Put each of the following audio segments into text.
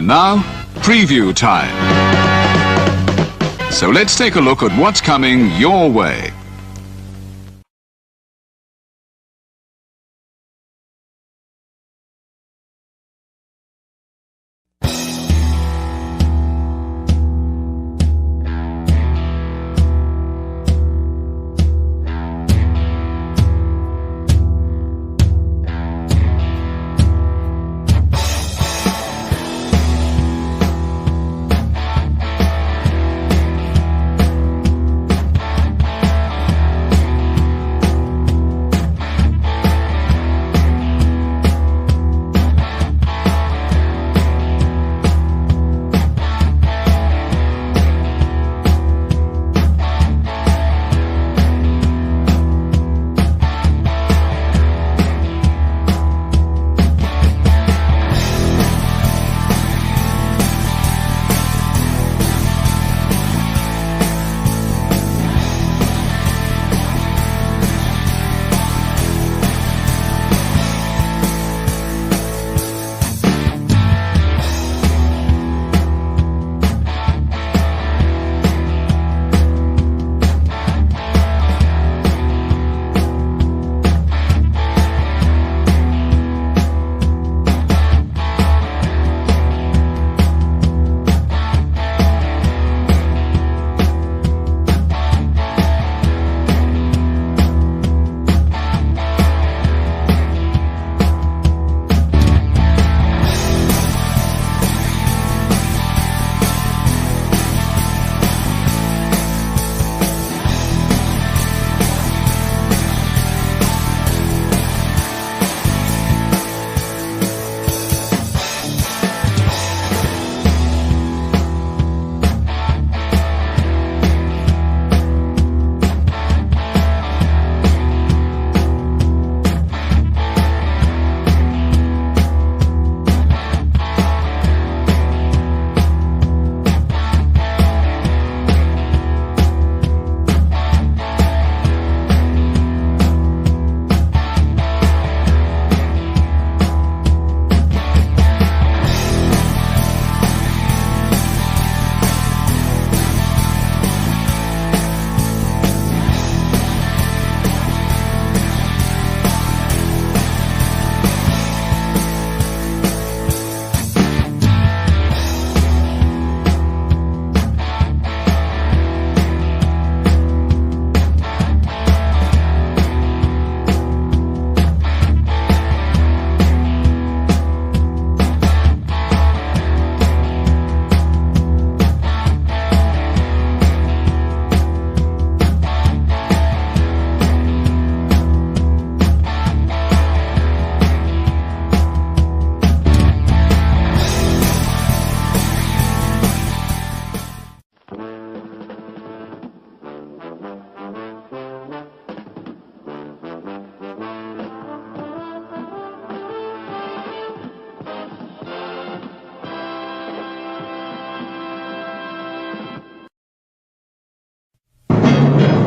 And now, preview time. So let's take a look at what's coming your way.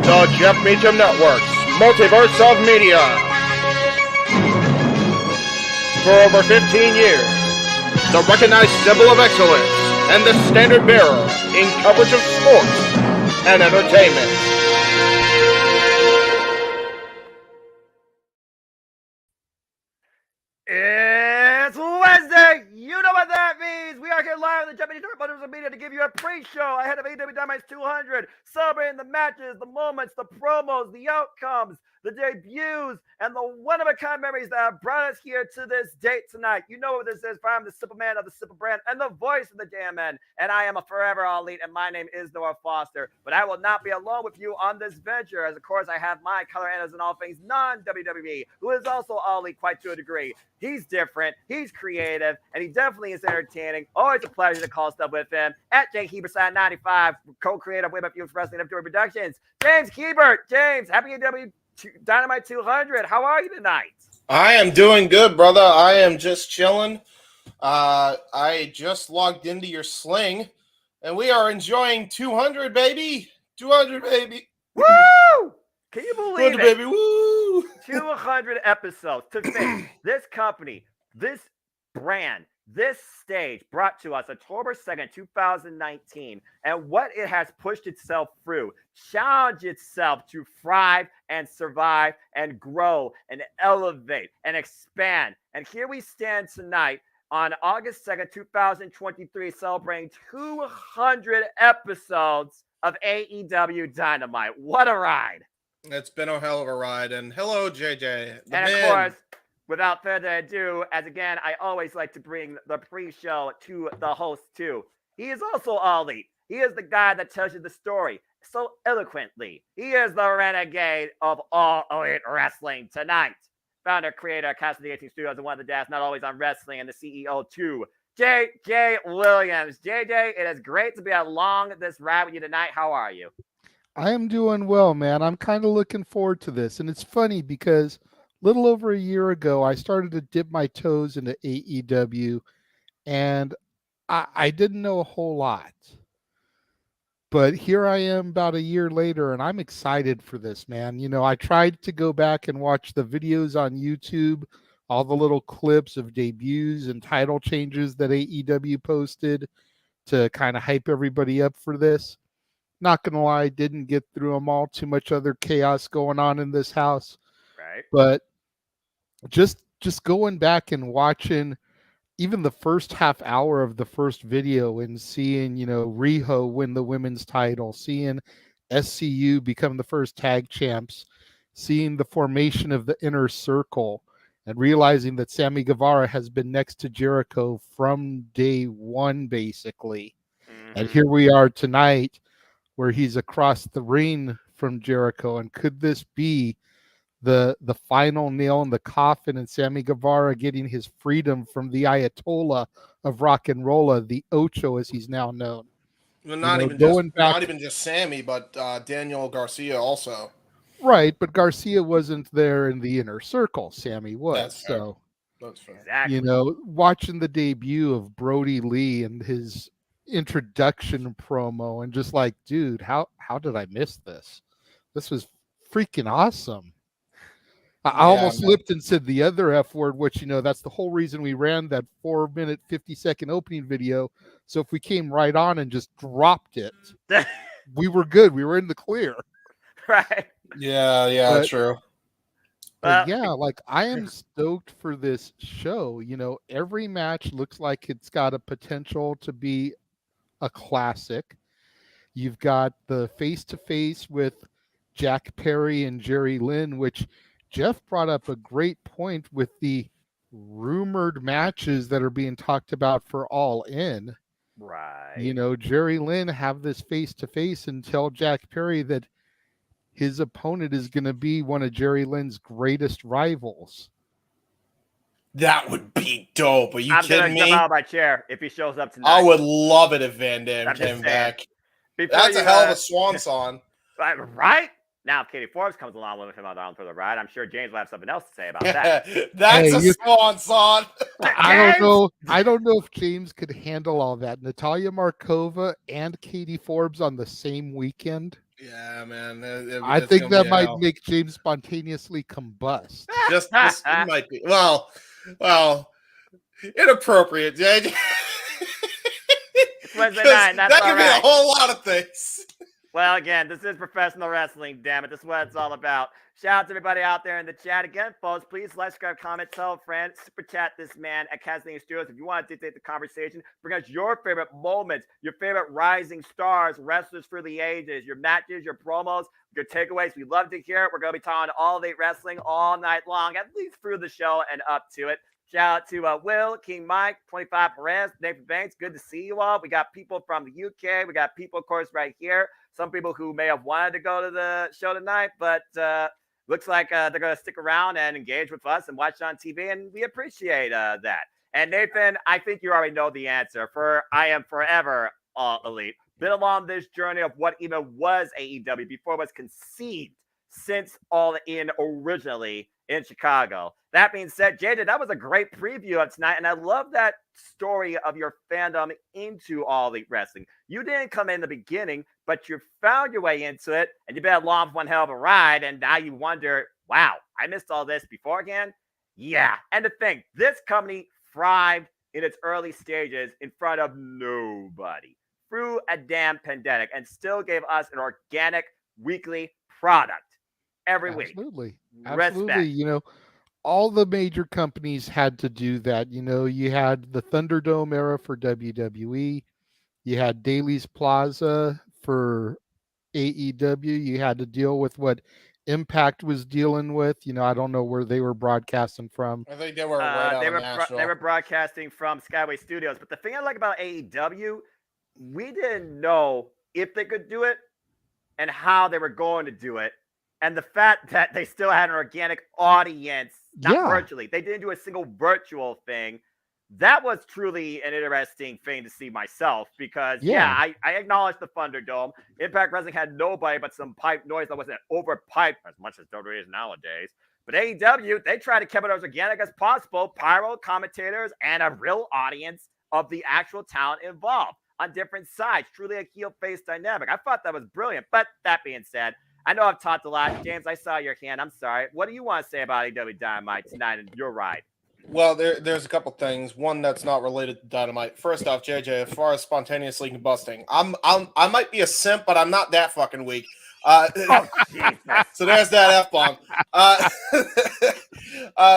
The Jeff Meacham Network's Multiverse of Media. For over 15 years, the recognized symbol of excellence and the standard bearer in coverage of sports and entertainment. It's Wednesday! You know what that means! We are here live on the Japanese Multiverse of Media to give you a pre-show ahead of AEW Dynamite 200, celebrating the matches, the moments, the promos, the outcomes, the debuts, and the one-of-a-kind memories that have brought us here to this date tonight. You know what this is, for I'm the Superman of the Super Brand and the voice of the JMN, and I am a forever all elite, and my name is Noah Foster. But I will not be alone with you on this venture, as of course I have my color analyst in all things non-WWE, who is also all elite quite to a degree. He's different, he's creative, and he definitely is entertaining. Always a pleasure to call stuff with him. At JHeberSide95, co-creator of Women Fuse Wrestling and Productions, James Hebert. James, happy AEW Dynamite 200. How are you tonight? I am doing good, brother. I am just chilling. I just logged into your Sling, and we are enjoying 200, baby. 200, baby. Woo! Can you believe 200, it? baby. Woo! 200 episodes to finish. This company, this brand, This stage brought to us October 2nd, 2019, and what it has pushed itself through, challenged itself to thrive and survive and grow and elevate and expand. And here we stand tonight on August 2nd, 2023, celebrating 200 episodes of AEW Dynamite. What a ride! It's been a hell of a ride. And hello, JJ. And of course, without further ado, as again, I always like to bring the pre-show to the host too. He is also All Elite. He is the guy that tells you the story so eloquently. He is the renegade of All Elite Wrestling tonight. Founder, creator, cast of the 18 Studios, and one of the dads not always on wrestling, and the CEO too, JJ Williams. JJ, it is great to be along this ride with you tonight. How are you? I am doing well, man. I'm kind of looking forward to this. And it's funny because little over a year ago, I started to dip my toes into AEW, and I didn't know a whole lot. But here I am about a year later, and I'm excited for this, man. You know, I tried to go back and watch the videos on YouTube, all the little clips of debuts and title changes that AEW posted to kind of hype everybody up for this. Not going to lie, didn't get through them all. Too much other chaos going on in this house. Right. But just going back and watching even the first half hour of the first video and seeing, you know, Hijo win the women's title, seeing SCU become the first tag champs, seeing the formation of the inner circle, and realizing that Sammy Guevara has been next to Jericho from day one, basically. Mm-hmm. And here we are tonight where he's across the ring from Jericho. And could this be the final nail in the coffin, and Sammy Guevara getting his freedom from the Ayatollah of rock and rolla, the Ocho as he's now known? Well, not even just Sammy, but Daniel Garcia also. Right, but Garcia wasn't there in the inner circle. Sammy was. That's so fair. That's fair. Exactly. You know, watching the debut of Brody Lee and his introduction promo, and just like, dude, how did I miss this? This was freaking awesome. I almost slipped and said the other F word, which, you know, that's the whole reason we ran that 4-minute, 50-second opening video. So if we came right on and just dropped it, we were good. We were in the clear. Right. Yeah, true. But yeah, like, I am stoked for this show. You know, every match looks like it's got a potential to be a classic. You've got the face-to-face with Jack Perry and Jerry Lynn, which Jeff brought up a great point with the rumored matches that are being talked about for All In. Right. You know, Jerry Lynn have this face-to-face and tell Jack Perry that his opponent is going to be one of Jerry Lynn's greatest rivals. That would be dope. Are you kidding me? I'm going to jump out of my chair if he shows up tonight. I would love it if Van Dam came back. That's a hell of a swan song. Right? Now, if Katie Forbes comes along with him on for the ride, I'm sure James will have something else to say about that. That's a swan song. I don't know if James could handle all that. Natalia Markova and Katie Forbes on the same weekend. Yeah, man. I think that might make James spontaneously combust. Just it might be. Well, inappropriate, JJ. It's Wednesday night. That's that could be a whole lot of things. Well, again, this is professional wrestling, damn it. This is what it's all about. Shout out to everybody out there in the chat. Again, folks, please like, subscribe, comment, tell a friend, super chat this man at Casting Studios. If you want to dictate the conversation, bring us your favorite moments, your favorite rising stars, wrestlers for the ages, your matches, your promos, your takeaways. We love to hear it. We're going to be talking All Elite Wrestling all night long, at least through the show and up to it. Shout out to Will, King Mike, 25 Perez, Nathan Banks. Good to see you all. We got people from the UK. We got people, of course, right here. Some people who may have wanted to go to the show tonight, but looks like they're going to stick around and engage with us and watch it on TV, and we appreciate that. And Nathan, I think you already know the answer. I am forever All Elite. Been along this journey of what even was AEW before it was conceived since All In originally in Chicago. That being said, JJ, that was a great preview of tonight, and I love that story of your fandom into All Elite Wrestling. You didn't come in the beginning, but you found your way into it, and you've been along for one hell of a ride, and now you wonder, wow, I missed all this beforehand? Yeah, and to think, this company thrived in its early stages in front of nobody through a damn pandemic and still gave us an organic weekly product every week. Absolutely. Respect. You know, all the major companies had to do that. You know, you had the Thunderdome era for WWE, you had Daly's Plaza for AEW, you had to deal with what Impact was dealing with. You know, I don't know where they were broadcasting from. I think they were right out of Nashville. They were broadcasting from Skyway Studios. But the thing I like about AEW, we didn't know if they could do it and how they were going to do it. And the fact that they still had an organic audience, not virtually, they didn't do a single virtual thing. That was truly an interesting thing to see myself because, I acknowledge the Thunderdome. Impact Wrestling had nobody but some pipe noise that wasn't overpiped as much as WWE is nowadays. But AEW, they tried to keep it as organic as possible, pyro, commentators, and a real audience of the actual talent involved on different sides. Truly a heel-face dynamic. I thought that was brilliant. But that being said, I know I've talked a lot. James, I saw your hand. I'm sorry. What do you want to say about AEW Dynamite tonight and your ride? Well, there's a couple things. One that's not related to Dynamite. First off, JJ, as far as spontaneously combusting, I might be a simp, but I'm not that fucking weak. So there's that F-bomb.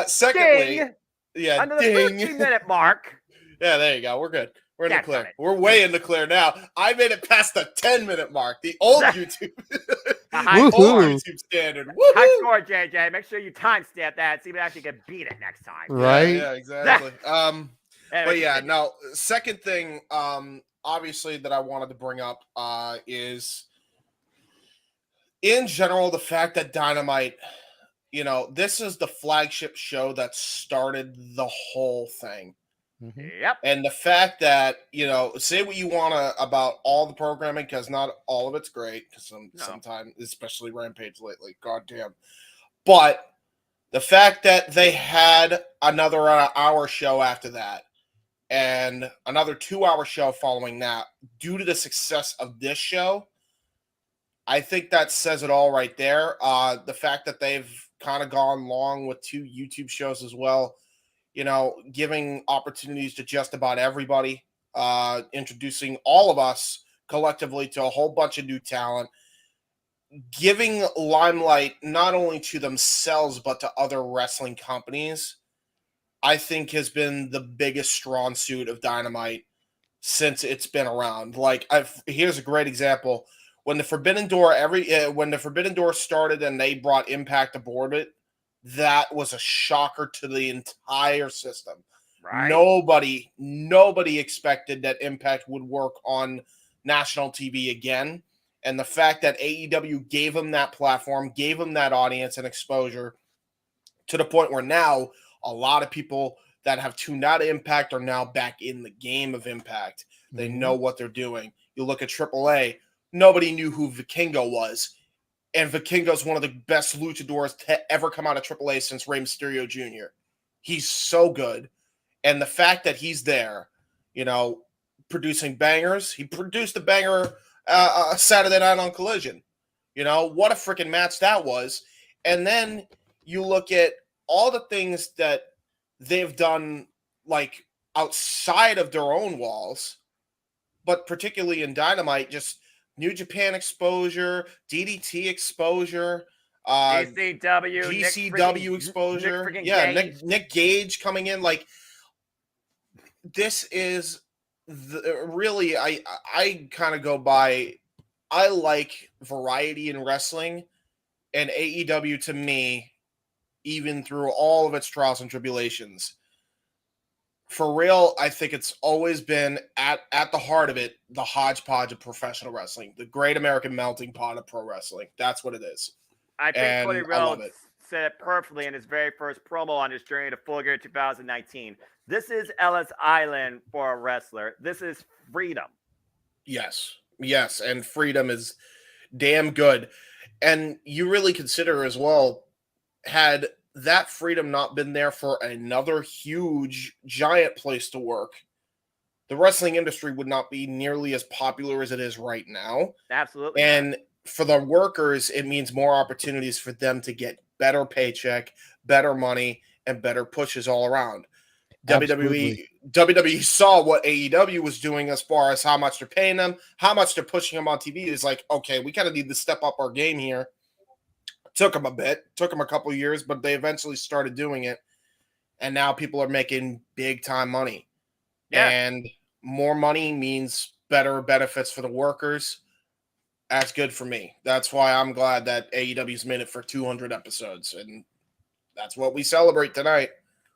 Secondly, ding! Yeah, under the 13-minute mark. Yeah, there you go. We're good. We're in the clear. We're way in the clear now. I made it past the 10-minute mark. The old YouTube, old YouTube standard. Woo-hoo! High score, JJ. Make sure you timestamp that. See if we actually can beat it next time. Right? Yeah, exactly. But yeah, no. Second thing, obviously that I wanted to bring up is, in general, the fact that Dynamite, you know, this is the flagship show that started the whole thing. Mm-hmm. Yep. And the fact that, you know, say what you want to about all the programming, because not all of it's great, because sometimes, especially Rampage lately, goddamn. But the fact that they had another hour show after that and another 2-hour show following that, due to the success of this show, I think that says it all right there. The fact that they've kind of gone long with 2 YouTube shows as well, you know, giving opportunities to just about everybody, introducing all of us collectively to a whole bunch of new talent, giving limelight not only to themselves but to other wrestling companies, I think has been the biggest strong suit of Dynamite since it's been around. Like, here's a great example. When the Forbidden Door started and they brought Impact aboard it, that was a shocker to the entire system. Right. Nobody expected that Impact would work on national TV again. And the fact that AEW gave them that platform, gave them that audience and exposure, to the point where now a lot of people that have tuned out of Impact are now back in the game of Impact. They know what they're doing. You look at AAA, nobody knew who Vikingo was. And Vikingo's one of the best luchadors to ever come out of AAA since Rey Mysterio Jr. He's so good. And the fact that he's there, you know, producing bangers. He produced a banger Saturday night on Collision. You know, what a freaking match that was. And then you look at all the things that they've done, like, outside of their own walls, but particularly in Dynamite, just New Japan exposure, DDT exposure, GCW exposure. Nick Gage coming in. Like, this is really, I kind of go by, I like variety in wrestling, and AEW to me, even through all of its trials and tribulations, for real, I think it's always been at the heart of it, the hodgepodge of professional wrestling, the great American melting pot of pro wrestling. That's what it is. I think Cody Rhodes said it perfectly in his very first promo on his journey to Full Gear 2019. This is Ellis Island for a wrestler. This is freedom. Yes, and freedom is damn good. And you really consider as well, had that freedom not been there for another huge, giant place to work, the wrestling industry would not be nearly as popular as it is right now. Absolutely. And for the workers, it means more opportunities for them to get better paycheck, better money, and better pushes all around. WWE saw what AEW was doing as far as how much they're paying them, how much they're pushing them on TV. It's like, okay, we kind of need to step up our game here. Took them a couple of years, but they eventually started doing it. And now people are making big time money. Yeah. And more money means better benefits for the workers. That's good for me. That's why I'm glad that AEW's made it for 200 episodes. And that's what we celebrate tonight.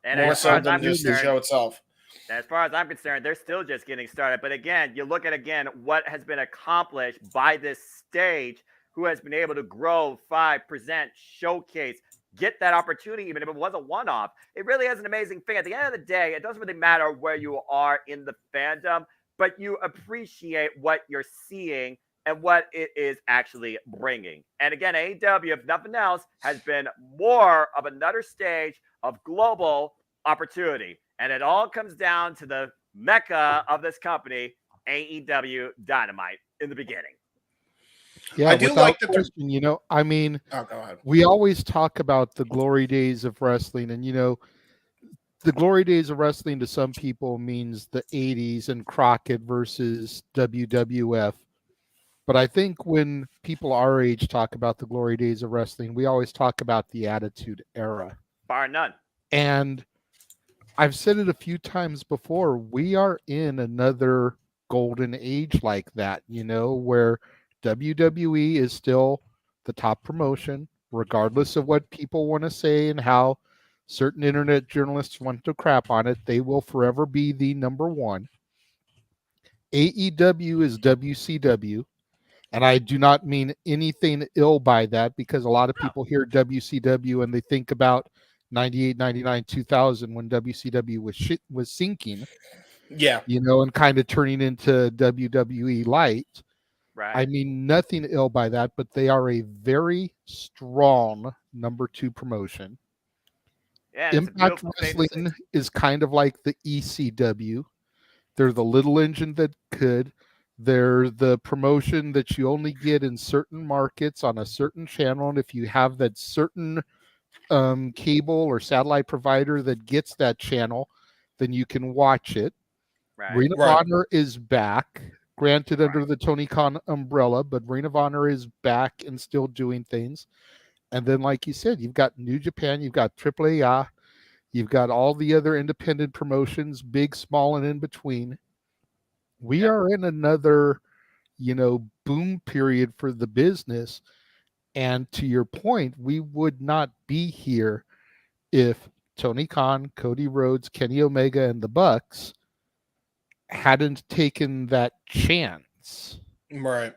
And more so than just the show itself. As far as I'm concerned, they're still just getting started. But again, you look at what has been accomplished by this stage, who has been able to grow, present, showcase, get that opportunity, even if it was a one-off. It really is an amazing thing. At the end of the day, it doesn't really matter where you are in the fandom, but you appreciate what you're seeing and what it is actually bringing. And again, AEW, if nothing else, has been more of another stage of global opportunity. And it all comes down to the mecca of this company, AEW Dynamite, in the beginning. Yeah, I do like the question, go ahead. We always talk about the glory days of wrestling, and the glory days of wrestling to some people means the 80s and Crockett versus WWF. But I think when people our age talk about the glory days of wrestling, we always talk about the Attitude Era. Bar none. And I've said it a few times before, we are in another golden age like that, where WWE is still the top promotion, regardless of what people want to say and how certain internet journalists want to crap on it. They will forever be the number one. AEW is WCW. And I do not mean anything ill by that, because a lot of people hear WCW and they think about 98, 99, 2000 when WCW was sinking. Yeah. And kind of turning into WWE light. Right. I mean nothing ill by that, but they are a very strong number 2 promotion. Yeah, Impact Wrestling is kind of like the ECW. They're the little engine that could. They're the promotion that you only get in certain markets on a certain channel. And if you have that certain cable or satellite provider that gets that channel, then you can watch it. Right. Ring of Honor is back, granted under the Tony Khan umbrella, but Ring of Honor is back and still doing things. And then, like you said, you've got New Japan, you've got AAA, you've got all the other independent promotions, big, small, and in between. We are in another, boom period for the business. And to your point, we would not be here if Tony Khan, Cody Rhodes, Kenny Omega, and the Bucks hadn't taken that chance. Right.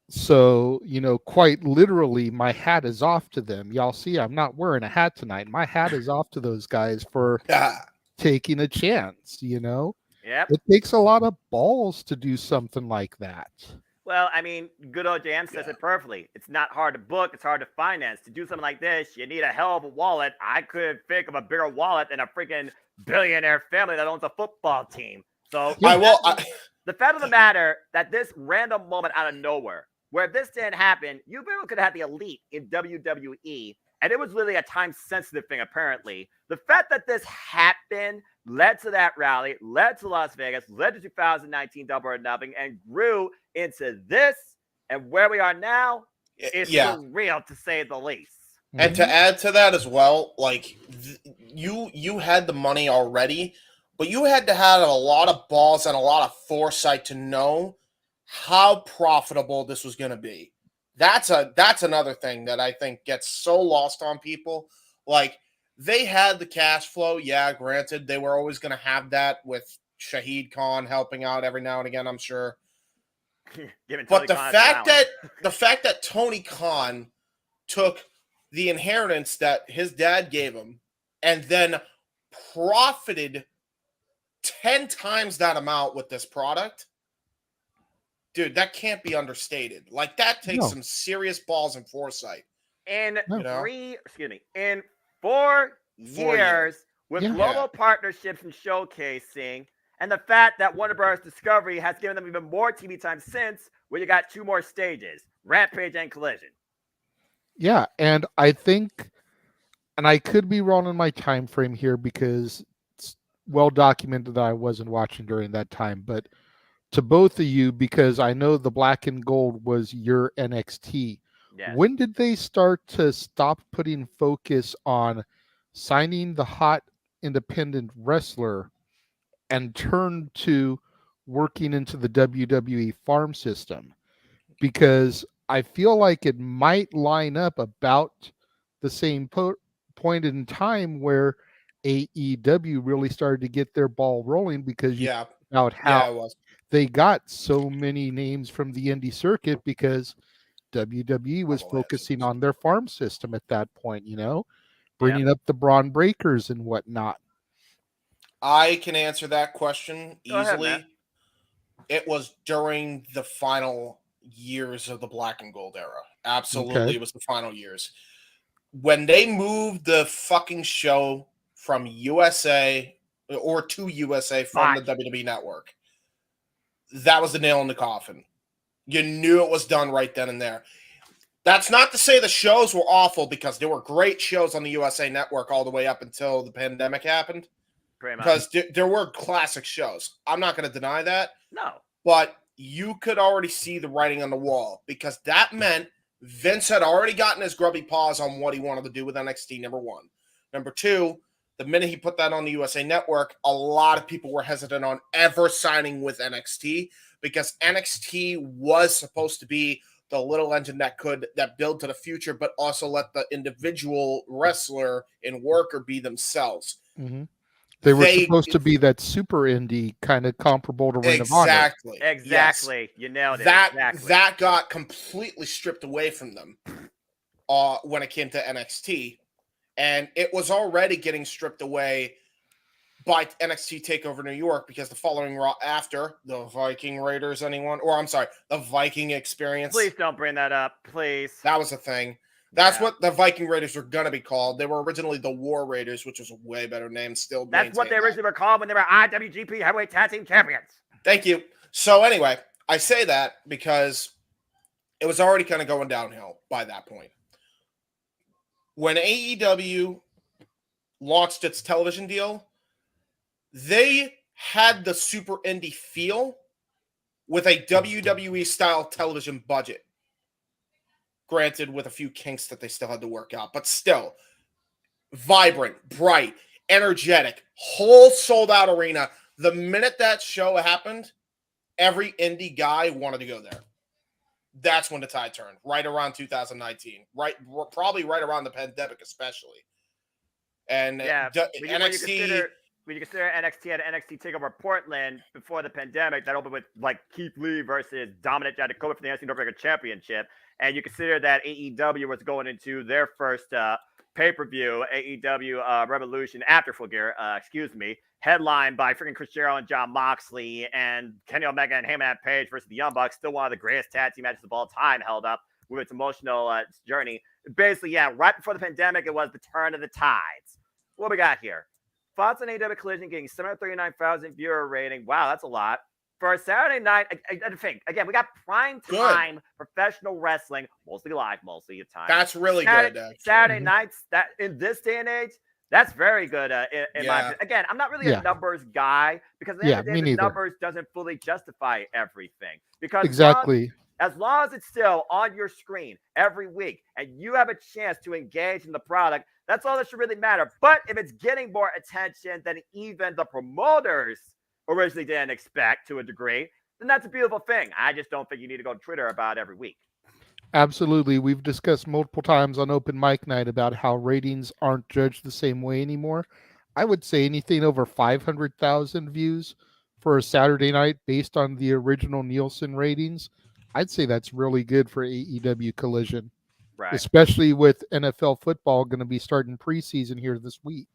So, quite literally, my hat is off to them. Y'all see, I'm not wearing a hat tonight. My hat is off to those guys for taking a chance, Yep. It takes a lot of balls to do something like that. Well, I mean, good old JM says it perfectly. It's not hard to book. It's hard to finance. To do something like this, you need a hell of a wallet. I couldn't think of a bigger wallet than a freaking billionaire family that owns a football team. So the fact of the matter that this random moment out of nowhere, where if this didn't happen, you could have had the elite in WWE. And it was really a time-sensitive thing, apparently. The fact that this happened led to that rally, led to Las Vegas, led to 2019 Double or Nothing, and grew into this. And where we are now is surreal, to say the least. And to add to that as well, like, you had the money already, but you had to have a lot of balls and a lot of foresight to know how profitable this was going to be. That's another thing that I think gets so lost on people. Like, they had the cash flow. Yeah, granted, they were always going to have that with Shahid Khan helping out every now and again, I'm sure. But the fact that Tony Khan took the inheritance that his dad gave him and then profited 10 times that amount with this product, dude, that can't be understated. Like, that takes some serious balls and foresight. In 4 years with global partnerships and showcasing, and the fact that Warner Bros. Discovery has given them even more TV time since, where you got 2 more stages, Rampage and Collision. Yeah, and I think, and I could be wrong on my time frame here, because well documented that I wasn't watching during that time, but to both of you, because I know the black and gold was your NXT. Yes. When did they start to stop putting focus on signing the hot independent wrestler and turn to working into the WWE farm system? Because I feel like it might line up about the same point in time where AEW really started to get their ball rolling, because you Yeah. about how Yeah, it was. they got so many names from the indie circuit because WWE was Double focusing F's. on their farm system at that point, bringing up the Braun Breakers and whatnot. I can answer that question Go ahead, easily. Matt. It was during the final years of the black and gold era. Absolutely, Okay. It was the final years. When they moved the fucking show from USA or to USA from the WWE network, that was the nail in the coffin. You knew it was done right then and there. That's not to say the shows were awful, because there were great shows on the USA network all the way up until the pandemic happened. Pretty much. Because there were classic shows. I'm not going to deny that. No. But you could already see the writing on the wall, because that meant Vince had already gotten his grubby paws on what he wanted to do with NXT, number one. Number two, the minute he put that on the USA Network, a lot of people were hesitant on ever signing with NXT, because NXT was supposed to be the little engine that build to the future, but also let the individual wrestler and worker be themselves. Mm-hmm. They were supposed to be that super indie kind of comparable to Ring of Honor. Exactly. Yes. You nailed it. That got completely stripped away from them when it came to NXT. And it was already getting stripped away by NXT TakeOver New York, because the following Raw after the Viking Raiders, the Viking Experience. Please don't bring that up, please. That was a thing. That's what the Viking Raiders were going to be called. They were originally the War Raiders, which was a way better name. Still, that's what they originally were called when they were IWGP Heavyweight Tag Team Champions. Thank you. So anyway, I say that because it was already kind of going downhill by that point. When AEW launched its television deal, they had the super indie feel with a WWE-style television budget. Granted, with a few kinks that they still had to work out, but still vibrant, bright, energetic, whole sold-out arena. The minute that show happened, every indie guy wanted to go there. That's when the tide turned, right around 2019, probably right around the pandemic, especially. And NXT. When you consider NXT at NXT TakeOver Portland before the pandemic, that opened with like Keith Lee versus Dominic Dijakovic for the NXT North American Championship, and you consider that AEW was going into their first pay-per-view, AEW Revolution after Full Gear, headlined by freaking Chris Jericho and Jon Moxley and Kenny Omega and Heyman Page versus the Young Bucks, still one of the greatest tag team matches of all time, held up with its emotional journey. Basically, right before the pandemic, it was the turn of the tides. What we got here? Thoughts on AEW Collision getting 739,000 viewer rating. Wow, that's a lot. For a Saturday night, I think, again, we got prime time professional wrestling, mostly live, mostly at times. That's really good. Saturday nights, that in this day and age, that's very good. In my opinion. Again, I'm not really a numbers guy, because at the end of the day, the numbers doesn't fully justify everything. Because as long as it's still on your screen every week and you have a chance to engage in the product, that's all that should really matter. But if it's getting more attention than even the promoters originally didn't expect to a degree, then that's a beautiful thing. I just don't think you need to go to Twitter about it every week. Absolutely. We've discussed multiple times on Open Mic Night about how ratings aren't judged the same way anymore. I would say anything over 500,000 views for a Saturday night based on the original Nielsen ratings, I'd say that's really good for AEW Collision. Right. Especially with NFL football going to be starting preseason here this week.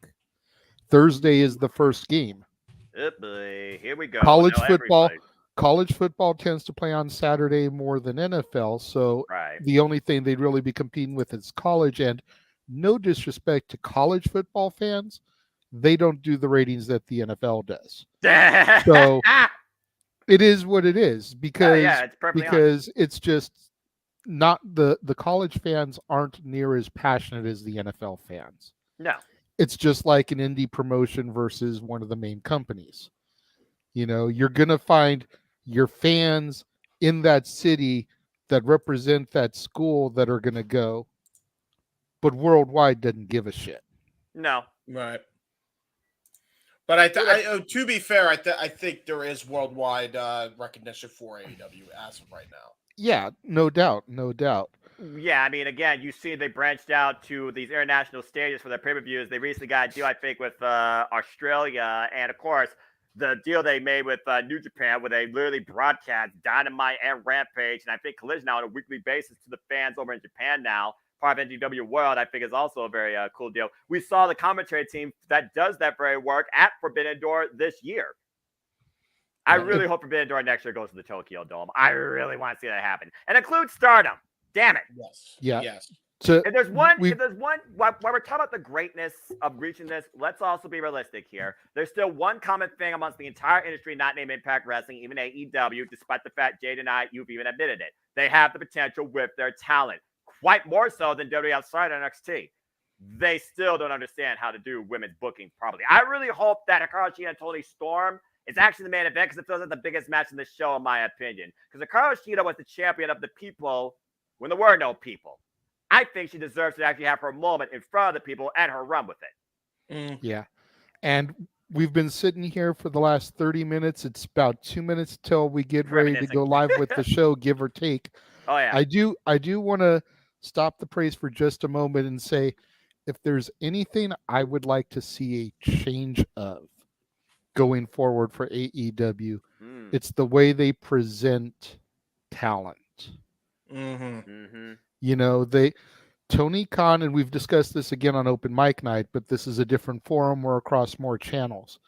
Thursday is the first game. Oh boy, here we go. College football tends to play on Saturday more than NFL, so the only thing they'd really be competing with is college. And no disrespect to college football fans, they don't do the ratings that the NFL does. So it is what it is, because it's just not the college fans aren't near as passionate as the NFL fans. No. it's just like an indie promotion versus one of the main companies. You know, you're going to find your fans in that city that represent that school that are going to go, but worldwide doesn't give a shit. No. Right. But to be fair, I think there is worldwide recognition for AEW as of right now. Yeah, no doubt, no doubt. Yeah, I mean, again, you see they branched out to these international stages for their pay-per-views. They recently got a deal, I think, with Australia, and of course, the deal they made with New Japan, where they literally broadcast Dynamite and Rampage, and I think Collision now on a weekly basis to the fans over in Japan now. Part of NGW World, I think, is also a very cool deal. We saw the commentary team that does that very work at Forbidden Door this year. I really hope Forbidden Door next year goes to the Tokyo Dome. I really want to see that happen, and include Stardom. Damn it. Yes. Yeah. Yes. So If there's one, while we're talking about the greatness of reaching this, let's also be realistic here. There's still one common thing amongst the entire industry, not named Impact Wrestling, even AEW, despite the fact, Jade and I, you've even admitted it. They have the potential with their talent, quite more so than WWE outside NXT. They still don't understand how to do women's booking properly. I really hope that Hikaru Shida and Toni Storm is actually the main event, because it feels like the biggest match in the show, in my opinion. Because Hikaru Shida was the champion of the people when there were no people. I think she deserves to actually have her moment in front of the people and her run with it. Yeah. And we've been sitting here for the last 30 minutes. It's about 2 minutes till we get ready to go live with the show, give or take. Oh, yeah. I do want to stop the praise for just a moment and say, if there's anything I would like to see a change of going forward for AEW, it's the way they present talent. You know, Tony Khan, and we've discussed this again on Open Mic Night, but this is a different forum or across more channels.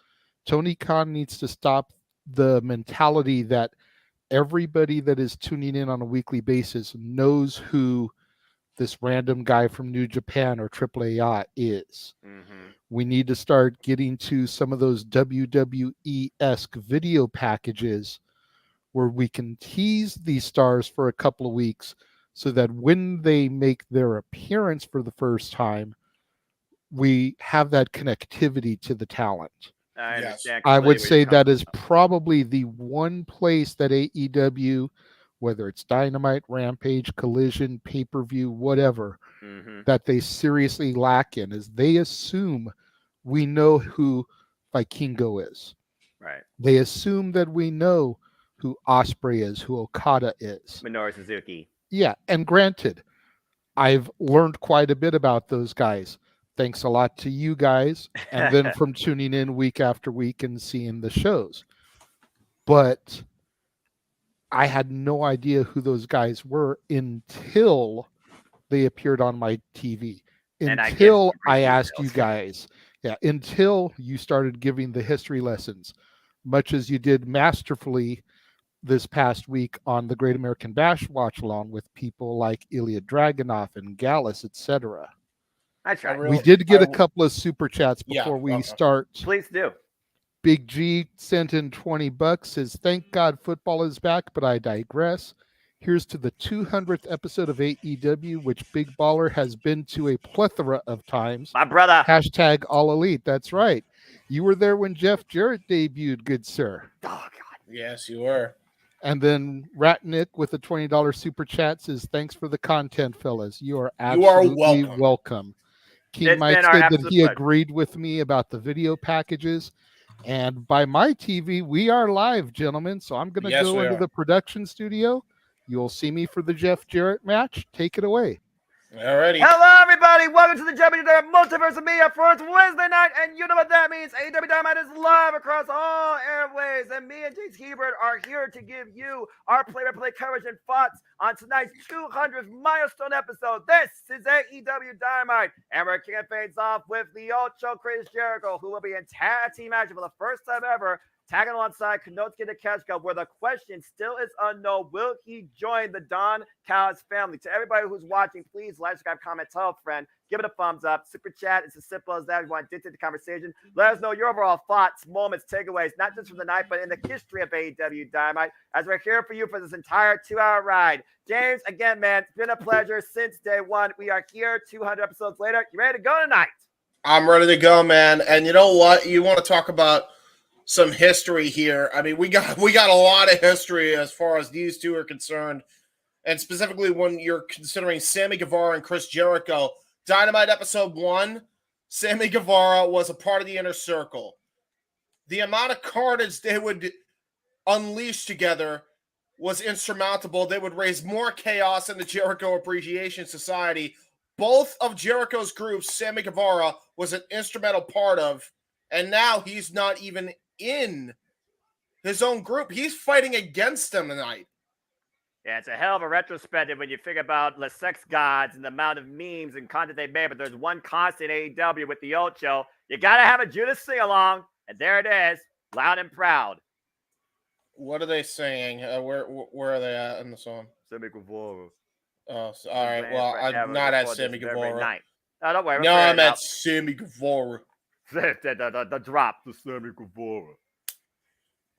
Tony Khan needs to stop the mentality that everybody that is tuning in on a weekly basis knows who this random guy from New Japan or AAA is. We need to start getting to some of those WWE-esque video packages where we can tease these stars for a couple of weeks so that when they make their appearance for the first time, we have that connectivity to the talent. I would say that is probably the one place that AEW, whether it's Dynamite, Rampage, Collision, pay-per-view, whatever, that they seriously lack in, is they assume we know who Vikingo is. Right. They assume that we know who Ospreay is, who Okada is. Minoru Suzuki. Yeah, and granted, I've learned quite a bit about those guys. Thanks a lot to you guys, and then from tuning in week after week and seeing the shows. But I had no idea who those guys were until they appeared on my TV. Until I asked you guys. Yeah, until you started giving the history lessons, much as you did masterfully this past week on the Great American Bash watch along with people like Ilya Dragunov and Gallus, etc. I tried. We did get a couple of super chats before we start. Please do. Big G sent in $20, says, thank God football is back, but I digress. Here's to the 200th episode of AEW, which Big Baller has been to a plethora of times. My brother. Hashtag All Elite. That's right. You were there when Jeff Jarrett debuted, good sir. Oh, God. Yes, you were. And then Ratnick with a $20 super chat says, thanks for the content, fellas. You are absolutely welcome. Keen Mike said that he agreed with me about the video packages. And by my TV, we are live, gentlemen. So I'm going to go into the production studio. You'll see me for the Jeff Jarrett match. Take it away. Alrighty. Hello, everybody. Welcome to the JMN Multiverse of Media for it's Wednesday night, and you know what that means. AEW Dynamite is live across all airways, and me and James Hebert are here to give you our play-by-play coverage and thoughts on tonight's 200th milestone episode. This is AEW Dynamite, and we're kicking things off with the Ultra Chris Jericho, who will be in tag team action for the first time ever, tagging alongside Konosuke Takeshita, where the question still is unknown. Will he join the Don Callis family? To everybody who's watching, please like, subscribe, comment, tell a friend, give it a thumbs up. Super chat, it's as simple as that. If you want to dictate the conversation, let us know your overall thoughts, moments, takeaways, not just from the night, but in the history of AEW Dynamite, as we're here for you for this entire 2-hour ride. James, again, man, it's been a pleasure since day one. We are here 200 episodes later. You ready to go tonight? I'm ready to go, man. And you know what? You want to talk about some history here? I mean, we got a lot of history as far as these two are concerned, and specifically when you're considering Sammy Guevara and Chris Jericho. Dynamite episode 1, Sammy Guevara was a part of the Inner Circle. The amount of carnage they would unleash together was insurmountable. They would raise more chaos in the Jericho Appreciation Society. Both of Jericho's groups, Sammy Guevara was an instrumental part of, and now he's not even in his own group. He's fighting against them tonight. Yeah, it's a hell of a retrospective when you think about the sex gods and the amount of memes and content they made. But there's one constant AEW with the Ocho. You got to have a Judas sing-along. And there it is, loud and proud. What are they saying? Where are they at in the song? Sammy Guevara. Oh, so, all right. Well, I'm not at Sammy Guevara. No, don't worry. No, I'm at Sammy Guevara. the drop to Sammy Guevara.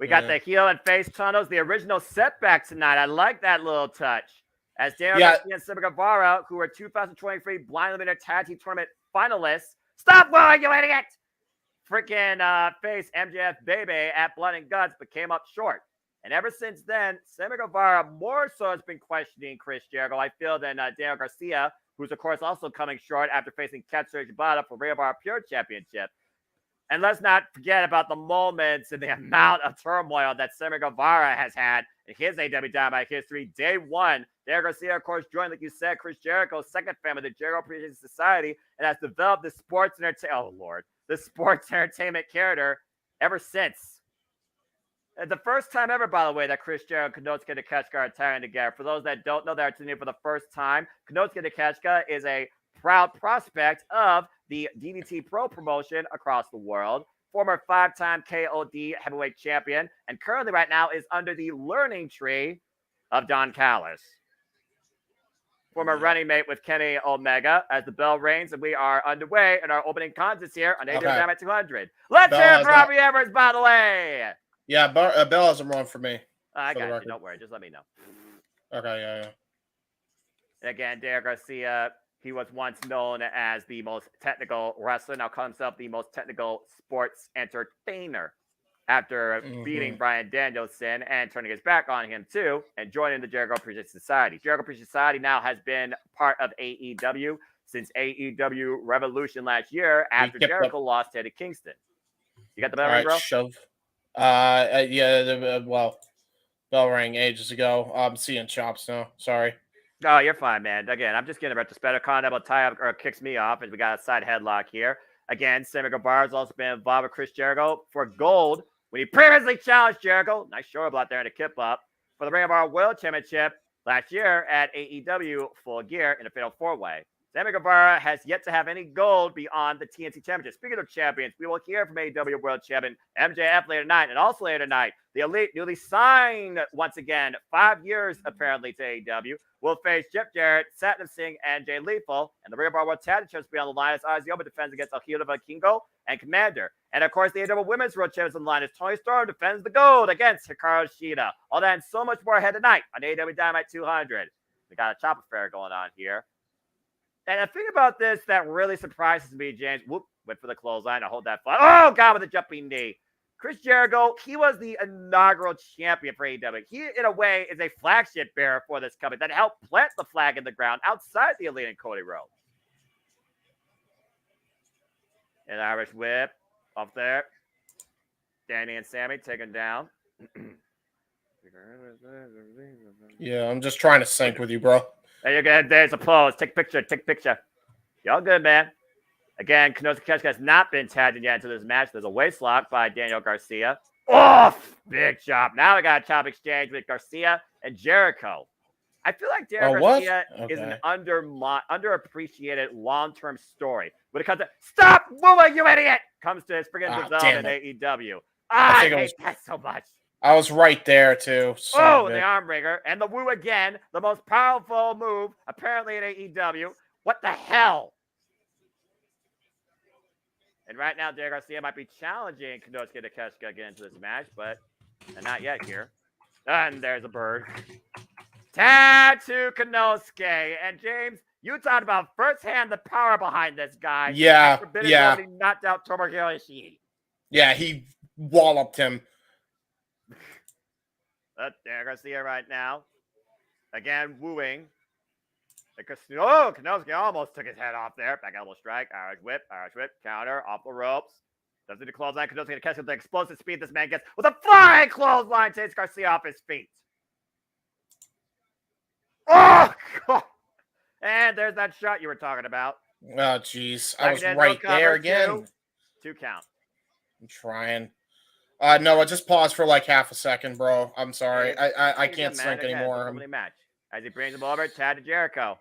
We got the heel and face tunnels, the original setback tonight. I like that little touch. As Daniel Garcia and Sammy Guevara, who are 2023 Blind Eliminator Tag Team Tournament finalists. Stop wooing, you idiot! Freaking face MJF Baby at Blood and Guts, but came up short. And ever since then, Sammy Guevara more so has been questioning Chris Jericho, I feel, than Daniel Garcia, who's, of course, also coming short after facing Katsuyori Shibata for Ring of Honor Pure Championship. And let's not forget about the moments and the amount of turmoil that Sammy Guevara has had in his AEW Dynamite history. Day one, Daniel Garcia, of course, joined, like you said, Chris Jericho's second family, the Jericho Appreciation Society, and has developed the sports entertainment character ever since. The first time ever, by the way, that Chris Jericho and Konosuke Takeshita are retiring together. For those that don't know, that are tuning in for the first time, Konosuke Takeshita is a proud prospect of the DDT Pro promotion across the world, former 5-time KOD heavyweight champion, and currently right now is under the learning tree of Don Callis. Former running mate with Kenny Omega as the bell rings, and we are underway in our opening contest here on AEW Dynamite 200. Let's hear it for Robbie Evers, by the way. Yeah, Bell hasn't run for me. I got you. Don't worry. Just let me know. Okay, yeah. And again, Daniel Garcia, he was once known as the most technical wrestler. Now calls himself the most technical sports entertainer after beating Bryan Danielson and turning his back on him too and joining the Jericho Appreciation Society. Jericho Appreciation Society now has been part of AEW since AEW Revolution last year after Jericho lost to Eddie Kingston. You got the bell ring, bro? Shove. Bell rang ages ago. I'm seeing chops now. Sorry. Oh, you're fine, man. Again, I'm just getting about to better content about tie up or kicks me off, and we got a side headlock here. Again, Sammy Guevara has also been involved with Chris Jericho for gold when he previously challenged Jericho. Nice show out there in a kip up for the Ring of Honor World Championship last year at AEW Full Gear in a Fatal 4-Way. Sammy Guevara has yet to have any gold beyond the TNT Championship. Speaking of champions, we will hear from AEW World Champion MJF later tonight, and also later tonight, the Elite newly signed once again 5 years apparently to AEW will face Jeff Jarrett, Satnam Singh, and Jay Lethal, and the Ring of Honor World Tag Champions will be on the line as Aussie defends against Hijo, Vikingo, and Komander. And of course, the AEW Women's World Champions on the line as Toni Storm defends the gold against Hikaru Shida. All that and so much more ahead tonight on AEW Dynamite 200. We got a chop affair going on here. And the thing about this that really surprises me, James, went for the clothesline. I hold that flat. Oh, God, with a jumping knee. Chris Jericho, he was the inaugural champion for AEW. He, in a way, is a flagship bearer for this company that helped plant the flag in the ground outside the Elite and Cody Rhodes. An Irish whip up there. Danny and Sammy taken down. Yeah, I'm just trying to sync with you, bro. There you go. There's a pose. Take a picture. Y'all good, man. Again, Konosuke Takeshita has not been tagged in yet into this match. There's a waist lock by Daniel Garcia. Off! Big chop. Now we got a chop exchange with Garcia and Jericho. I feel like Daniel Garcia is an underappreciated long-term story. When it comes to stop moving, you idiot! Comes to his freaking development in AEW. I hate that so much. I was right there, too. The arm wringer. And the woo again. The most powerful move, apparently, in AEW. What the hell? And right now, Daniel Garcia might be challenging Konosuke Takeshita to get into this match, but not yet here. And there's a bird. Tag to Konosuke. And James, You talked about firsthand the power behind this guy. Yeah, yeah. He knocked out Tomohiro Ishii. Yeah, he walloped him. There Garcia right now. Again, wooing. Konosuke almost took his head off there. Back elbow strike, Irish whip, counter, off the ropes. Doesn't do clothesline. Konosuke to catch with the explosive speed this man gets with a flying clothesline, takes Garcia off his feet. Oh, God. And there's that shot you were talking about. Oh, jeez. I was right there again. 2 count. I'm trying. No, I just paused for like half a second, bro. I'm sorry. I can't sync anymore. Match. As he brings him over, Chad to Jericho.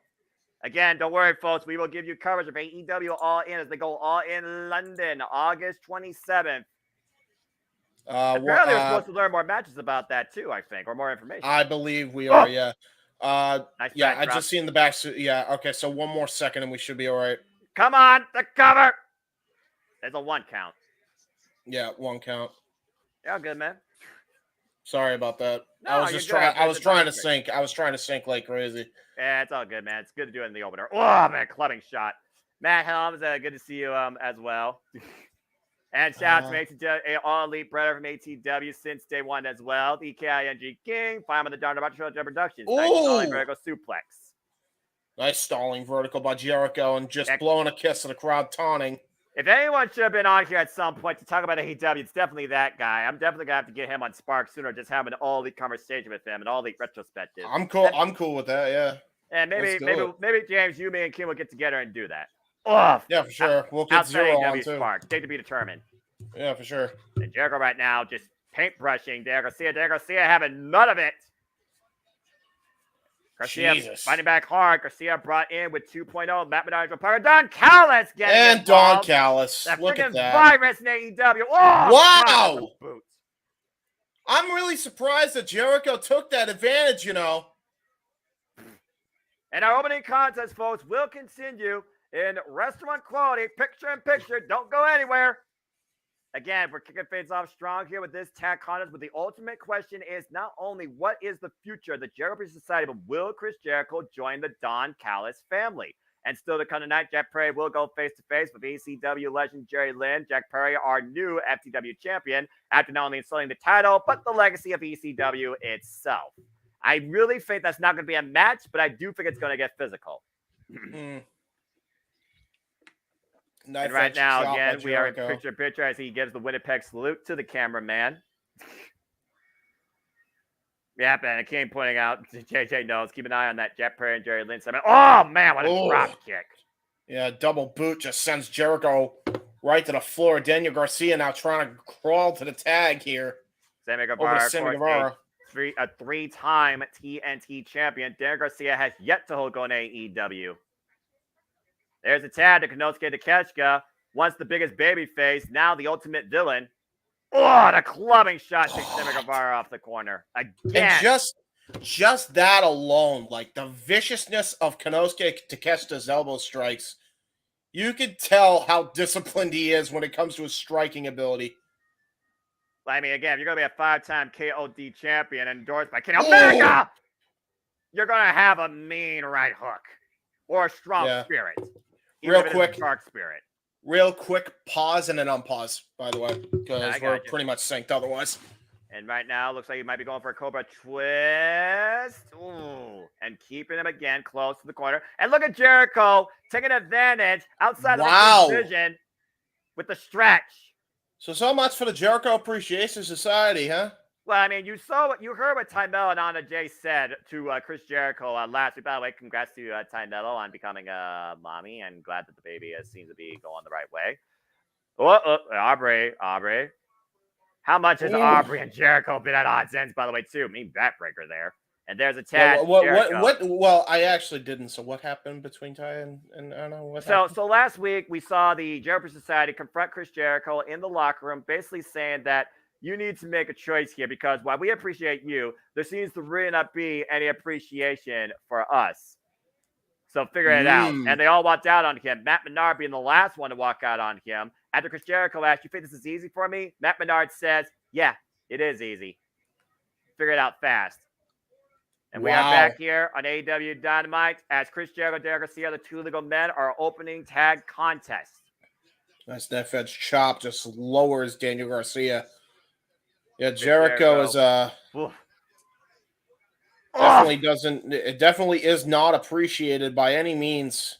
Again, don't worry, folks. We will give you coverage of AEW All In as they go All In London, August 27th. Apparently, we're supposed to learn more matches about that too, I think, or more information. I believe we are, yeah. Nice yeah, I just seen the back. Yeah, okay, so one more second and we should be all right. Come on, the cover. There's a 1 count. Yeah, 1 count. Yeah, good, man. Sorry about that. No, I was trying to sync. I was trying to sync like crazy. Yeah, it's all good, man. It's good to do it in the opener. Oh, man, clubbing shot. Matt Helms, good to see you as well. And shout out to All Elite Beretta from ATW since day 1 as well. The KING King, Fireman the Darn Show Productions. Nice stalling vertical suplex. Nice stalling vertical by Jericho and just blowing a kiss to the crowd, taunting. If anyone should have been on here at some point to talk about AEW, it's definitely that guy. I'm definitely going to have to get him on Spark sooner, just having an all-elite conversation with him, an all-elite retrospective. I'm cool. I'm cool with that, yeah. And maybe James, you, me, and Kim will get together and do that. Oh, yeah, for sure. We'll get Zero on, too. Spark. Date to be determined. Yeah, for sure. And Jericho right now just paintbrushing Garcia. Garcia having none of it. Garcia fighting back hard. Garcia brought in with 2.0. Matt Menard's power. Don Callis getting involved. Don Callis. That Look at that. virus in AEW. Oh, wow. I'm really surprised that Jericho took that advantage, you know. And our opening contest, folks, will continue in restaurant quality. Picture-in-picture. Don't go anywhere. Again, we're kicking things off strong here with this tag contest, but the ultimate question is not only what is the future of the Jericho Society, but will Chris Jericho join the Don Callis family? And still to come tonight, Jack Perry will go face-to-face with ECW legend Jerry Lynn. Jack Perry, our new FTW champion, after not only installing the title, but the legacy of ECW itself. I really think that's not going to be a match, but I do think it's going to get physical. And right now, again, we are in picture as he gives the Winnipeg salute to the cameraman. Yep, and King pointing out, JJ knows, keep an eye on that Jack Perry and Jerry Lynn segment. Oh, man, what a drop kick. Yeah, double boot just sends Jericho right to the floor. Daniel Garcia now trying to crawl to the tag here. Sammy Guevara, a 3-time TNT champion. Daniel Garcia has yet to hold on AEW. There's a tag to Konosuke Takeshita. Once the biggest babyface, now the ultimate villain. Oh, the clubbing shot takes Sammy Guevara off the corner. Again. And just that alone, like the viciousness of Konosuke Takeshita's elbow strikes, you could tell how disciplined he is when it comes to his striking ability. I mean, again, if you're going to be a 5-time KOD champion endorsed by Kenny Omega, you're going to have a mean right hook or a strong spirit. Real quick, dark spirit. Real quick pause and then unpause, by the way, because we're pretty much synced otherwise. And right now, looks like he might be going for a Cobra twist. Ooh, and keeping him again close to the corner. And look at Jericho taking advantage outside of the division with the stretch. So much for the Jericho Appreciation Society, huh? Well, I mean, you heard what Ty Mello and Anna Jay said to Chris Jericho last week. By the way, congrats to Ty Mello on becoming a mommy, and glad that the baby seems to be going the right way. Aubrey. How much has Aubrey and Jericho been at odds ends, by the way, too? Mean backbreaker there. And there's a tag. Well, I actually didn't. So what happened between Ty and Anna? So last week, we saw the Jericho Society confront Chris Jericho in the locker room, basically saying that you need to make a choice here because while we appreciate you, there seems to really not be any appreciation for us. So figure it out. And they all walked out on him. Matt Menard being the last one to walk out on him. After Chris Jericho asked, you think this is easy for me? Matt Menard says, yeah, it is easy. Figure it out fast. And we are back here on AEW Dynamite as Chris Jericho and Garcia, the two legal men, are opening tag contest. Nice net edge chop just lowers Daniel Garcia. Yeah, Jericho is definitely is not appreciated by any means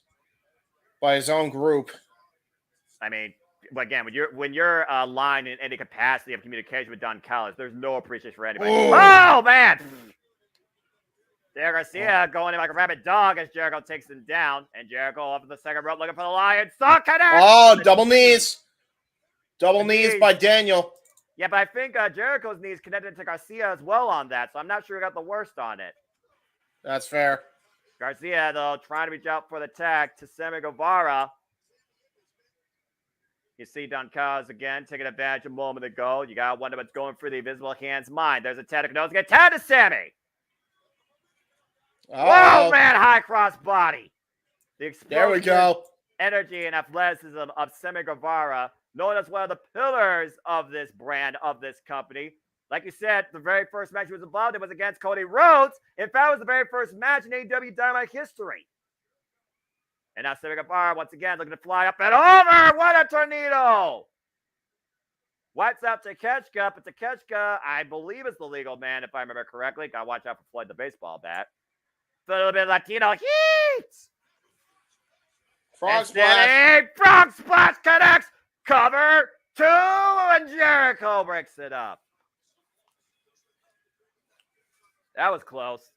by his own group. I mean, again, when you're aligned in any capacity of communication with Don Callis, there's no appreciation for anybody. Ooh. Oh man! Garcia going in like a rabid dog as Jericho takes him down, and Jericho up in the second rope looking for the Lion. Double knees. Double knees by Daniel. Yeah, but I think Jericho's knees connected to Garcia as well on that, so I'm not sure he got the worst on it. That's fair. Garcia, though, trying to reach out for the tag to Sammy Guevara. You see Don Callis again taking advantage a moment ago. You got to wonder what's going through the Invisible Hand's mind. There's a tag to Konosuke. Tag to Sammy. Oh, man, high cross body. There we go. Energy and athleticism of Sammy Guevara, known as one of the pillars of this brand, of this company. Like you said, the very first match he was involved in was against Cody Rhodes. In fact, it was the very first match in AEW Dynamite history. And now Sammy Guevara, once again, looking to fly up and over. What a tornado! Wipes out Takeshita, but Takeshita, I believe, is the legal man, if I remember correctly. Gotta watch out for Floyd the baseball bat. A little bit of Latino heat. Frog splash. Frog splash connects. Cover 2, and Jericho breaks it up. That was close.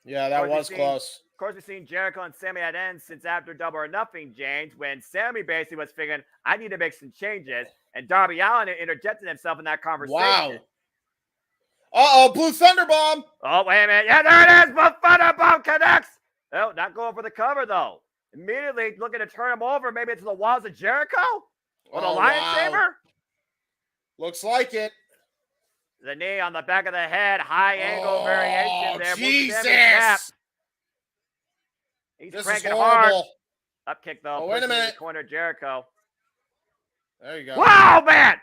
Yeah, that was close. Of course, we've seen Jericho and Sammy at ends since after Double or Nothing, James, when Sammy basically was figuring, I need to make some changes, and Darby Allin interjected himself in that conversation. Wow. Uh-oh, Blue Thunderbomb. Oh, wait a minute. Yeah, there it is. Blue Thunderbomb connects. Oh, not going for the cover, though. Immediately looking to turn him over, maybe into the walls of Jericho? Or the Lion Saber? Looks like it. The knee on the back of the head. High angle variation there. Jesus. He's this cranking is horrible. hard. Up kick, though. Oh, wait a minute. Corner Jericho. There you go. Wow, man.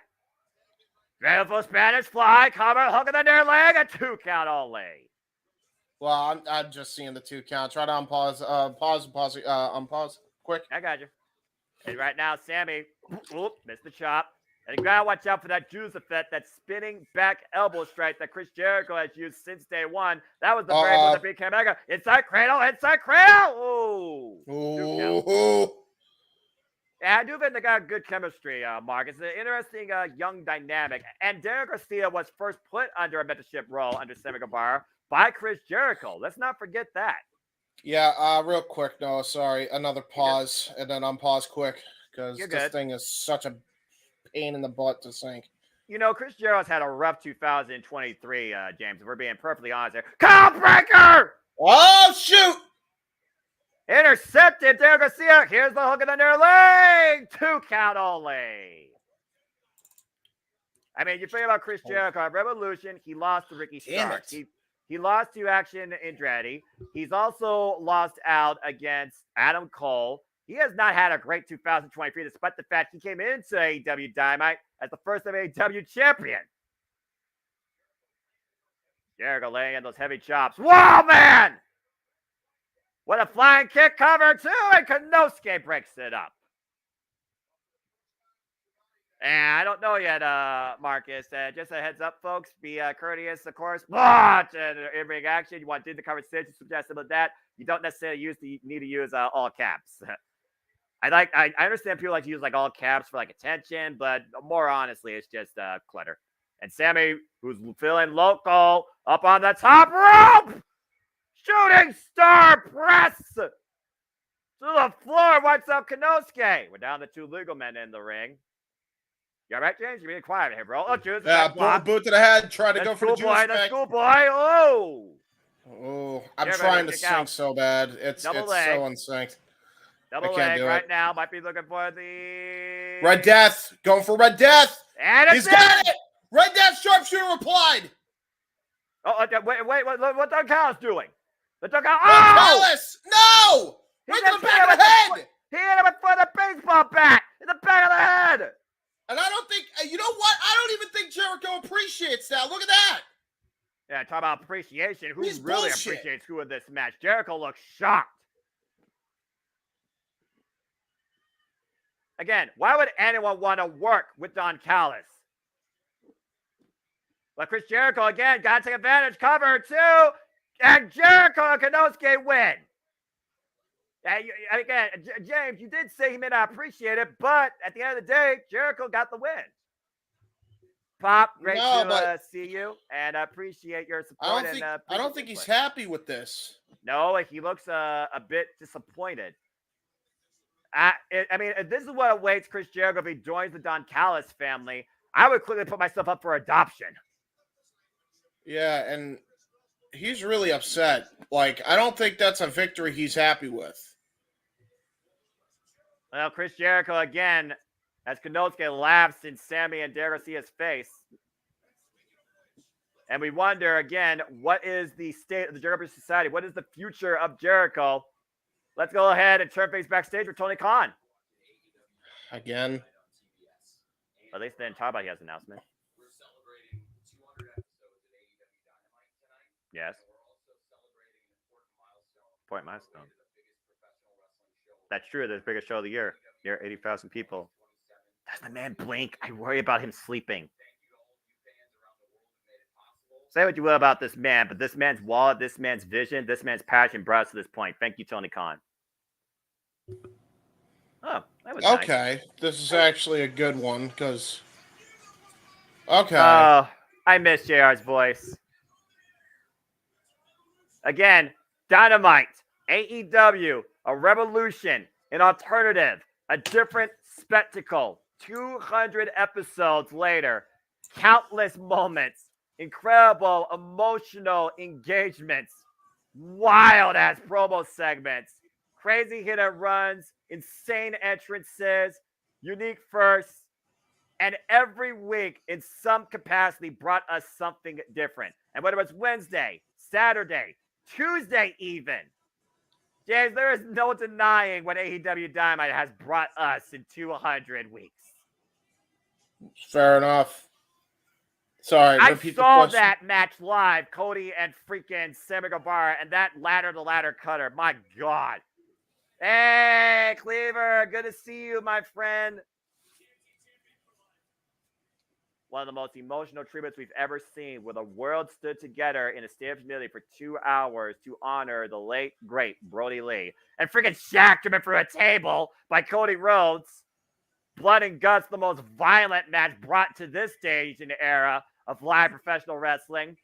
Beautiful Spanish fly, cover, hook of the near leg, a 2 count only. Well, I'm just seeing the 2 count. Try to unpause, unpause, quick. I got you. And right now, Sammy, missed the chop. And you gotta watch out for that juice effect, that spinning back elbow strike that Chris Jericho has used since day one. That was the very one that beat Komander. Inside cradle. Ooh. Ooh. Yeah, I do think they got good chemistry, Mark. It's an interesting young dynamic. And Daniel Garcia was first put under a mentorship role under Sammy Guevara by Chris Jericho. Let's not forget that. Yeah, real quick, no, sorry. Another pause, and then unpause quick, because this thing is such a pain in the butt to sync. You know, Chris Jericho's had a rough 2023, James. If we're being perfectly honest here. Cowbreaker! Oh, shoot! Intercepted, Daniel Garcia. Here's the hook in the near leg. 2 count only. I mean, you think about Chris Jericho at Revolution, he lost to Ricky Starks. He lost to Action Andretti. He's also lost out against Adam Cole. He has not had a great 2023, despite the fact he came into AEW Dynamite as the first ever AEW champion. Jericho laying in those heavy chops. Wow, man! What a flying kick, cover 2, and Konosuke breaks it up. And I don't know yet, Marcus. Just a heads up, folks. Be courteous, of course. Watch and in-ring action. You want to do the conversation, suggest some of that. You don't necessarily need to use all caps. I understand people like to use like all caps for like attention, but more honestly, it's just clutter. And Sammy, who's feeling local, up on the top rope. Shooting star press to the floor, wipes out Konosuke. We're down to 2 legal men in the ring. You all right, James? You're being quiet here, bro. Oh, Juice. Yeah, boot to the head. Try to go for the juice back. That's schoolboy. Oh, I'm trying to sync so bad. It's so unsynced. Double leg right now. Might be looking for the Red Death. Going for Red Death. And he's got it. Red Death sharpshooter replied. Oh, wait. What Don Callis doing? The Don Callis. No. Right in the back of the head. He hit him with a baseball bat in the back of the head. And I don't think, you know what? I don't even think Jericho appreciates that. Look at that. Yeah, talk about appreciation. Who He's really bullshit. appreciates who in this match? Jericho looks shocked. Again, why would anyone want to work with Don Callis? But Chris Jericho, again, got to take advantage. Cover, too. And Jericho and Konosuke win. Again, James, you did say he may not appreciate it, but at the end of the day, Jericho got the win. Pop, great to see you, and I appreciate your support. I don't think he's happy with this. No, he looks a bit disappointed. I mean, if this is what awaits Chris Jericho if he joins the Don Callis family, I would quickly put myself up for adoption. Yeah, and he's really upset. Like, I don't think that's a victory he's happy with. Well, Chris Jericho again, as Konosuke laughs in Sammy and Garcia's face. And we wonder again, what is the state of the Jericho Society? What is the future of Jericho? Let's go ahead and turn face backstage with Tony Khan. Again. At least they didn't talk about he has an announcement. We're celebrating 200 episodes of AEW Dynamite tonight. Yes. We're also celebrating an Important important milestone. milestone. The biggest professional wrestling show. That's true. The biggest show of the year. Near 80,000 people. Does the man blink? I worry about him sleeping. Thank you to all of you fans around the world who made it possible. Say what you will about this man, but this man's wallet, this man's vision, this man's passion brought us to this point. Thank you, Tony Khan. Oh, that was okay. Nice. This is actually a good one because. Okay. Oh, I miss JR's voice. Again, Dynamite, AEW, a revolution, an alternative, a different spectacle. 200 episodes later, countless moments, incredible emotional engagements, wild ass promo segments, crazy hit and runs, insane entrances, unique firsts, and every week in some capacity brought us something different. And whether it's Wednesday, Saturday, Tuesday even, James, there is no denying what AEW Dynamite has brought us in 200 weeks. Fair enough. Sorry, I saw that match live, Cody and freaking Sammy Guevara, and that ladder-to-ladder cutter. My God. Hey, Cleaver, good to see you, my friend. One of the most emotional treatments we've ever seen, where the world stood together in a state of humility for 2 hours to honor the late, great Brody Lee. And freaking Shaq him through a table by Cody Rhodes. Blood and guts, the most violent match brought to this stage in the era of live professional wrestling.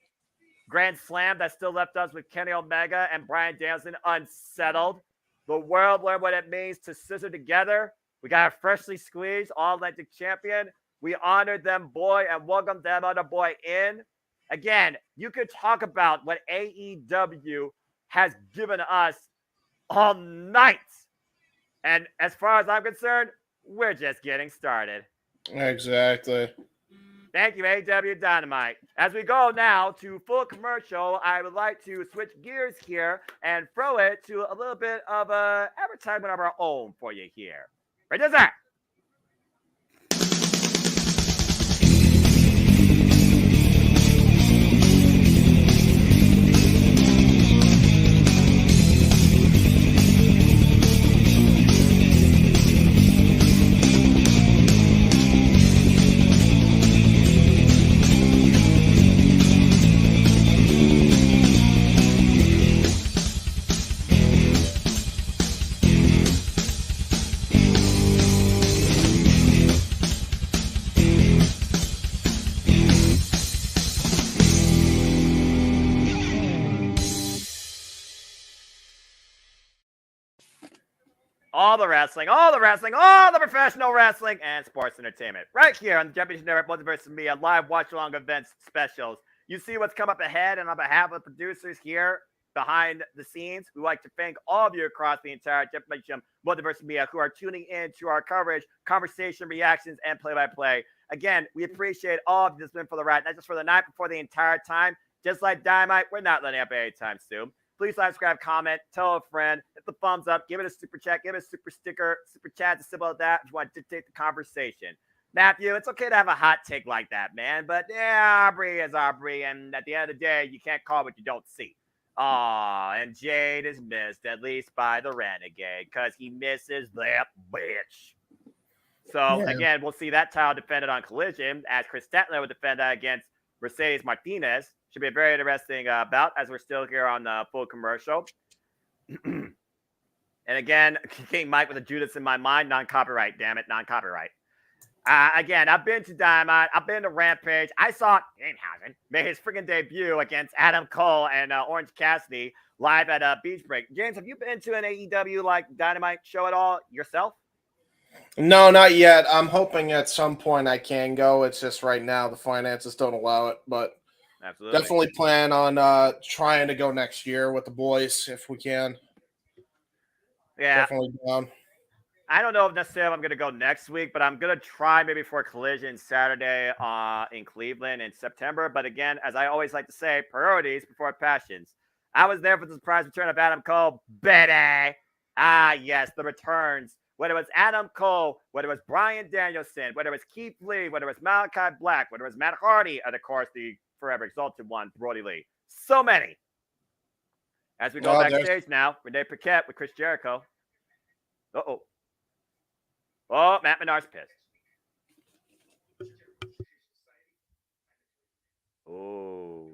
Grand Slam that still left us with Kenny Omega and Bryan Danielson unsettled. The world learned what it means to scissor together. We got a freshly squeezed All-Atlantic champion. We honored them, boy, and welcomed them other boy in. Again, you could talk about what AEW has given us all night. And as far as I'm concerned, we're just getting started. Exactly. Thank you, AEW Dynamite. As we go now to full commercial, I would like to switch gears here and throw it to a little bit of an advertisement of our own for you here. Right there, sir. All the wrestling, all the professional wrestling, and sports entertainment. Right here on the Championship Network, Multiverse and me, a live watch-along events specials. You see what's come up ahead, and on behalf of the producers here behind the scenes, we'd like to thank all of you across the entire Championship Multiverse and media who are tuning in to our coverage, conversation, reactions, and play-by-play. Again, we appreciate all of you that's been for the ride, not just for the night, but for the entire time. Just like Dynamite, we're not letting up anytime soon. Please subscribe, comment, tell a friend, hit the thumbs up, give it a super chat, give it a super sticker, super chat, as simple as that if you want to dictate the conversation. Matthew, it's okay to have a hot take like that, man. But yeah, Aubrey is Aubrey, and at the end of the day, you can't call what you don't see. Aw, and Jade is missed, at least by the Renegade, because he misses that bitch. So, again, we'll see that title defended on Collision, as Chris Statler will defend that against Mercedes Martinez. Should be a very interesting bout, as we're still here on the full commercial. And again, King Mike with a Judas in my mind, non-copyright, damn it, non-copyright. Again, I've been to Dynamite. I've been to Rampage. I saw Danhausen made his freaking debut against Adam Cole and Orange Cassidy live at Beach Break. James, have you been to an AEW like Dynamite show at all yourself? No, not yet. I'm hoping at some point I can go. It's just right now the finances don't allow it, but absolutely, definitely plan on trying to go next year with the boys if we can. Yeah, definitely down. I don't know if necessarily I'm going to go next week, but I'm going to try maybe for Collision Saturday in Cleveland in September. But again, as I always like to say, priorities before passions. I was there for the surprise return of Adam Cole. Betty. Ah, yes, the returns. Whether it was Adam Cole, whether it was Bryan Danielson, whether it was Keith Lee, whether it was Malachi Black, whether it was Matt Hardy, and of course the forever exalted one, Brody Lee. So many. As we go backstage now, Renee Paquette with Chris Jericho. Uh-oh. Oh, Matt Menard's pissed. Oh.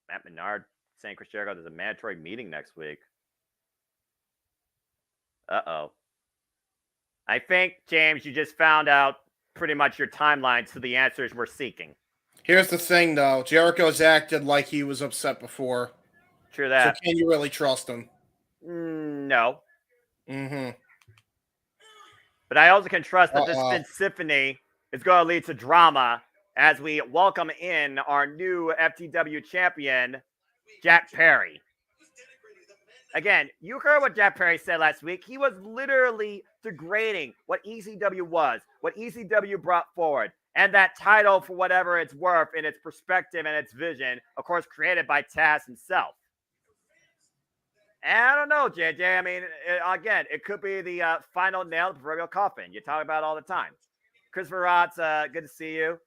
Matt Menard saying Chris Jericho there's a mandatory meeting next week. Uh-oh. I think, James, you just found out pretty much your timeline to the answers we're seeking. Here's the thing, though. Jericho's acted like he was upset before. True that. So can you really trust him? No. Mm-hmm. But I also can trust that this Spin Symphony is going to lead to drama as we welcome in our new FTW champion, Jack Perry. Again, you heard what Jack Perry said last week. He was literally degrading what ECW was, what ECW brought forward, and that title for whatever it's worth in its perspective and its vision, of course, created by Taz himself. And I don't know, JJ. I mean, again, it could be the final nail in the proverbial coffin. You talk about it all the time. Christopher Rotz, good to see you.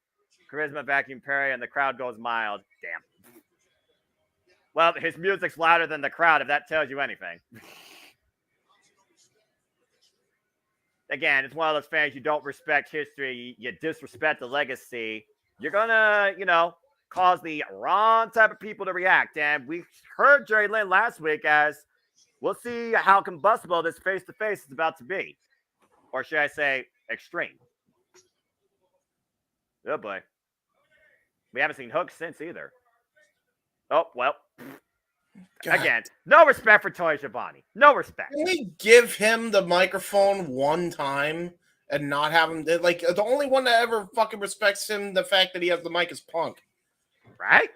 Charisma Vacuum Perry, and the crowd goes mild. Damn. Well, his music's louder than the crowd, if that tells you anything. Again, it's one of those fans, you don't respect history, you disrespect the legacy. You're going to, cause the wrong type of people to react. And we heard Jerry Lynn last week as we'll see how combustible this face-to-face is about to be. Or should I say extreme? Oh, boy. We haven't seen Hook since either. Oh, well. God. Again, no respect for Tony Schiavone. No respect. Can we give him the microphone one time and not have him? Like, the only one that ever fucking respects him, the fact that he has the mic is Punk. Right?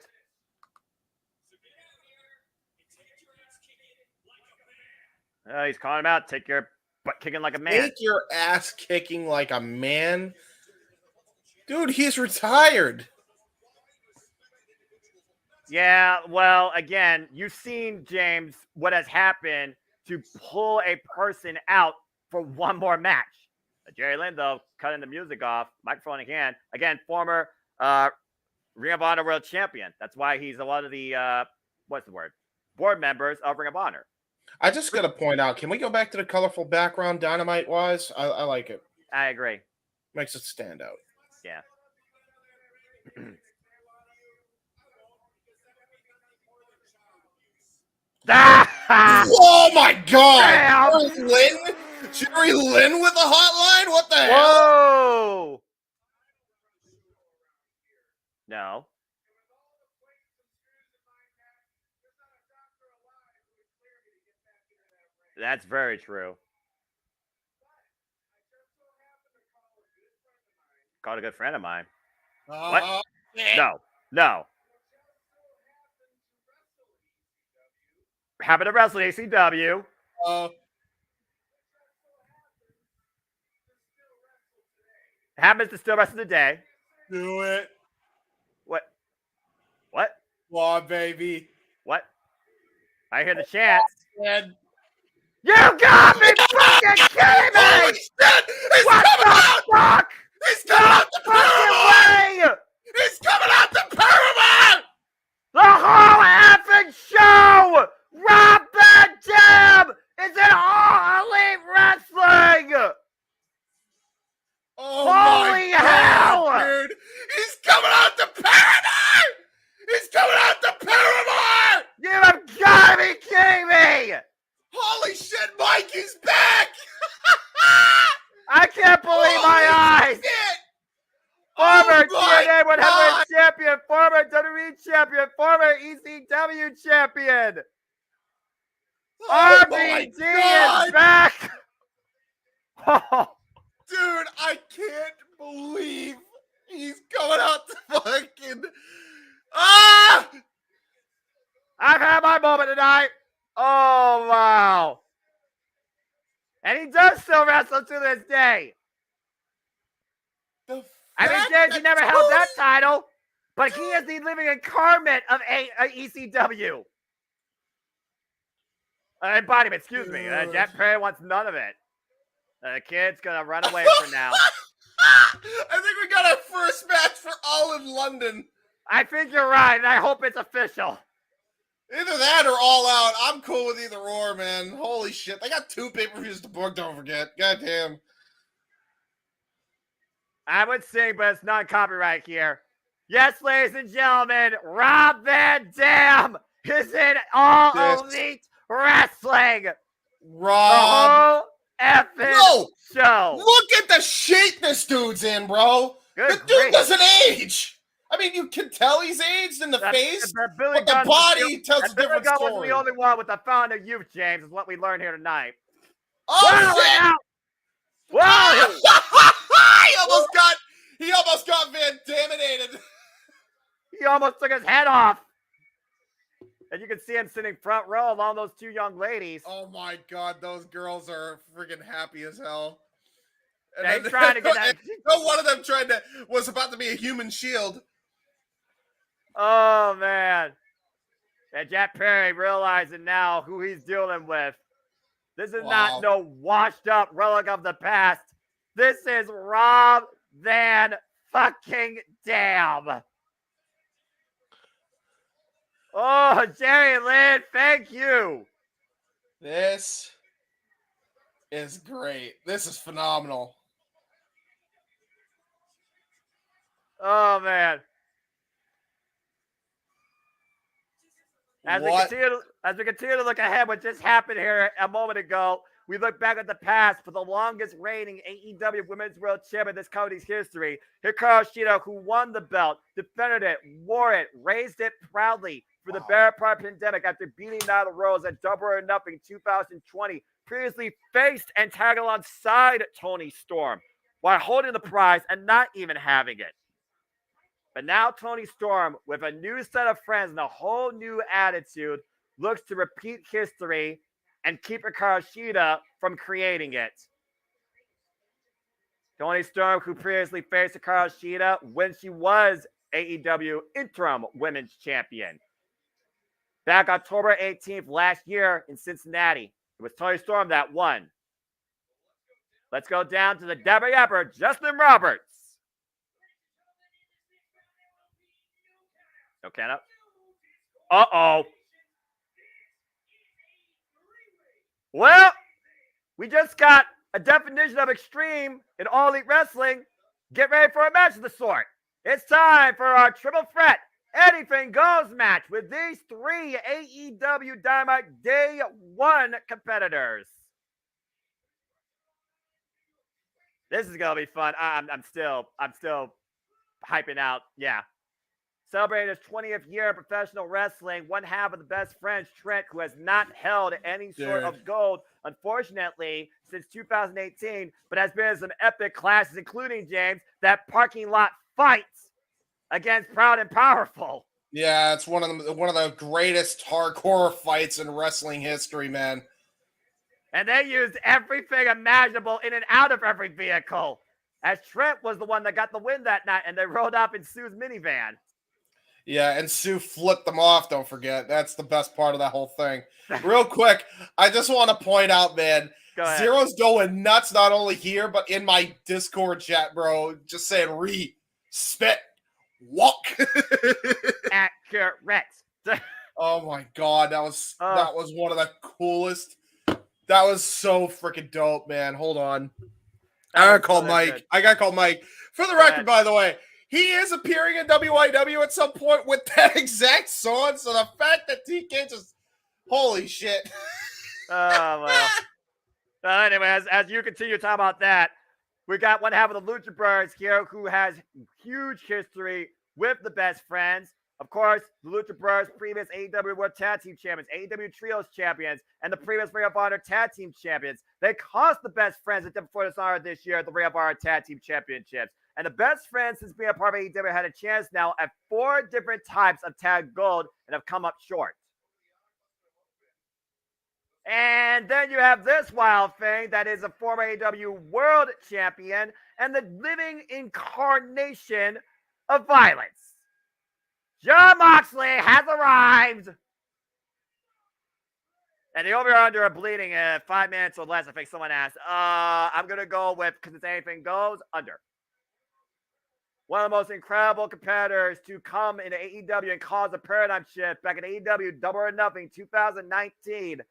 He's calling him out. Take your butt kicking like a man. Take your ass kicking like a man. Dude, he's retired. Yeah, well, again, you've seen, James, what has happened to pull a person out for one more match. Jerry Lynn, though, cutting the music off, microphone in hand. Again, former Ring of Honor World Champion. That's why he's a lot of the, board members of Ring of Honor. I just got to point out, can we go back to the colorful background Dynamite-wise? I like it. I agree. Makes it stand out. Yeah. Oh my God! Jerry Lynn with the hotline? What the hell? Whoa! No. That's very true. Called a good friend of mine. What? No. Happened to wrestle ACW. Happens to still wrestle today. Do it. What? Come on, baby. What? I hear the chant. You got me! fucking kidding me? Holy shit! He's What coming the out! fuck? He's coming out the Fucking Paramount! way! He's coming out the Paramount! The whole effing show! Rob Van Dam is in All Elite Wrestling! Oh Holy my God, hell! dude! He's coming out the Paramount! He's coming out the Paramount! You have gotta be kidding me! Holy shit, Mikey's back! I can't believe my Holy eyes! shit! Former Oh my TNA 100 God! champion, former WWE champion, former ECW champion. Oh my RVD God! is back. Dude, I can't believe he's coming out the fucking... Ah! I've had my moment tonight. Oh, wow. And he does still wrestle to this day. The I mean, fact James, he that never held that Toni- title, but he is the living incarnate of ECW. Embodiment, excuse me. Jack Perry wants none of it. The kid's gonna run away for now. I think we got our first match for All in London. I think you're right, and I hope it's official. Either that or All Out. I'm cool with either or, man. Holy shit. They got 2 pay-per-views to book, don't forget. Goddamn. I would sing, but it's non-copyright here. Yes, ladies and gentlemen, Rob Van Dam is in All Elite Wrestling. Rob. The whole effing show. Look at the shape this dude's in, bro. Good The dude grief. doesn't age. I mean, you can tell he's aged in the face, Billy but the Gunn body tells a Billy different Gunn story. wasn't the only one with the fountain of youth, James, is what we learned here tonight. Oh, shit! Now. Whoa! He almost got Van Daminated. He almost took his head off. And you can see him sitting front row along those 2 young ladies. Oh my God, those girls are freaking happy as hell. And Yeah, he's trying to get that. One of them was about to be a human shield. Oh, man. And Jack Perry realizing now who he's dealing with. This is not no washed up relic of the past. This is Rob Van fucking Dam. Oh, Jerry Lynn, thank you. This is great. This is phenomenal. Oh, man. As we continue to look ahead, what just happened here a moment ago, we look back at the past for the longest reigning AEW Women's World Champion in this company's history. Hikaru Shida, who won the belt, defended it, wore it, raised it proudly for the Beretta pandemic after beating Nyla Rose at Double or Nothing 2020. Previously faced and tagged alongside Toni Storm while holding the prize and not even having it. But now Toni Storm, with a new set of friends and a whole new attitude, looks to repeat history and keep Hikaru Shida from creating it. Toni Storm, who previously faced Hikaru Shida when she was AEW Interim Women's Champion. Back October 18th last year in Cincinnati, it was Toni Storm that won. Let's go down to the Deborah Yapper, Justin Roberts. Okay, no. Uh-oh. Well, we just got a definition of extreme in All Elite Wrestling. Get ready for a match of the sort. It's time for our triple threat anything goes match with these 3 AEW Dynamite Day 1 competitors. This is gonna be fun. I'm still hyping out. Yeah. Celebrating his 20th year in professional wrestling, one half of the best friends, Trent, who has not held any sort of gold, unfortunately, since 2018, but has been in some epic classes, including, James, that parking lot fight against Proud and Powerful. Yeah, it's one of the greatest hardcore fights in wrestling history, man. And they used everything imaginable in and out of every vehicle, as Trent was the one that got the win that night, and they rode off in Sue's minivan. Yeah, and Sue flipped them off, don't forget. That's the best part of that whole thing. Real quick, I just want to point out, man, Go ahead. Zero's going nuts, not only here, but in my Discord chat, bro. Just saying, spit, walk. Accurate. Oh my god, that was one of the coolest. That was so freaking dope, man. Hold on. I gotta call Mike. I gotta call Mike. For the record, by the way, he is appearing in WIW at some point with that exact song. So the fact that TK just, holy shit. Oh, well. Anyway, as you continue talking about that, we got one half of the Lucha Brothers here who has huge history with the Best Friends. Of course, the Lucha Brothers, previous AEW World Tag Team Champions, AEW Trios Champions, and the previous Ring of Honor Tag Team Champions. They cost the Best Friends at Before Dishonor this year the Ring of Honor Tag Team Championships. And the Best Friends, since being a part of AEW, had a chance now at 4 different types of Tag Gold and have come up short. And then you have this wild thing that is a former AEW World Champion and the living incarnation of violence. Jon Moxley has arrived. And the over-under of bleeding 5 minutes or less, I think someone asked. I'm going to go with, because it's anything goes, under. One of the most incredible competitors to come into AEW and cause a paradigm shift back in AEW Double or Nothing 2019.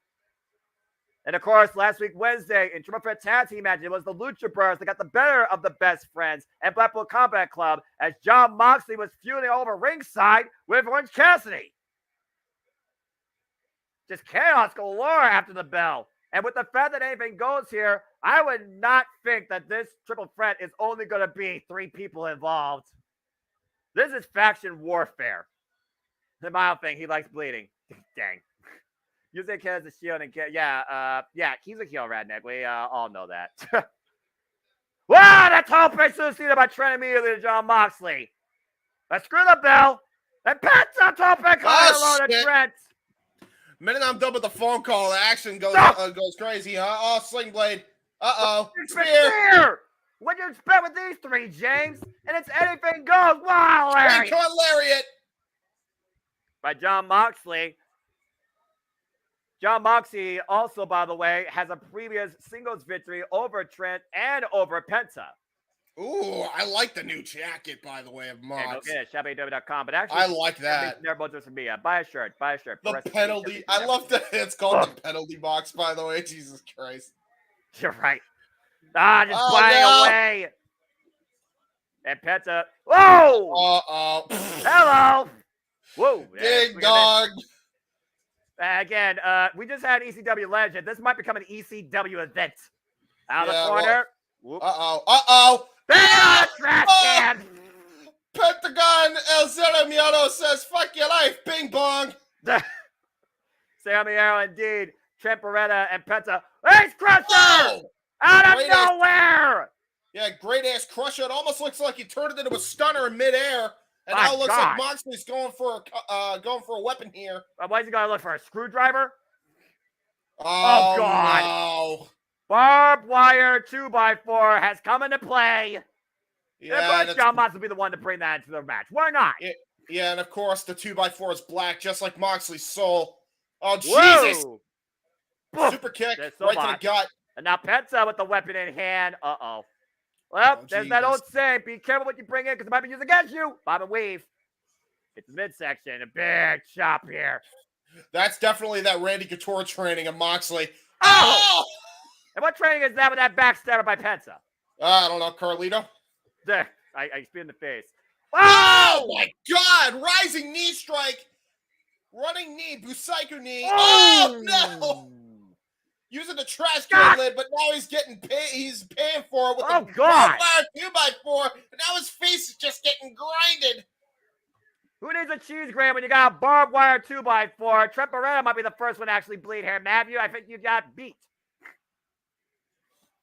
And of course, last week, Wednesday, in Triple Threat Tag Team match, it was the Lucha Brothers that got the better of the Best Friends and Blackpool Combat Club as Jon Moxley was feuding all over ringside with Orange Cassidy. Just chaos galore after the bell. And with the fact that anything goes here, I would not think that this triple threat is only going to be 3 people involved. This is faction warfare. The mild thing, he likes bleeding. Dang. Usually has a shield and yeah, he's a heel redneck. We all know that. Wow, that's all pursued by Trent immediately to Jon Moxley. Let's screw the bell. And Penta top and calling to Trent. Minute I'm done with the phone call, the action goes crazy, huh? Oh, Sling Blade. Spear. What do you expect with these 3, James? And it's anything goes. Wow, Larry. Lariat. By Jon Moxley. Jon Moxley also, by the way, has a previous singles victory over Trent and over Penta. Ooh, I like the new jacket, by the way, of Mox. Yeah, go get it, shop.aw.com. But actually, I like that. Never both for me. Buy a shirt. The penalty. I love that it's called the penalty box, by the way. Jesus Christ. You're right. Just buying away. And Penta. Whoa! Uh-oh. Hello! Whoa. Big dog. Again, we just had ECW Legend. This might become an ECW event. Out of the corner. Uh-oh. Bam! Trash can! Pentagon El Zero Miedo says, fuck your life, bing bong. Sammy, indeed. Trent, Beretta, and Penta. Ace Crusher! Out of nowhere! Yeah, great ass crusher. It almost looks like he turned it into a stunner in midair. And now it looks like Moxley's going for a weapon here. Why is he going to look for a screwdriver? Oh God. No. Barbed wire 2x4 has come into play. Yeah, and Jon Moxley will be the one to bring that into the match. Why not? Yeah, and of course the 2x4 is black, just like Moxley's soul. Oh Jesus! Super kick right to the gut. And now Penta with the weapon in hand. Uh-oh. Well, there's that old saying, be careful what you bring in because it might be used against you. Bob and weave. It's the midsection. A big chop here. That's definitely that Randy Couture training of Moxley. Oh! And what training is that with that backstabber by Penta? I don't know, Carlito. There. I spit in the face. Oh my God! Rising knee strike. Running knee. Busaiku knee. Oh no! Using the trash can lid, but now he's getting paid. He's paying for it with the God 2x4. And now his face is just getting grinded. Who needs a cheese grater when you got a barbed wire 2x4? Trent Beretta might be the first one to actually bleed here. Matthew, I think you got beat.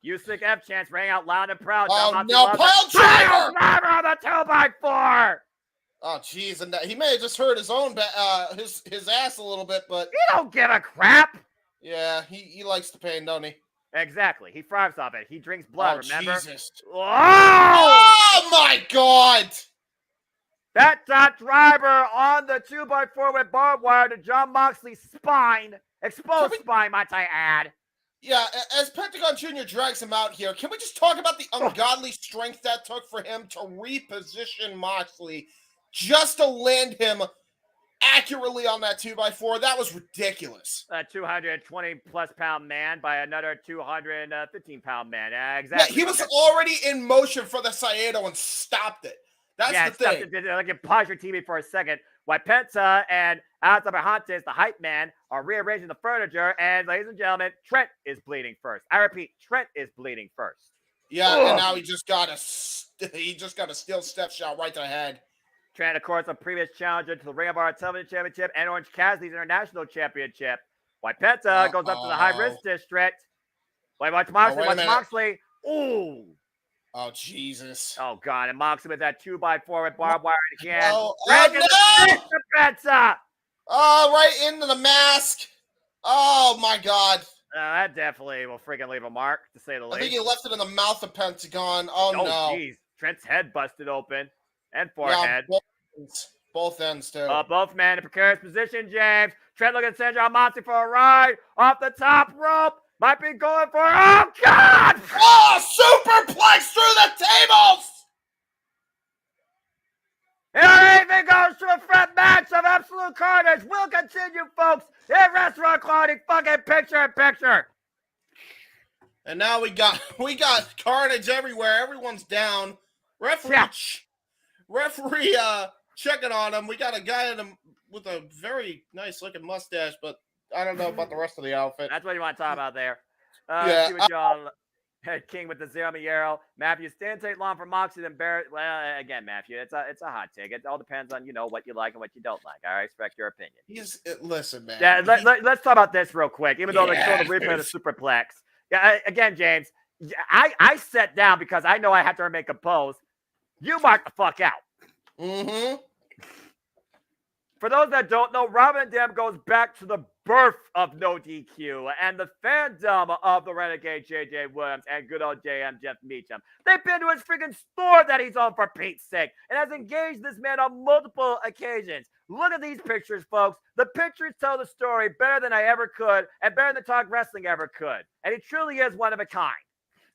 You sick F chance rang out loud and proud. Oh no, pile driver on the 2x4. Oh jeez, and he may have just hurt his own his ass a little bit, but he don't give a crap. Yeah, he likes the pain, don't he? Exactly. He thrives off it. He drinks blood, remember? Jesus. Oh my God! That driver on the 2x4 with barbed wire to Jon Moxley's spine. Exposed spine, might I add. Yeah, as Pentagon Jr. drags him out here, can we just talk about the ungodly strength that took for him to reposition Moxley just to land him accurately on that 2x4? That was ridiculous. A 220-plus pound man by another 215-pound man. Exactly. Yeah, he was already in motion for the Saedo and stopped it. That's the thing. Like, pause your TV for a second. While Penta and Atabahantes, the hype man, are rearranging the furniture, and ladies and gentlemen, Trent is bleeding first. I repeat, Trent is bleeding first. Yeah, and now he just got a steel step shot right to the head. Trent, of course, a previous challenger to the Ring of Honor Television Championship and Orange Cassidy's International Championship. While Penta goes up to the high risk district. Watch Moxley. Watch Moxley. Ooh. Oh, Jesus. Oh, God. And Moxley with that 2x4 with barbed wire again. No. Oh, no! Penta. Oh, right into the mask. Oh, my God. That definitely will freaking leave a mark, to say the least. I think he left it in the mouth of Pentagon. Oh, no. Jeez. Trent's head busted open. And forehead. Yeah, both ends, too. Both men in precarious position, James. Trent looking to send John Moxley for a ride off the top rope. Might be going for, oh, God! Oh, superplex through the tables! Here even goes to a front match of absolute carnage. We'll continue, folks, in Restaurant Quality fucking picture-in-picture. And now we got carnage everywhere. Everyone's down. Referee checking on him. We got a guy with a very nice looking mustache, but I don't know about the rest of the outfit. That's what you want to talk about there. Yeah. See what y'all King with the Zero Miedo. Matthew, stand take long for Moxley than Barrett. Well, again, Matthew, it's a hot take. It all depends on what you like and what you don't like. I respect your opinion. Listen, man. Yeah, let's talk about this real quick. Even though they're showing the replay of the superplex. Yeah, again, James, I sat down because I know I have to make a pose. You mark the fuck out. Mm-hmm. For those that don't know, Robin and Dem goes back to the birth of No DQ and the fandom of the Renegade JJ Williams and good old JM Jeff Meacham. They've been to his freaking store that he's on, for Pete's sake, and has engaged this man on multiple occasions. Look at these pictures, folks. The pictures tell the story better than I ever could and better than Talk Wrestling ever could. And he truly is one of a kind.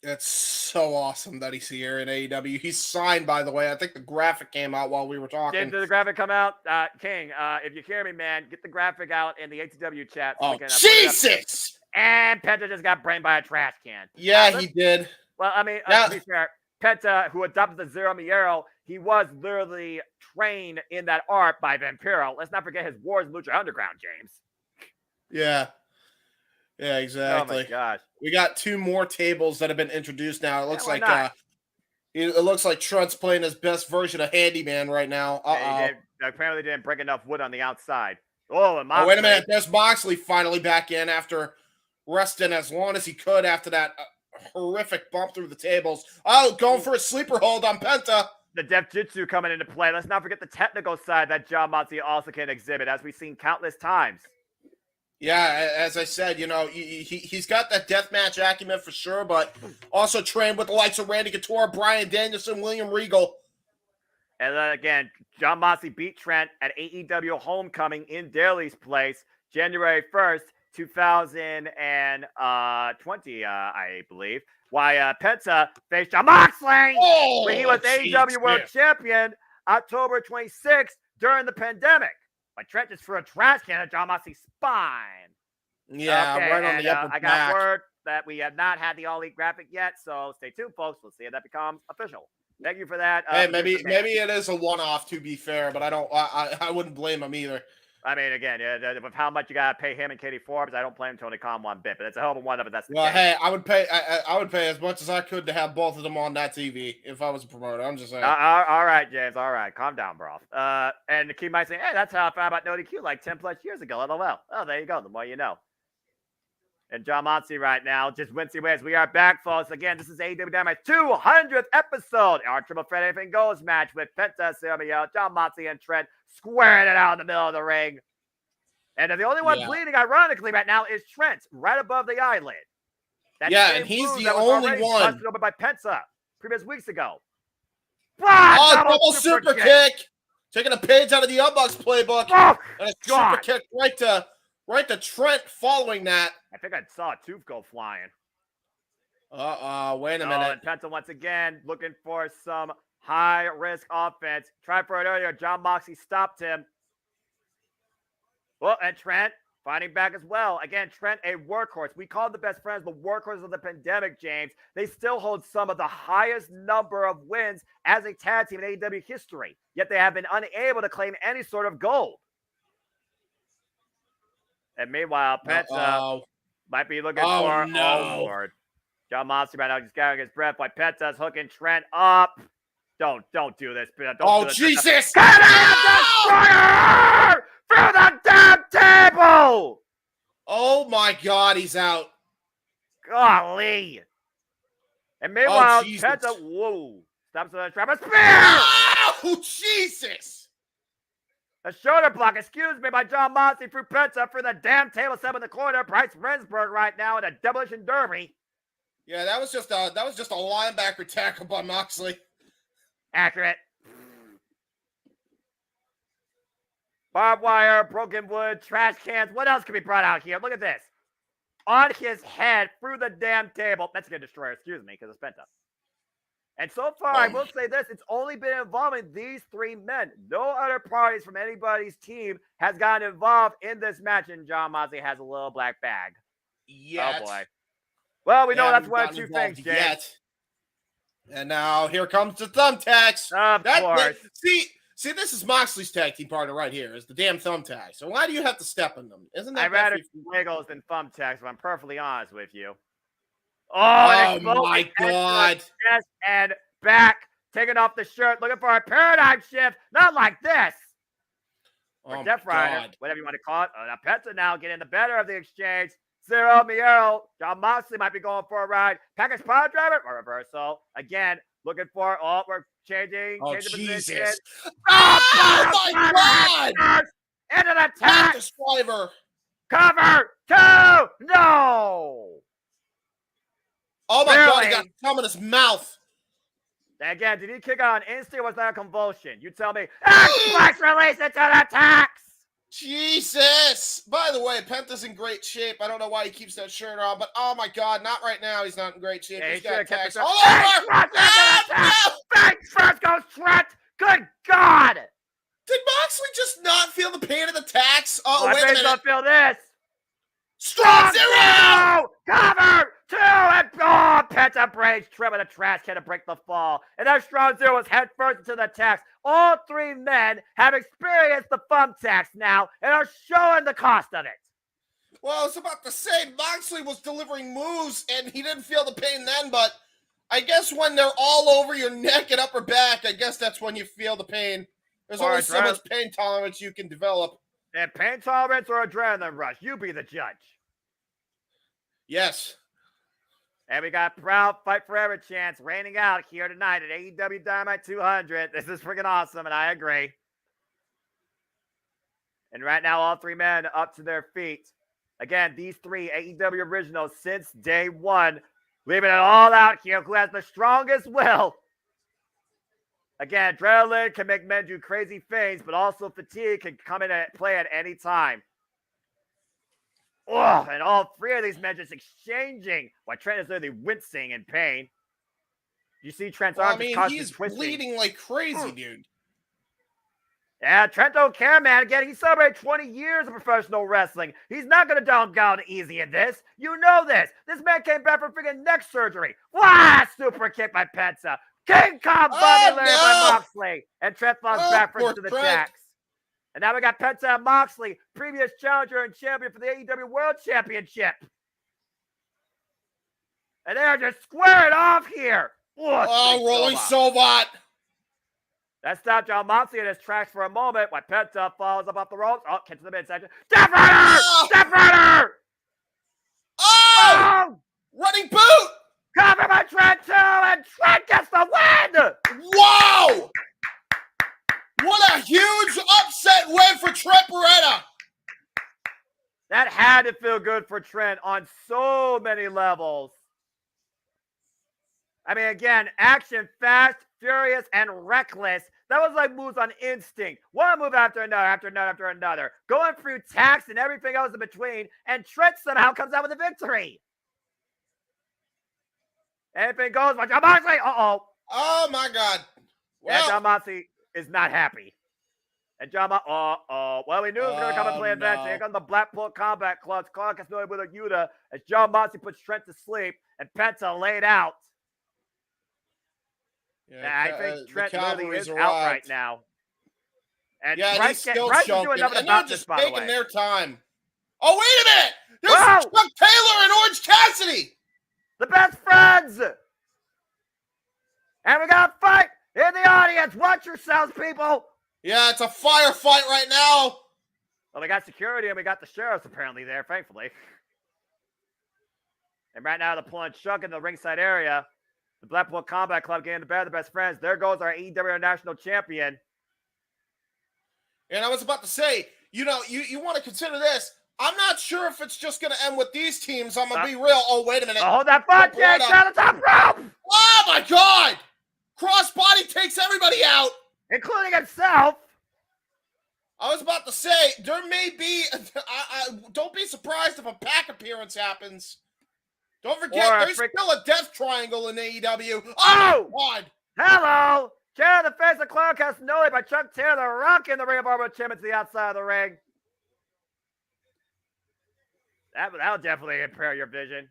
It's so awesome that he's here in AEW. He's signed, by the way. I think the graphic came out while we were talking. Did the graphic come out? King, if you hear me, man, get the graphic out in the AEW chat. So Jesus! And Penta just got brained by a trash can. Yeah, he did. Well, I mean, to be fair, Penta, who adopted the Zero Miedo, he was literally trained in that art by Vampiro. Let's not forget his wars in Lucha Underground, James. Yeah. Yeah, exactly. Oh my gosh. We got two more tables that have been introduced now. It looks it looks like Trent's playing his best version of Handyman right now. Apparently didn't break enough wood on the outside. And Moxley. Wait a minute. There's Moxley finally back in after resting as long as he could after that horrific bump through the tables. Oh, going for a sleeper hold on Penta. The Death Jitsu coming into play. Let's not forget the technical side that John Moxley also can exhibit, as we've seen countless times. Yeah, as I said, he's got that deathmatch acumen for sure, but also trained with the likes of Randy Couture, Bryan Danielson, William Regal. And then again, John Moxley beat Trent at AEW Homecoming in Daly's place, January 1st, 2020, I believe. Why Penta faced John Moxley when he was AEW World Champion October 26th during the pandemic. But Trent just threw a trash can at John Moxley's spine. Yeah, okay, right on the upper I got back. word that we have not had the All Elite graphic yet, so stay tuned, folks. We'll see if that becomes official. Thank you for that. Hey, maybe it is a one-off, to be fair, but I wouldn't blame him either. I mean, again, with how much you gotta pay him and Katie Forbes, I don't blame Tony Khan one bit. But it's a hell of a one of it. Hey, I would pay as much as I could to have both of them on that TV if I was a promoter. I'm just saying. All right, James. All right, calm down, bro. And the key might say, hey, that's how I found out about No DQ like 10 plus years ago. LOL. Oh, there you go. The more you know. And John Moxley right now, just wincing ways. We are back, folks. Again, this is AEW Dynamite's 200th episode. Our Triple Threat Anything Goes match with Penta, Sammy, John Moxley, and Trent squaring it out in the middle of the ring. And the only one bleeding, ironically, right now is Trent, right above the eyelid. And he's the only one. Busted open by Penta previous weeks ago. Double super kick. Taking a page out of the Young Bucks playbook. And a super kick right to right to Trent following that. I think I saw a tooth go flying. Wait a Oh, minute. and Penta once again looking for some high-risk offense. Tried for it earlier. John Moxley stopped him. Well, and Trent fighting back as well. Again, Trent, a workhorse. We call the best friends the workhorse of the pandemic, James. They still hold some of the highest number of wins as a tag team in AEW history, yet they have been unable to claim any sort of gold. And meanwhile, Penta might be looking for... no. Oh, Lord. John Moxley right now just gathering his breath while Penta's hooking Trent up. Don't do this. Don't do this. Jesus! Destroyer! Through the damn table! Oh my God, he's out. Golly. And meanwhile, Jesus. Penta, whoa, stops the trap. A spear! Oh, Jesus! A shoulder block, excuse me, by John Moxley through Penta for the damn table set in the corner. Bryce Rensburg right now in a demolition derby. Yeah, that was just a linebacker tackle by Moxley. Accurate. Barbed wire, broken wood, trash cans. What else can be brought out here? Look at this. On his head through the damn table. That's going to destroy, excuse me, because it's Penta. And so far, I will say this. It's only been involving these three men. No other parties from anybody's team has gotten involved in this match. And John Moxley has a little black bag. Yet. Oh, boy. Well, we know that's one of two things, James. Yet. And now here comes the thumbtacks. Of course. See, this is Moxley's tag team partner right here. Is the damn thumbtacks. So why do you have to step in them? Isn't that? I'd rather wiggles than thumbtacks, if I'm perfectly honest with you. Oh my God! Chest and back, taking off the shirt, looking for a paradigm shift. Not like this. Or Death Rider, whatever you want to call it. Now Penta now getting the better of the exchange. Zero, Miedo. John Moxley might be going for a ride. Package power driver or reversal. Again, looking for, we're changing. Oh, changing Jesus. Position. Oh, my God. Into the attack. Driver. Cover. Two. No. Oh, my God. He got thumb in his mouth. Again, did he kick out an instant or was that a convulsion? You tell me. Flex release into the attacks. Jesus! By the way, Penta's in great shape. I don't know why he keeps that shirt on, but oh my God, not right now. He's not in great shape. Yeah, He's got attacks all over. No! Bang! First goes Trent. Good God! Did Moxley just not feel the pain of the attacks? Oh, wait a minute. Don't feel this. Strong zero! Cover! Two! And Penta breaks Trent with a trash can to break the fall. And that strong zero was head first into the attacks. All three men have experienced the thumbtacks now and are showing the cost of it. Well, I was about to say, Moxley was delivering moves and he didn't feel the pain then, but I guess when they're all over your neck and upper back, I guess that's when you feel the pain. There's only so much pain tolerance you can develop. And pain tolerance or adrenaline rush, you be the judge. Yes. And we got Proud Fight Forever chance reigning out here tonight at AEW Dynamite 200. This is freaking awesome, and I agree. And right now, all three men up to their feet. Again, these three AEW originals since day one, leaving it all out here. Who has the strongest will? Again, adrenaline can make men do crazy things, but also fatigue can come in and play at any time. Oh, and all three of these men just exchanging while Trent is literally wincing in pain. You see Trent's arms he's bleeding like crazy, dude. Yeah, Trent don't care, man. Again, he celebrated 20 years of professional wrestling. He's not going to down easy in this. You know this. This man came back from freaking neck surgery. Wow, super kick by Penta. King Kong Bunny by Moxley. And Trent falls backwards to the tacks. And now we got Penta and Moxley, previous challenger and champion for the AEW World Championship. And they're just squaring off here. Rolling Sovat. That stopped John Moxley in his tracks for a moment while Penta falls up off the ropes. Oh, gets to the midsection. Step Rider! Step Rider! Oh! Running boot! Cover by Trent too, and Trent gets the win! Wow! What a huge upset win for Trent Beretta! That had to feel good for Trent on so many levels. I mean, again, action fast, furious, and reckless. That was like moves on instinct. One move after another, going through tacks and everything else in between, and Trent somehow comes out with a victory. Anything goes by Jon Moxley. Oh my God. Well, Well, Jon Moxley is not happy. And Jon Moxley, well, we knew he was going to come and play eventually. Here comes the Blackpool Combat Club. Clark is with a Yuta as Jon Moxley puts Trent to sleep and Penta laid out. I think Trent literally is out right now. And he's still Bryce choking. doing nothing And about they're this, just by the taking way. their time. Oh, wait a minute! There's Whoa! Chuck Taylor and Orange Cassidy! The best friends! And we got a fight in the audience. Watch yourselves, people. Yeah, it's a firefight right now. Well, we got security and we got the sheriffs apparently there, thankfully. And right now they're pulling Chuck in the ringside area. The Blackpool Combat Club getting the better of the best friends. There goes our AEW National Champion. And I was about to say, you want to consider this. I'm not sure if it's just going to end with these teams. I'm going to be real. Oh, wait a minute. Hold that thought, Jay. Down the top rope. Oh, my God. Crossbody takes everybody out. Including himself. I was about to say, there may be, don't be surprised if a Pac appearance happens. Don't forget, there's still a death triangle in AEW. Oh, my God. Hello. Chair in the face of Clown Castanoli by Chuck Taylor, rocking the Ring of Honor Championship to the outside of the ring. That'll definitely impair your vision.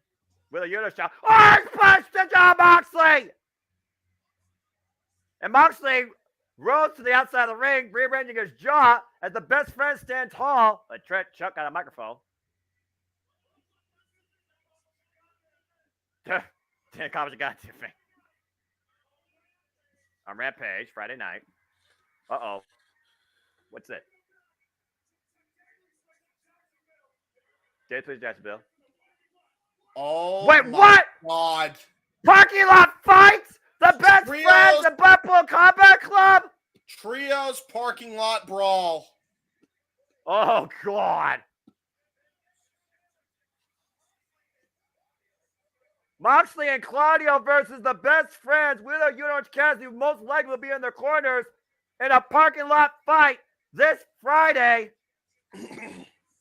With a Yuta shot. Orange punch to Jon Moxley! And Moxley rose to the outside of the ring, rearranging his jaw as the best friend stand tall. But Chuck got a microphone. Damn comments you got to me. On Rampage, Friday night. Uh-oh. What's it? Please, Jacksonville. Oh, wait, my what? God. Parking lot fights? The best Trios. friends of Blackpool Combat Club? Trios parking lot brawl. Oh, God. Moxley and Claudio versus the best friends. Wheeler, Orange Cassidy, who most likely will be in their corners in a parking lot fight this Friday.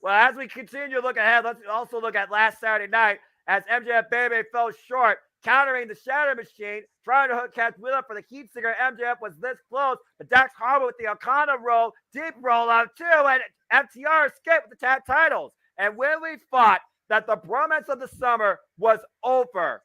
Well, as we continue to look ahead, let's also look at last Saturday night as MJF Baby fell short, countering the Shatter Machine, trying to hook Cass Wheeler for the heat singer. MJF was this close, but Dax Harbour with the Okada roll, deep roll out too, and FTR escaped with the tag titles. And when we thought that the bromance of the summer was over,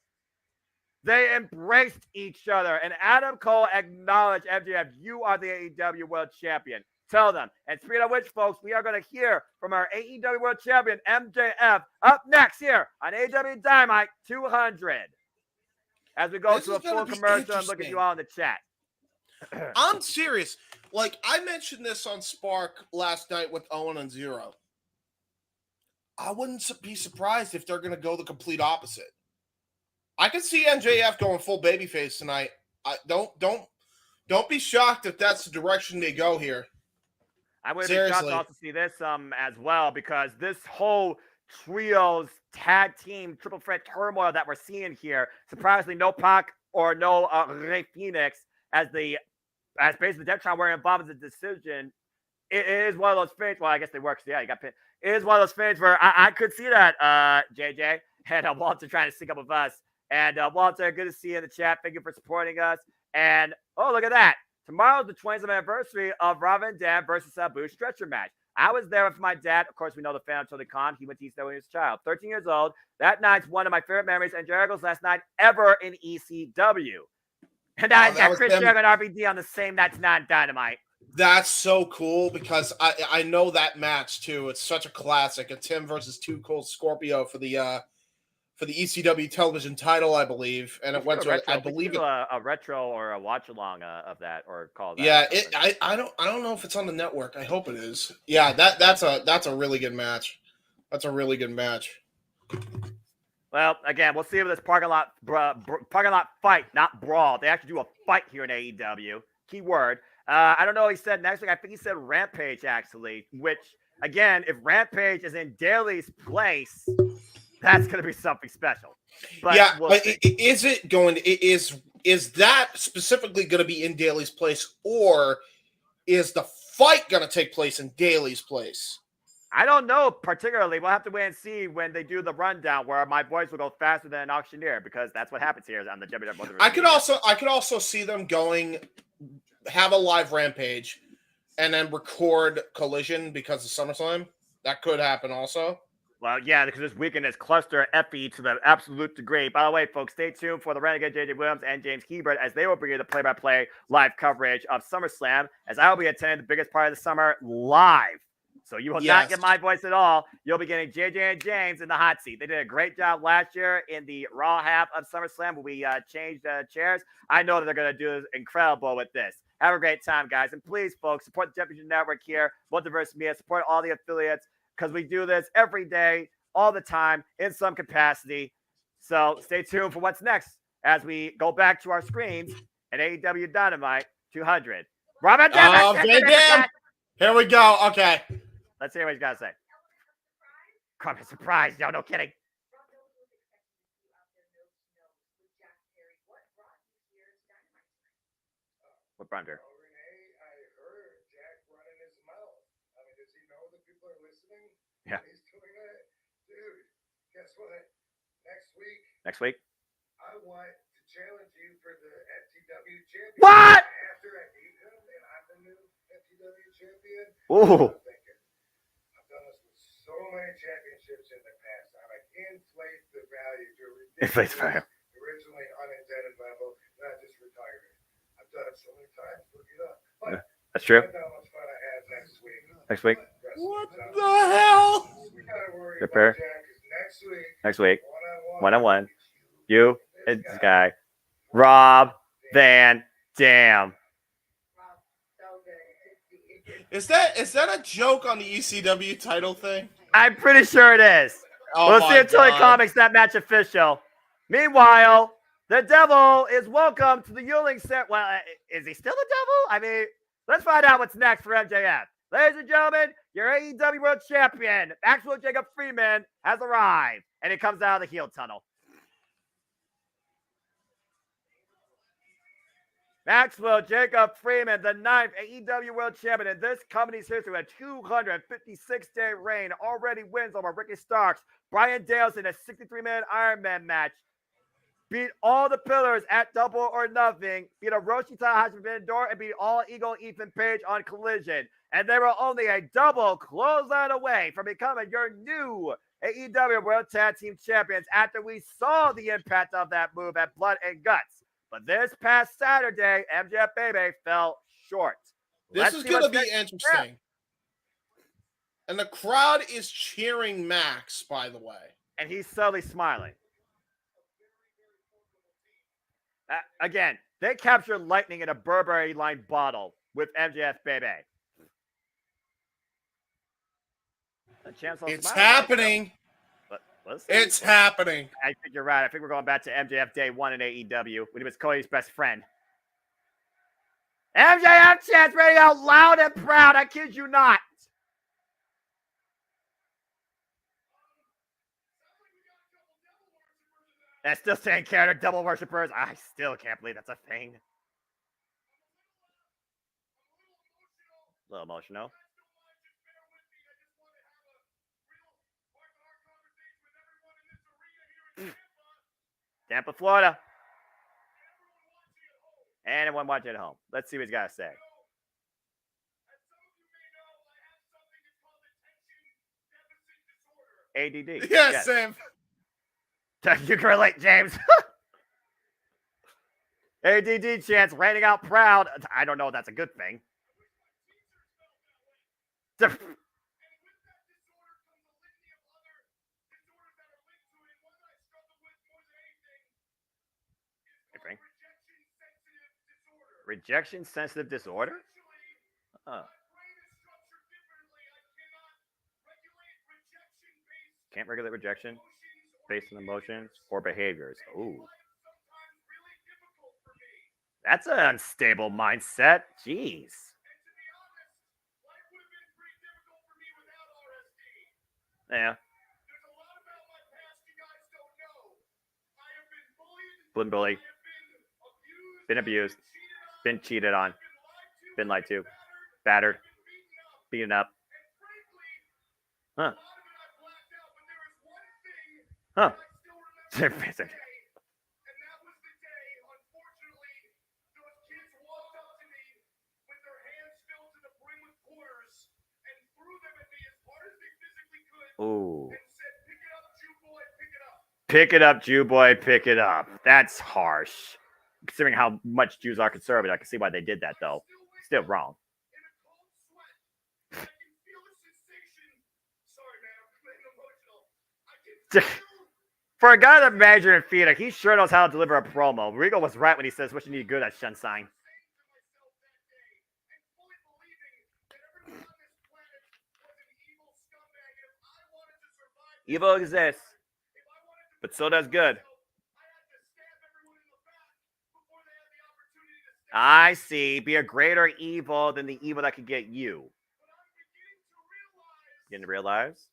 they embraced each other, and Adam Cole acknowledged MJF, you are the AEW World Champion. Tell them. And speaking of which, folks, we are going to hear from our AEW World Champion, MJF, up next here on AEW Dynamite 200. As we go to a full commercial and look at you all in the chat. I'm serious. Like, I mentioned this on Spark last night with Owen and Zero. I wouldn't be surprised if they're going to go the complete opposite. I could see MJF going full babyface tonight. Don't be shocked if that's the direction they go here. I would be shocked to also see this as well, because this whole trios tag team triple threat turmoil that we're seeing here, surprisingly no Pac or no Rey Fenix as basically the Death Triangle were involved in the decision. It is one of those things. Well, I guess they work. So yeah, you got pinned. It is one of those things where I could see that, JJ, and Walter trying to sync up with us. And Walter, good to see you in the chat. Thank you for supporting us. And oh, look at that. Tomorrow's the 20th anniversary of Rob Van Dam versus Sabu stretcher match. I was there with my dad. Of course, we know the fan of Tony Khan. He went to ECW when he was a child. 13 years old. That night's one of my favorite memories and Jericho's last night ever in ECW. And I got Chris Jericho and RVD on the same night tonight on Dynamite. That's so cool because I know that match too. It's such a classic. It's him versus Too Cold Scorpio for the ECW television title, I believe, and it went to I believe a retro or a watch along of that or call that. Yeah, I don't know if it's on the network. I hope it is. Yeah, that's a really good match. That's a really good match. Well, again, we'll see if this parking lot fight, not brawl. They actually do a fight here in AEW. Key word. I don't know what he said next week. I think he said Rampage, actually, which, again, if Rampage is in Daly's place, that's going to be something special. But yeah, we'll but see. is it going to – is is that specifically going to be in Daly's place, or is the fight going to take place in Daly's place? I don't know particularly. We'll have to wait and see when they do the rundown where my voice will go faster than an auctioneer, because that's what happens here on the WWE Multiverse. I could also see them have a live Rampage and then record Collision because of SummerSlam. That could happen also. Well, yeah, because this weekend is cluster effie to the absolute degree. By the way, folks, stay tuned for the Renegade JJ Williams and James Hebert as they will bring you the play-by-play live coverage of SummerSlam, as I will be attending the biggest part of the summer live. So you will not get my voice at all. You'll be getting JJ and James in the hot seat. They did a great job last year in the Raw half of SummerSlam where we changed chairs. I know that they're going to do incredible with this. Have a great time, guys. And please, folks, support the Championship Network here, Multiverse Media, support all the affiliates, because we do this every day, all the time, in some capacity. So stay tuned for what's next as we go back to our screens at AEW Dynamite 200. Robert, damn. Here we go. Okay. Let's hear what he's got to say. Come surprise. No kidding. What brought her? Yeah. He's doing it. Dude, guess what? Next week? I want to challenge you for the FTW champion. What? After I beat him and I'm the new FTW champion. Ooh. I'm thinking, I've done this with so many championships in the past. I like inflate the value to a ridiculous, originally unintended level, not just retirement. I've done it so many times. Look it up. But that's true. How much fun I had next week. Next week? What the hell? Prepare. Next week. One-on-one. You and this guy. Rob Van Dam. Is that a joke on the ECW title thing? I'm pretty sure it is. We'll see if Tony Comics that match official. Meanwhile, the devil is welcome to the Yuling set. Well, is he still the devil? I mean, let's find out what's next for MJF. Ladies and gentlemen, your AEW World Champion, Maxwell Jacob Freeman, has arrived, and he comes out of the heel tunnel. Maxwell Jacob Freeman, the 9th AEW World Champion in this company's history, a 256-day reign, already wins over Ricky Starks, Brian Dales in a 63-man Iron Man match, beat all the pillars at Double or Nothing, beat Hiroshi Tanahashi Vendor, and beat All Eagle Ethan Page on Collision. And they were only a double closeout away from becoming your new AEW World Tag Team Champions after we saw the impact of that move at Blood and Guts. But this past Saturday, MJF Baby fell short. This is going to be interesting. And the crowd is cheering Max, by the way. And he's subtly smiling. Again, they captured lightning in a Burberry line bottle with MJF Baby. It's happening. It's happening. I think you're right. I think we're going back to MJF Day 1 in AEW when he was Cody's best friend. MJF chants ready out loud and proud. I kid you not. And still saying character double worshippers. I still can't believe that's a thing. A little emotional. Tampa, Florida. And everyone watching at home. Let's see what he's got to say. ADD. Yes, Sam. You can relate, James. ADD chance, raining out proud. I don't know if that's a good thing. Rejection sensitive disorder? Oh. Can't regulate rejection based on emotions or behaviors. Ooh. That's an unstable mindset. Jeez. Yeah. Been bullied. Been abused. Been cheated on. Been lied to. Battered. Beaten up. Huh. Huh. Ooh. Pick it up, Jew boy, pick it up. That's harsh. Considering how much Jews are conservative, I can see why they did that, though. Still wrong. For a guy that majored in theater, he sure knows how to deliver a promo. Regal was right when he says what you need good at Sunshine. Evil exists, but so does good. I see. Be a greater evil than the evil that could get you. You didn't realize?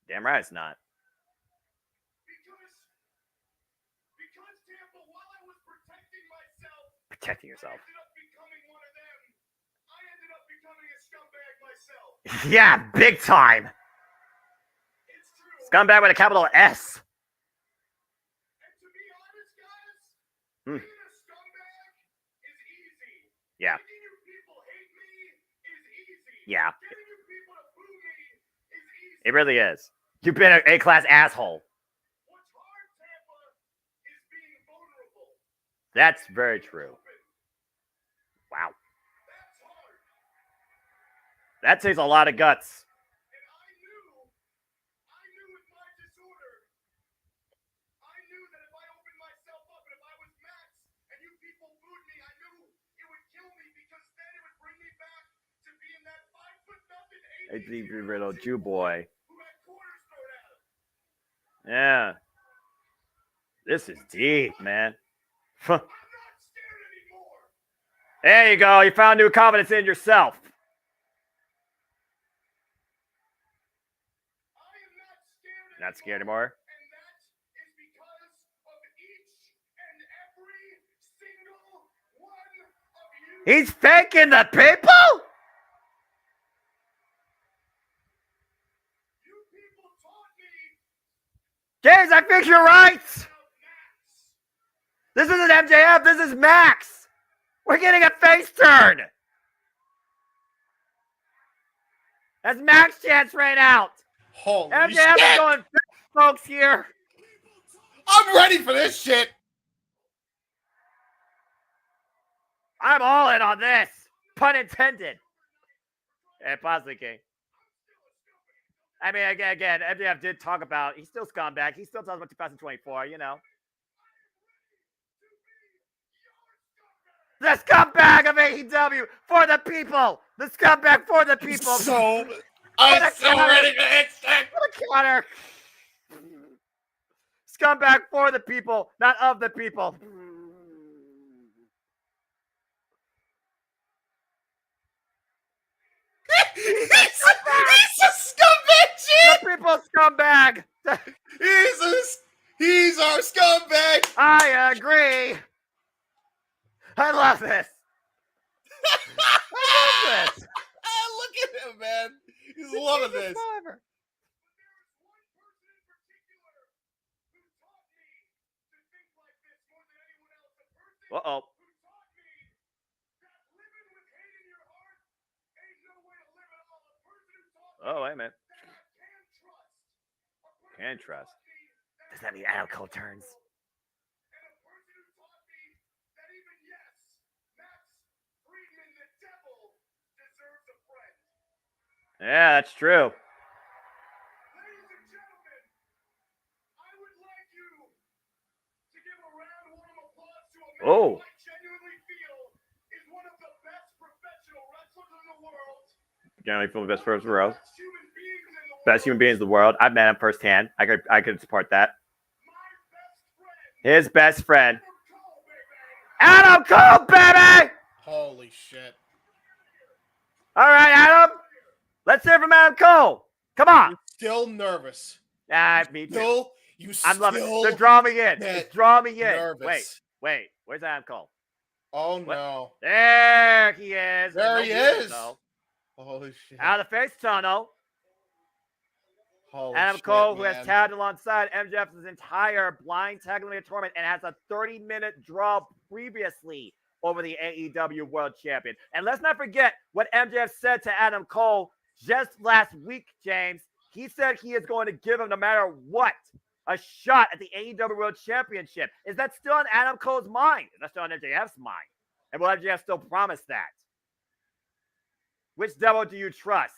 Damn right it's not. Protecting yourself. Yeah, big time. Scumbag with a capital S. Hmm. Yeah. Yeah. It really is. You've been an A-class asshole. That's very true. Wow. That takes a lot of guts. A deep riddle Jew boy. Yeah. This is deep, man. There you go. You found new confidence in yourself. Not scared anymore. He's faking the people? James, I think you're right. This isn't MJF. This is Max. We're getting a face turn. As Max chance ran out. Holy MJF shit. is going folks here. I'm ready for this shit. I'm all in on this. Pun intended. And possibly King. I mean, again, MJF did talk about, he's still scumbag. He still talks about 2024, you know. The scumbag of AEW for the people. The scumbag for the people. I'm so ready for this shit. For the counter. Scumbag for the people, not of the people. He's a scumbag shit. The people scumbag. He's our scumbag. I agree. I love this. I love this. Look at him, man. He's loving this. Uh-oh. Oh, wait a minute. Can trust. Does that mean Adam Cole turns? Yeah, that's true. Oh. Generally feel the best person in the world. Best human beings in the world. I've met him firsthand. I could support that. His best friend. Adam Cole, baby! Holy shit. All right, Adam. Let's hear from Adam Cole. Come on. You're still nervous. Ah, me too. You I'm loving it. still They're drawing me in. Just draw me in. nervous. Wait, where's Adam Cole? Oh no! There he is. There he is. Though. Holy shit! Out of the face tunnel. Holy Adam shit, Cole, who man. has tagged alongside MJF's entire blind tag eliminator tournament and has a 30-minute draw previously over the AEW World Champion. And let's not forget what MJF said to Adam Cole just last week, James. He said he is going to give him, no matter what, a shot at the AEW World Championship. Is that still on Adam Cole's mind? Is that still on MJF's mind? And will MJF still promise that? Which devil do you trust?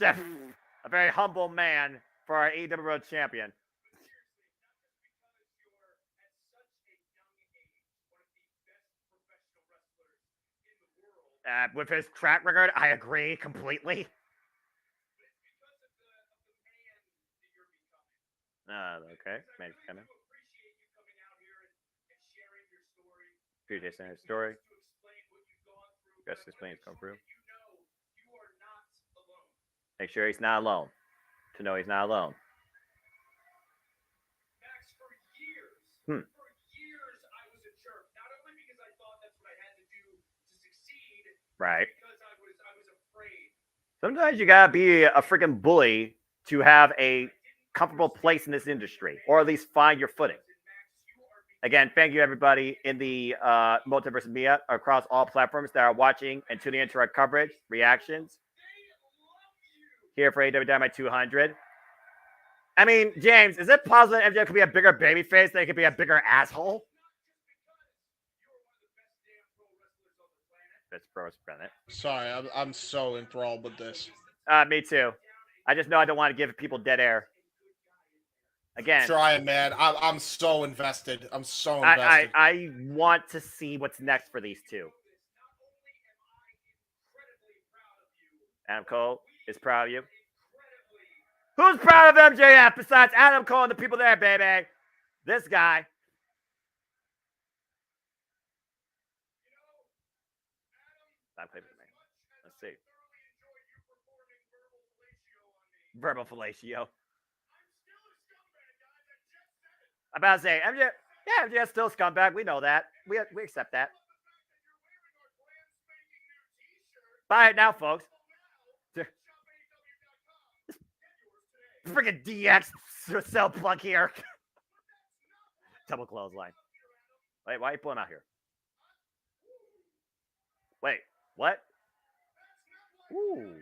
A very humble man for our AEW World Champion. With his track record, I agree completely. Okay. Man's coming. Appreciate sharing your story. Guess explain come through. Make sure he's not alone. To know he's not alone. Max, for years, I was a jerk. Not only because I thought that's what I had to do to succeed, Right. because I was afraid. Sometimes you gotta be a freaking bully to have a comfortable place in this industry, or at least find your footing. Again, thank you everybody in the Multiverse media across all platforms that are watching and tuning into our coverage, reactions. Here for AEW Dynamite 200. I mean, James, is it possible that MJF could be a bigger babyface than he could be a bigger asshole? That's pro planet. Sorry, I'm so enthralled with this. Me too. I just know I don't want to give people dead air. Again, Trying, man. I'm so invested. I'm so invested. I want to see what's next for these two. Adam Cole is proud of you. Who's proud of MJF besides Adam Cole and the people there, baby? This guy. Let's see. Verbal fellatio. I'm about to say, MJF, yeah, MJF's still a scumbag. We know that. We accept that. Buy it now, folks. Freaking DX cell plug here. Double clothesline. Wait, why are you pulling out here? Wait, what? Ooh.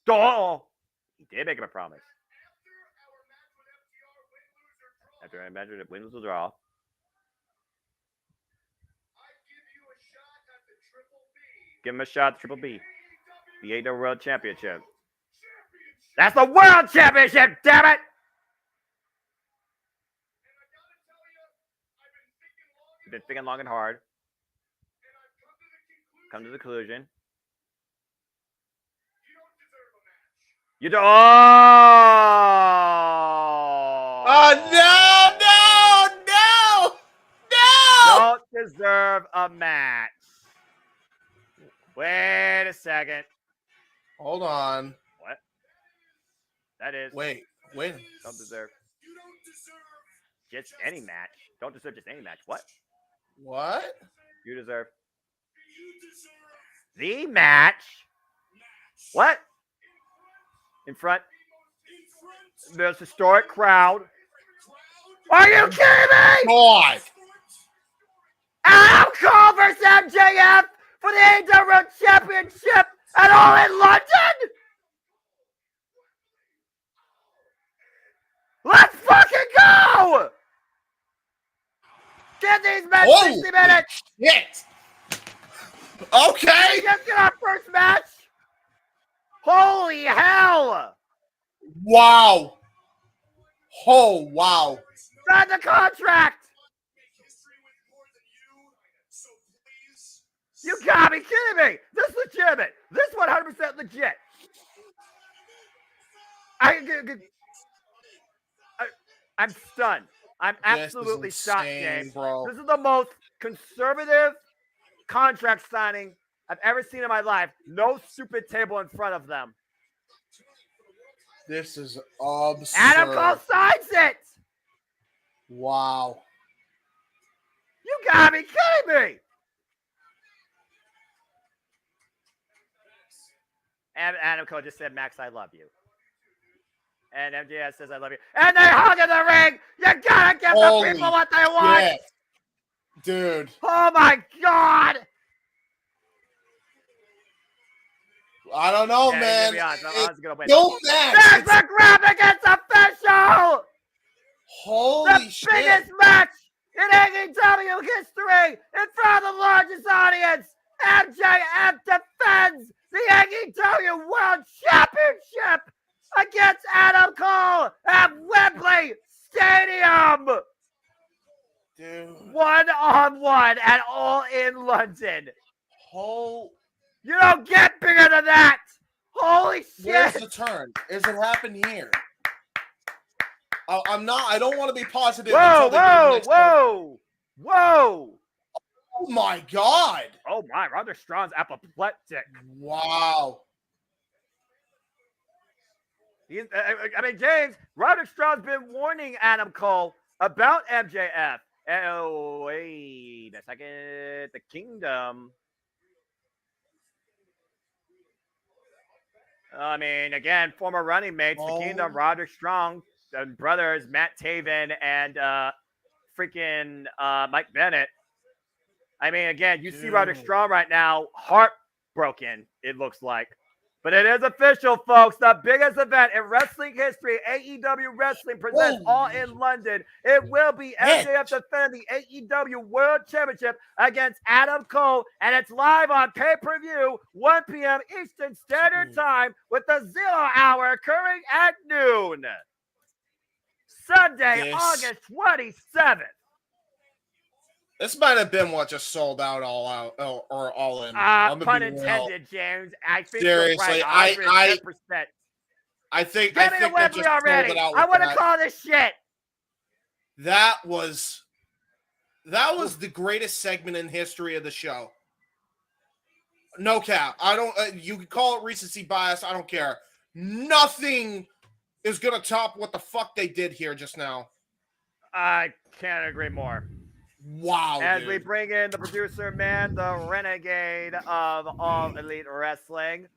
Oh! He did make him a promise. After I imagine that win, lose, or draw. Give him a shot at Triple B. The AEW World Championship. That's the World Championship, damn it! You've been thinking long and hard. Come to the conclusion. You don't. Oh no! Don't deserve a match. Wait a second. Hold on. What? That is. Wait. Don't deserve. Just any match. Don't deserve just any match. What? What? You deserve. The match. What? In front. This historic crowd. Are you kidding me? God. Adam Cole versus MJF for the AEW World Championship and all in London? Let's fucking go! Give these men 60 minutes! Shit! Okay! Just get our first match! Holy hell! Wow! Oh, wow. Sign the contract! You gotta be kidding me! This is legitimate! This 100% legit! I'm stunned. I'm absolutely this is shocked, insane, James. bro. This is the most conservative contract signing I've ever seen in my life. No stupid table in front of them. This is absurd. Adam Cole signs it. Wow. You gotta be kidding me. And Adam Cole just said, Max, I love you. And MJF says, I love you. And they hug in the ring. You gotta give the people what they want. Yeah. Dude. Oh my God. I don't know, Yeah, man. to be honest, I was gonna win. No, Max. There's the graphic. It's official. Holy shit. The biggest match in AEW history in front of the largest audience. MJF defends the AEW World Championship against Adam Cole at Wembley Stadium. Dude. 1-on-1 at All in London. You don't get bigger than that. Holy shit. Where's the turn? Is it happen here? I don't want to be positive. Whoa. Oh my God. Oh my, Roderick Strong's apoplectic. Wow. James, Roderick Strong's been warning Adam Cole about MJF. Oh, wait a second. The Kingdom. Again, former running mates, the Kingdom, Roderick Strong, brothers, Matt Taven, and Mike Bennett. Again, you see Roderick Strong right now, heartbroken, it looks like. But it is official, folks. The biggest event in wrestling history, AEW Wrestling presents All in London. It will be MJF defending the AEW World Championship against Adam Cole, and it's live on pay-per-view, 1 p.m. Eastern Standard Time, with the 0 hour occurring at noon. Sunday, August 27th. This might have been what just sold out all out or all in. Pun intended, James. I think seriously, right, I think Get me the Wembley already. I want to call this shit. That was the greatest segment in history of the show. No cap. I don't. You can call it recency bias. I don't care. Nothing is gonna top what the fuck they did here just now. I can't agree more. Wow. As we bring in the producer man, the renegade of All Elite Wrestling,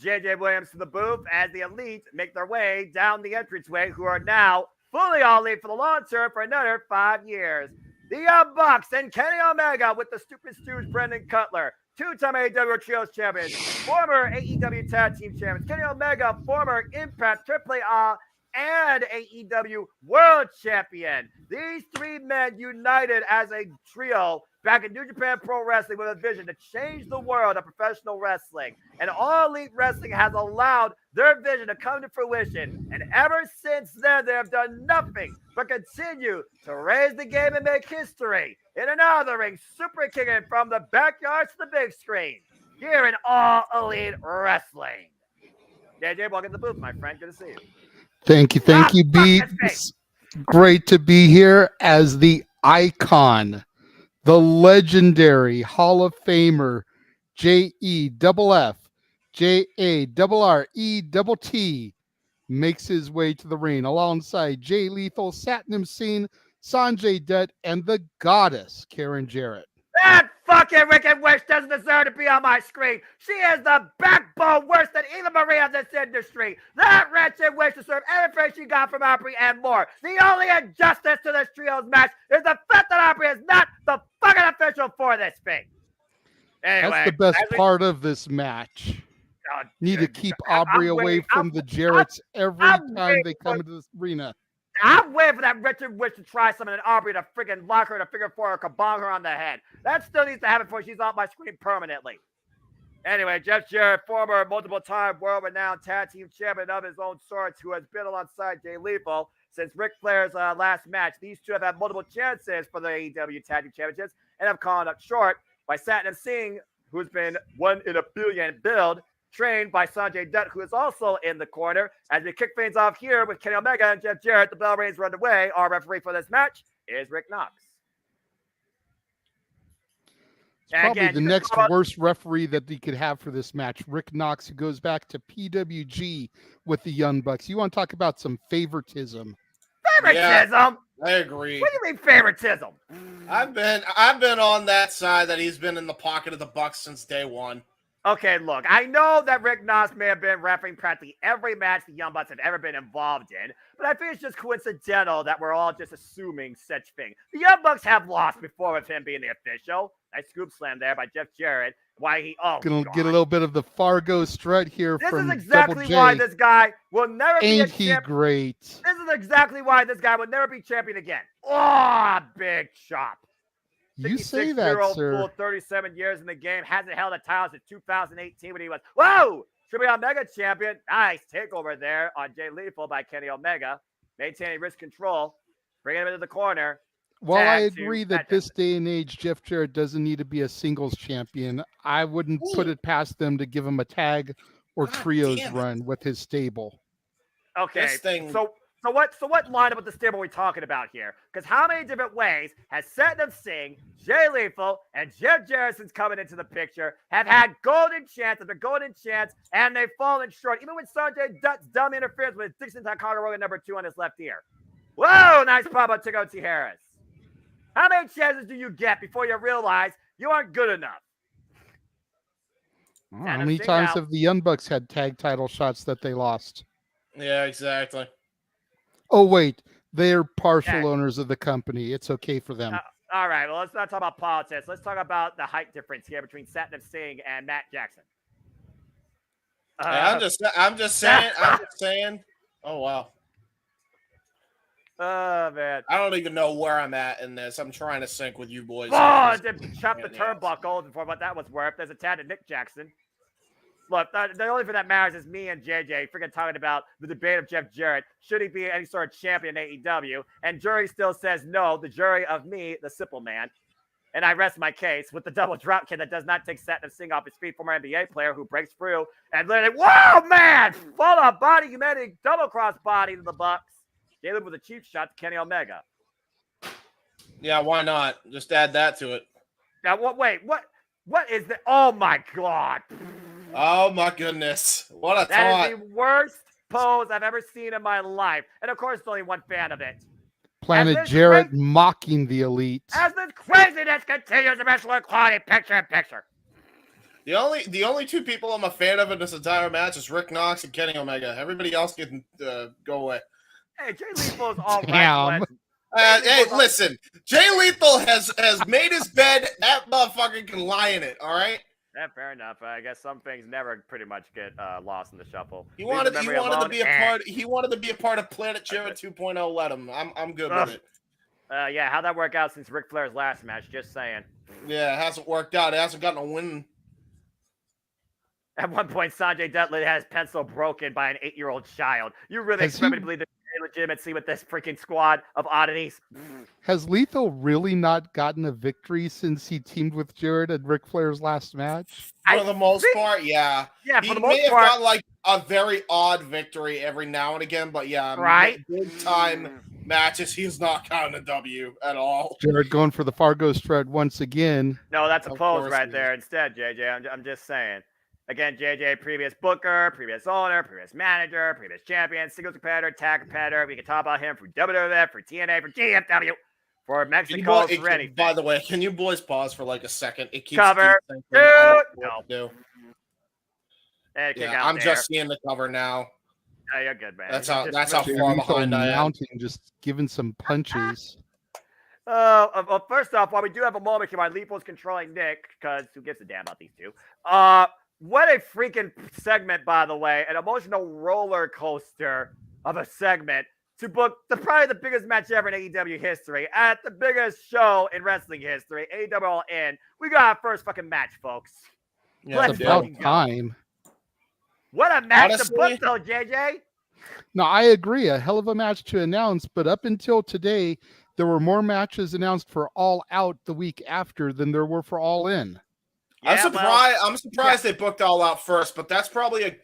JJ Williams to the booth as the Elite make their way down the entranceway, who are now fully All Elite for the long term for another 5 years. The Young Bucks and Kenny Omega with the Stupid Stooge Brendan Cutler, two-time AEW Trios champions, former AEW Tag Team champions, Kenny Omega, former Impact AAA and AEW World Champion. These three men united as a trio back in New Japan Pro Wrestling with a vision to change the world of professional wrestling. And All Elite Wrestling has allowed their vision to come to fruition. And ever since then, they have done nothing but continue to raise the game and make history in another ring, super kicking from the backyard to the big screen here in All Elite Wrestling. JJ, welcome to the booth, my friend. Good to see you. Thank you, B. It's great to be here as the icon, the legendary Hall of Famer, JEFF, JARRETT, makes his way to the ring alongside Jay Lethal, Satnam Singh, Sanjay Dutt, and the goddess, Karen Jarrett. That fucking wicked witch doesn't deserve to be on my screen. She is the backbone worse than Eva Marie of this industry. That wretched witch deserves everything she got from Aubrey and more. The only injustice to this trio's match is the fact that Aubrey is not the fucking official for this thing. Anyway, that's the best part of this match. Need to keep Aubrey away from the Jarretts every time they come into this arena. I'm waiting for that wretched witch to try something and Aubrey to freaking lock her in a figure four or kabong her on the head. That still needs to happen before she's off my screen permanently. Anyway, Jeff Jarrett, former multiple-time world-renowned tag team champion of his own sorts, who has been alongside Jay Lethal since Ric Flair's last match. These two have had multiple chances for the AEW Tag Team Championships and have gone up short by Satnam Singh, who's been 1 in a billion build, trained by Sanjay Dutt, who is also in the corner. As we kick things off here with Kenny Omega and Jeff Jarrett, the bell rings right away. Our referee for this match is Rick Knox. And Probably again, the you next talk about worst referee that he could have for this match, Rick Knox, who goes back to PWG with the Young Bucks. You want to talk about some favoritism? favoritism. I agree. What do you mean favoritism? I've been on that side that he's been in the pocket of the Bucks since day one. Okay, look, I know that Rick Knox may have been refereeing practically every match the Young Bucks have ever been involved in, but I think it's just coincidental that we're all just assuming such thing. The Young Bucks have lost before with him being the official. Nice scoop slam there by Jeff Jarrett. Why he Gonna get a little bit of the Fargo strut here This from is exactly Double J. why this guy will never be a Ain't he champion. great? This is exactly why this guy will never be champion again. Oh, big chop. You say 56-year-old that, sir. fool, 37 years in the game, hasn't held a title since 2018 when he was, whoa, Triple Omega champion. Nice takeover there on Jay Lethal by Kenny Omega. Maintaining wrist control, bringing him into the corner. While I Tag agree to that Matt this day and age, Jeff Jarrett doesn't need to be a singles champion, I wouldn't put it past them to give him a tag or God trios damn it. run with his stable. Okay, This thing- so what lineup with the stable are we talking about here? Because how many different ways has Satnam Singh, Jay Lethal, and Jeff Jarrett since coming into the picture have had golden chance after golden chance, and they've fallen short, even with Sanjay Dutt's dumb interference with Dixon Ticonderoga #2 on his left ear. Whoa, nice pop up to go to Harris. How many chances do you get before you realize you aren't good enough? How many times have the Young Bucks had tag title shots that they lost? Yeah, exactly. Oh, wait. They're partial Yeah. owners of the company. It's okay for them. All right, well, let's not talk about politics. Let's talk about the height difference here between Satnam Singh and Matt Jackson. I'm just saying. Oh, wow. Oh, man. I don't even know where I'm at in this. I'm trying to sync with you boys. Oh, I did chop the Yeah. turnbuckle for what that was worth. There's a tad to Nick Jackson. Look, the only thing that matters is me and JJ freaking talking about the debate of Jeff Jarrett. Should he be any sort of champion in AEW? And jury still says no. The jury of me, the simple man. And I rest my case with the double drop kick that does not take Satnam Singh off his feet, former NBA player who breaks through and literally, whoa, man! Full of body humanity, double cross body to the Bucks. Jalen with a cheap shot to Kenny Omega. Yeah, why not? Just add that to it. Now, what is the? Oh my God! Oh my goodness! What a That taunt! is the worst pose I've ever seen in my life, and of course, only one fan of it. Planet this Jarrett mocking the elite. As this craziness continues, the best one quality picture. The only two people I'm a fan of in this entire match is Rick Knox and Kenny Omega. Everybody else can go away. Hey, Jay Lethal's all Damn. right. Hey, listen, Jay Lethal has made his bed. That motherfucker can lie in it. All right. Yeah, fair enough. I guess some things never pretty much get lost in the shuffle. He wanted to be a part. He wanted to be a part of Planet Jarrett 2.0. Let him. I'm good with it. Yeah, how'd that work out since Ric Flair's last match? Just saying. Yeah, it hasn't worked out. It hasn't gotten a win. At one point, Sanjay Dutt had his pencil broken by an 8-year-old child. You really expect me to believe the legitimacy with this freaking squad of oddities? Has Lethal really not gotten a victory since he teamed with Jarrett at Ric Flair's last match? For the most part, yeah. Yeah, He for the may most have part. got like a very odd victory every now and again, but yeah, Right. big time matches, he's not gotten a W at all. Jarrett going for the Fargo strut once again. No, that's a Of pose course right he there instead, JJ. I'm just saying. Again, JJ, previous booker, previous owner, previous manager, previous champion, singles competitor, tag competitor. We can talk about him for WWF, for TNA, for GFW, for Mexico, for anything. By the way, can you boys pause for like a second? It keeps Cover. thinking, Dude. I don't know what to do. Hey, kick Yeah, out I'm there. just seeing the cover now. Oh, you're good, man. That's You're how- just that's how really- far Lethal behind I am. mounting, just giving some punches. Well, first off, while we do have a moment here, why Lethal's controlling Nick, because who gives a damn about these two? What a freaking segment, by the way, an emotional roller coaster of a segment to book probably the biggest match ever in AEW history at the biggest show in wrestling history, AEW All In. We got our first fucking match, folks. Yeah, Let's It's dude. about fucking go. time. What a match Honestly- to book, though, JJ. No, I agree. A hell of a match to announce, but up until today, there were more matches announced for All Out the week after than there were for All In. I'm Yeah, surprised. well, I'm surprised they booked All Out first, but that's probably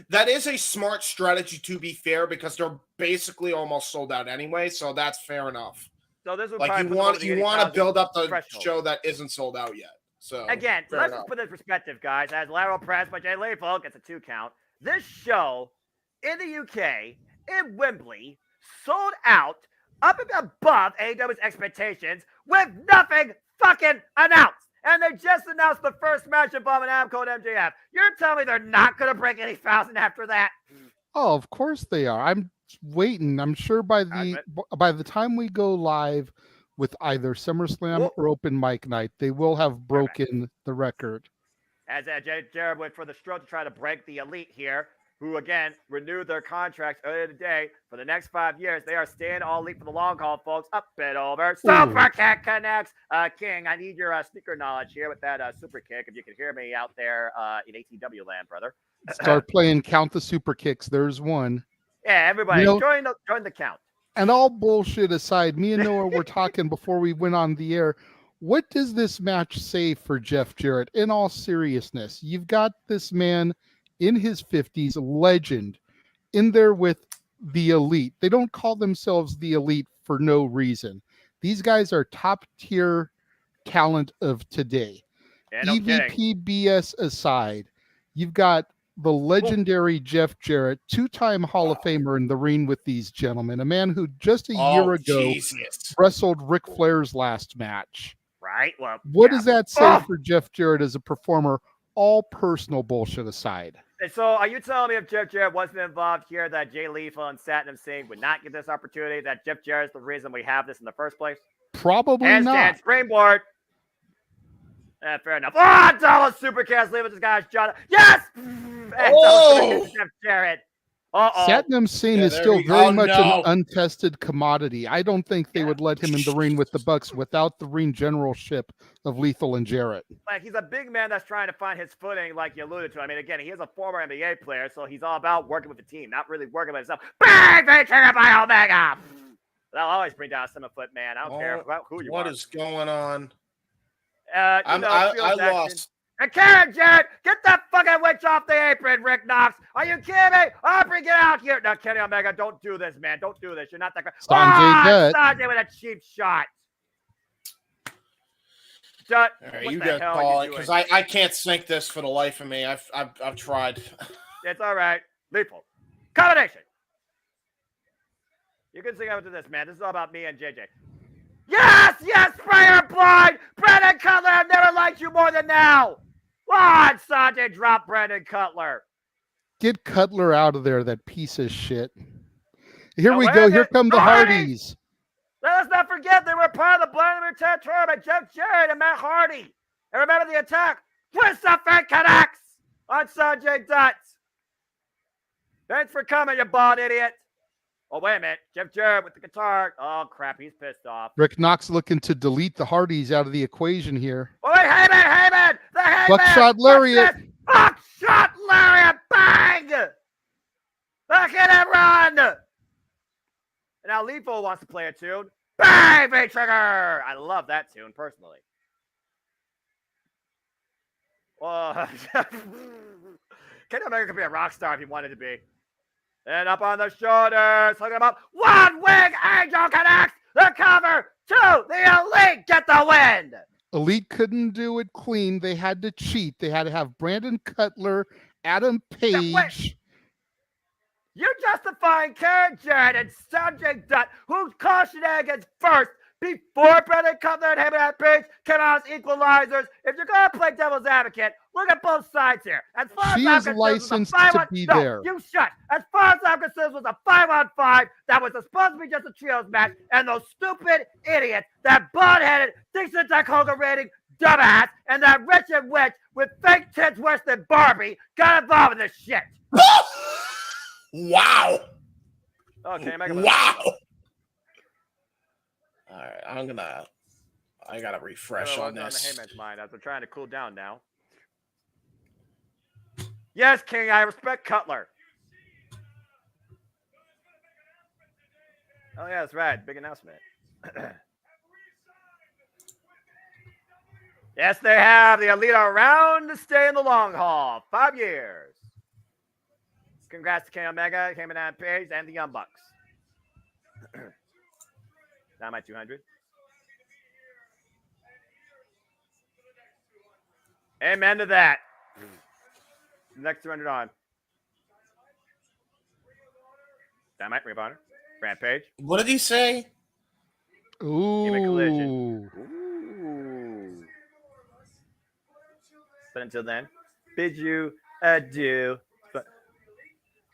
that is a smart strategy, to be fair, because they're basically almost sold out anyway. So that's fair enough. So this would Like probably you put them want over the you want to 80,000 build up the threshold. show that isn't sold out yet. So Again, fair let's enough. just put this in perspective, guys. As lateral press by Jay Lethal gets a 2 count. This show in the UK, in Wembley, sold out up and above AEW's expectations with nothing fucking announced. And they just announced the first match involving Adam Cole and MJF. You're telling me they're not going to break any thousand after that? Oh, of course they are. I'm waiting. I'm sure by the time we go live with either SummerSlam or Open Mic Night, they will have broken the record. As Jarrett went for the stroke to try to break the Elite here, who again renewed their contracts earlier today for the next 5 years. They are staying all Elite for the long haul, folks. Up and over. Super kick connects. King, I need your sneaker knowledge here with that super kick. If you can hear me out there in ATW land, brother. Start playing Count the Super Kicks. There's one. Yeah, everybody, join the count. And all bullshit aside, me and Noah were talking before we went on the air. What does this match say for Jeff Jarrett? In all seriousness, you've got this man in his 50s, legend, in there with the Elite. They don't call themselves the Elite for no reason. These guys are top tier talent of today. Yeah, no EVP kidding. BS aside, you've got the legendary Jeff Jarrett, 2-time Hall of Famer in the ring with these gentlemen, a man who just a year ago wrestled Ric Flair's last match. Right. Well, what does that say for Jeff Jarrett as a performer, all personal bullshit aside? And so are you telling me if Jeff Jarrett wasn't involved here that Jay Lethal and Satnam Singh would not get this opportunity, that Jeff Jarrett is the reason we have this in the first place? Probably not. Springboard. Fair enough. Oh, double super cast leaving this guy's John. Yes! Jeff Jarrett. Satnam Singh is still very much an untested commodity. I don't think they would let him in the ring with the Bucks without the ring generalship of Lethal and Jarrett. Like, he's a big man that's trying to find his footing, like you alluded to. I mean, again, he is a former NBA player, so he's all about working with the team, not really working with himself. Bang! They trigger by Omega! They'll always bring down a 7-foot man. I don't care about who you are. What is going on? I lost. And Karen Jarrett, get that fucking witch off the apron, Rick Knox. Are you kidding me? Aubrey, get out here. No, Kenny Omega, don't do this, man. Don't do this. You're not that great. Sanjay with a cheap shot. All right, you guys call it, because I can't sync this for the life of me. I've tried. It's all right. Lethal. Combination. You can sing out to this, man. This is all about me and JJ. Yes, Sprayer blind. Brandon Cutler, I've never liked you more than now. What? Sanjay drop Brandon Cutler. Get Cutler out of there, that piece of shit. Here we go. Here come the Hardys. Let's not forget they were part of the Blind Limited 10 tournament. Jeff Jarrett and Matt Hardy. And remember the attack. Twist the fake connects on Sanjay Dutt. Thanks for coming, you bald idiot. Oh, wait a minute. Jeff Jarrett with the guitar. Oh, crap. He's pissed off. Rick Knox looking to delete the Hardys out of the equation here. Oh, wait, Heyman. The Heyman. Buckshot Lariat. Buckshot Lariat. Bang. Look at him run. And now Lethal wants to play a tune. Bang, V-Trigger. I love that tune, personally. Kenny Omega could be a rock star if he wanted to be. And up on the shoulders, hook him up. One wing angel connects the cover to the Elite. Get the win. Elite couldn't do it clean. They had to cheat. They had to have Brandon Cutler, Adam Page. You're justifying Karen Jarrett and Sanjay Dutt, who's cautioned against first before Brandon Cutler and Heyman Page came out as equalizers. If you're going to play devil's advocate, look at both sides here. As far she as is licensed to be there. You shut. As far as I'm concerned, it was a 5-on-5 that was supposed to be just a trios match, and those stupid idiots, that blonde-headed, Dixon Dakota rating dumbass, and that wretched witch with fake tits worse than Barbie got involved in this shit. Wow. Okay, wow. All right, I gotta refresh on this. On the Heyman's mind as we're trying to cool down now. Yes, King, I respect Cutler. Oh yeah, that's right. Big announcement. Yes, they have. The Elite are around to stay in the long haul. 5 years. Congrats to Kenny Omega, Heyman Page, and the Young Bucks. Now my 200. Amen to that. Next 200 on. Dynamite, Ring of Honor, Rampage. What did he say? Even Collision. Ooh. Ooh. But until then, bid you adieu.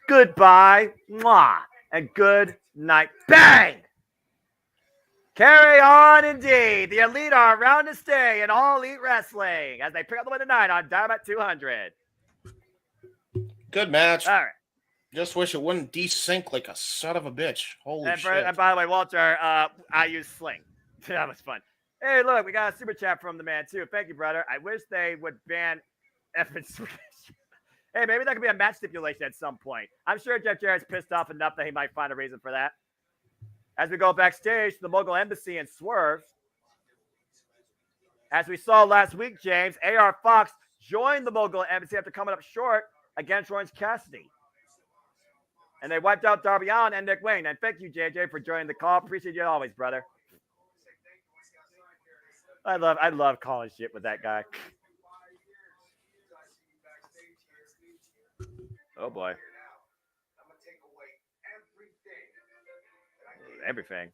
Goodbye. Mwah. And good night. Bang! Carry on indeed. The Elite are around to stay in All Elite Wrestling as they pick up the win tonight on Dynamite 200. Good match. All right. Just wish it wouldn't desync like a son of a bitch. Holy shit. And by the way, Walter, I use Sling. That was fun. Hey, look, we got a super chat from the man, too. Thank you, brother. I wish they would ban effing switch. Hey, maybe that could be a match stipulation at some point. I'm sure Jeff Jarrett's pissed off enough that he might find a reason for that. As we go backstage to the Mogul Embassy and Swerve. As we saw last week, James, AR Fox joined the Mogul Embassy after coming up short against Orange Cassidy. And they wiped out Darby Allin and Nick Wayne. And thank you, JJ, for joining the call. Appreciate you always, brother. I love calling shit with that guy. Oh boy. Everything.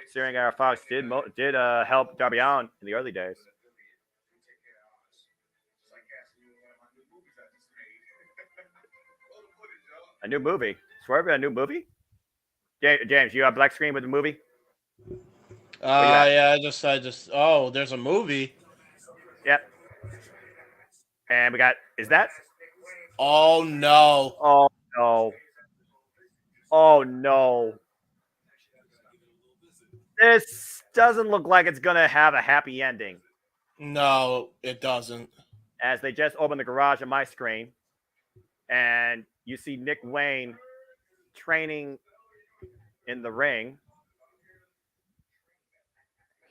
Considering our Fox did help Darby Allin in the early days. A new movie. Swerve, a new movie? James, you have black screen with the movie? Yeah, I just. Oh, there's a movie. Yep. And we got. Is that? Oh no. Oh no. Oh no. This doesn't look like it's gonna have a happy ending. No, it doesn't. As they just opened the garage on my screen, and you see Nick Wayne training in the ring.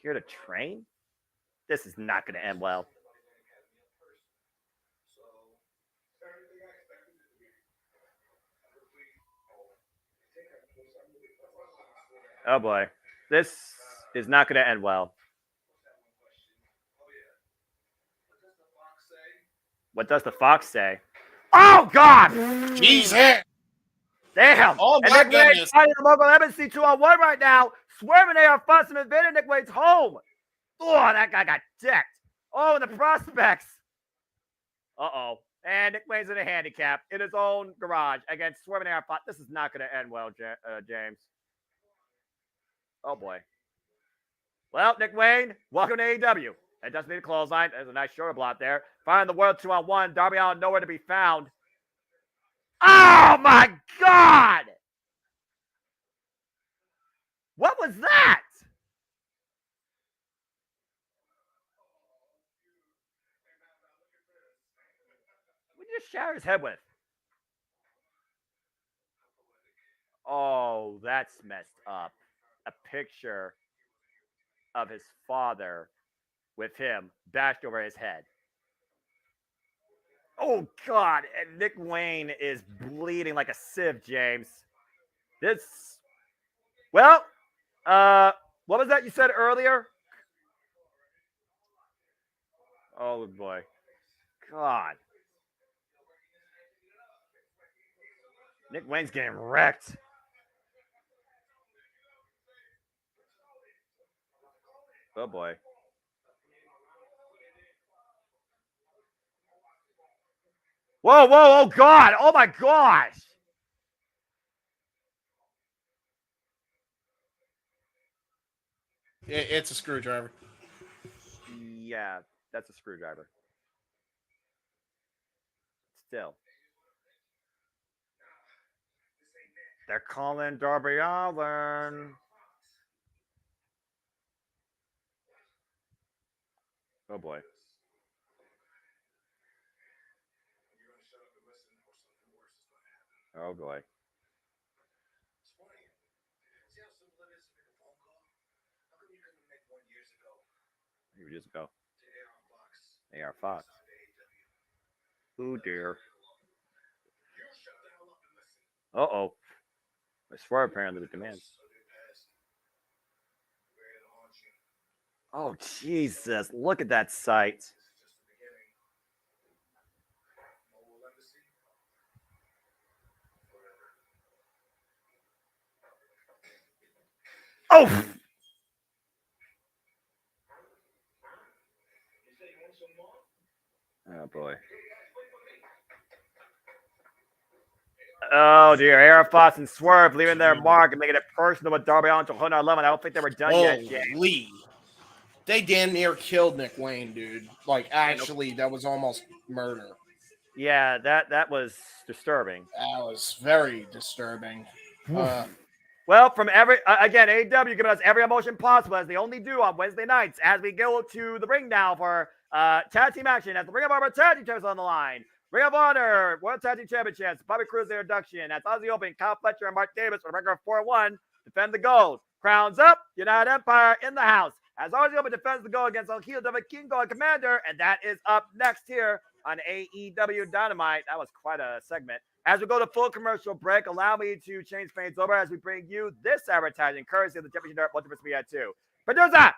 Here to train? This is not going to end well. Oh boy. This is not going to end well. What does the Fox say? Oh God! Jesus! Damn! Oh and my Nick Wayne's goodness! fighting the Mogul Embassy 2-on-1 right now. Swerving AR Fox and invading Nick Wayne's home. Oh, that guy got decked. Oh, the prospects. Uh-oh. And Nick Wayne's in a handicap in his own garage against Swerving AR Fox. This is not going to end well, James. Oh, boy. Well, Nick Wayne, welcome to AEW. It doesn't need a clothesline. There's a nice shoulder block there. Firing the world 2-on-1. Darby Allin nowhere to be found. Oh, my God! What was that? What did you just shatter his head with? Oh, that's messed up. A picture of his father with him bashed over his head. Oh, God. And Nick Wayne is bleeding like a sieve, James. This. Well, what was that you said earlier? Oh, boy. God. Nick Wayne's getting wrecked. Oh, boy. Whoa, whoa, oh, God. Oh, my gosh. It's a screwdriver. Yeah, that's a screwdriver. Still. They're calling Darby Allin. Oh, boy. Oh, boy. Years ago. AR Fox. Oh, dear. Uh-oh. I swear apparently the demands. Oh, Jesus. Look at that sight. Oh! Oh, boy. Oh, dear. Air Fox and Swerve leaving their mark and making it personal with Darby Allin to 111. I don't think they were done yet, James. Holy. They damn near killed Nick Wayne, dude. Like, actually, that was almost murder. Yeah, that was disturbing. That was very disturbing. Well, from again, AEW giving us every emotion possible as they only do on Wednesday nights as we go to the ring now for tag team action as the Ring of Honor tag team champions on the line. Ring of Honor World Tag Team Championships, Bobby Cruz introduction. That's Aussie Open, Kyle Fletcher and Mark Davis for the record of 4-1. Defend the gold. Crowns up, United Empire in the house. As Aussie Open defends the gold against El Hijo de Vikingo and Komander, and that is up next here on AEW Dynamite. That was quite a segment. As we go to full commercial break, allow me to change things over as we bring you this advertising courtesy of the Championship Network Multiverse Media 2. Producer!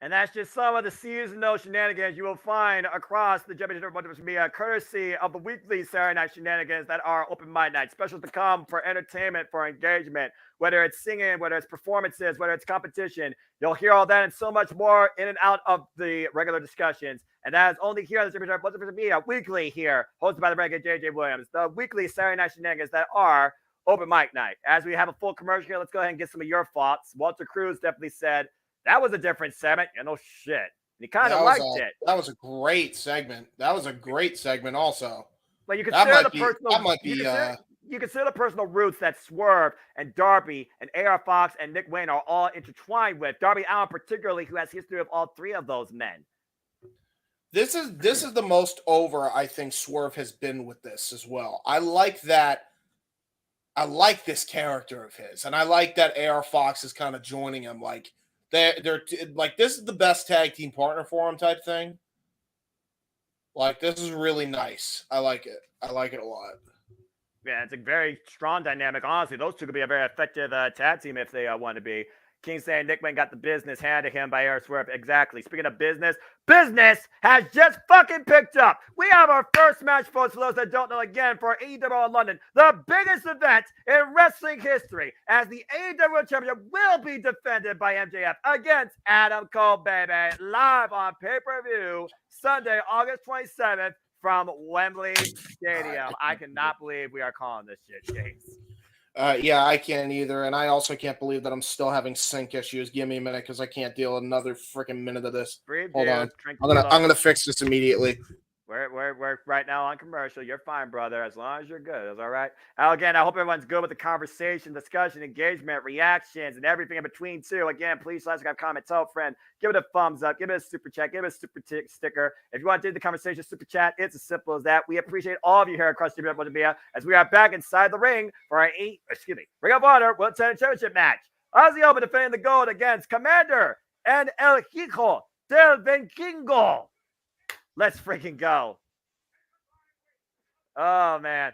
And that's just some of the seasonal shenanigans you will find across the Championship Multiverse Media, courtesy of the weekly Saturday night shenanigans that are open mic night. Specials to come for entertainment, for engagement, whether it's singing, whether it's performances, whether it's competition. You'll hear all that and so much more in and out of the regular discussions. And that is only here on the Championship Multiverse Media, weekly here, hosted by the renegade JJ Williams. The weekly Saturday night shenanigans that are open mic night. As we have a full commercial here, let's go ahead and get some of your thoughts. Walter Cruz definitely said, that was a different segment. No shit. And he kind of liked it. That was a great segment. That was a great segment also. But you consider you consider the personal roots that Swerve and Darby and AR Fox and Nick Wayne are all intertwined with. Darby Allin particularly, who has history of all three of those men. This is the most over I think Swerve has been with this as well. I like that. I like this character of his. And I like that AR Fox is kind of joining him like, They're like, this is the best tag team partner for him type thing. Like, this is really nice. I like it. I like it a lot. Yeah, it's a very strong dynamic. Honestly, those two could be a very effective tag team if they want to be. King saying Nick Wayne got the business handed him by Air Swerve. Exactly. Speaking of business has just fucking picked up. We have our first match, folks, for those that don't know, again, for AEW in London, the biggest event in wrestling history, as the AEW Championship will be defended by MJF against Adam Cole, baby, live on pay-per-view Sunday, August 27th from Wembley Stadium. I cannot believe we are calling this shit, James. Yeah, I can't either, and I also can't believe that I'm still having sync issues. Give me a minute, because I can't deal with another freaking minute of this. Hold on, I'm gonna fix this immediately. We're right now on commercial. You're fine, brother, as long as you're good. That's all right. Again, I hope everyone's good with the conversation, discussion, engagement, reactions, and everything in between, too. Again, please subscribe, comment, tell a friend. Give it a thumbs up. Give it a super chat. Give it a super sticker. If you want to do the conversation, super chat, it's as simple as that. We appreciate all of you here across the Multimedia as we are back inside the ring for our Ring of Honor World Tag Team Championship match. Aussie Open defending the gold against Komander and El Hijo del Vikingo. Let's freaking go. Oh, man.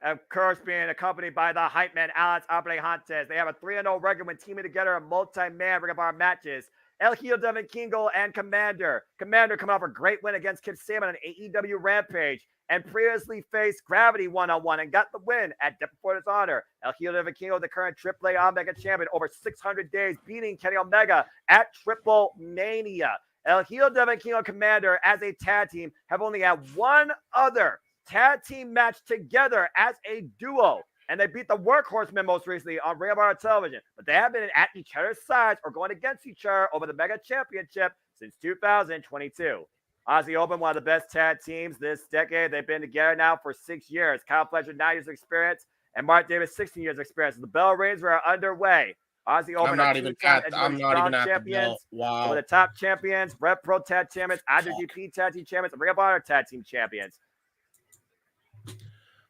Of course, being accompanied by the hype man, Alex Abrejantes. They have a 3-0 record when teaming together in multi-man Ring of Honor matches. El Hijo del Vikingo and Komander. Komander coming off a great win against Kip Sabian on AEW Rampage and previously faced Gravity one-on-one and got the win at Death Before Dishonor. El Hijo del Vikingo, the current AAA Omega champion, over 600 days, beating Kenny Omega at Triple Mania. El Hijo del Vikingo and Komander as a tag team have only had one other tag team match together as a duo. And they beat the Workhorsemen most recently on Ring of Honor television. But they have been at each other's sides or going against each other over the Mega Championship since 2022. Aussie Open, one of the best tag teams this decade. They've been together now for 6 years. Kyle Fletcher, 9 years of experience, and Mark Davis, 16 years of experience. The bell rings are underway. Aussie Open, I'm not even at the bell. Wow. Over the top champions, Rev Pro Tag Champions, IWGP Tag Team Champions, and Ring of Honor Tag Team Champions.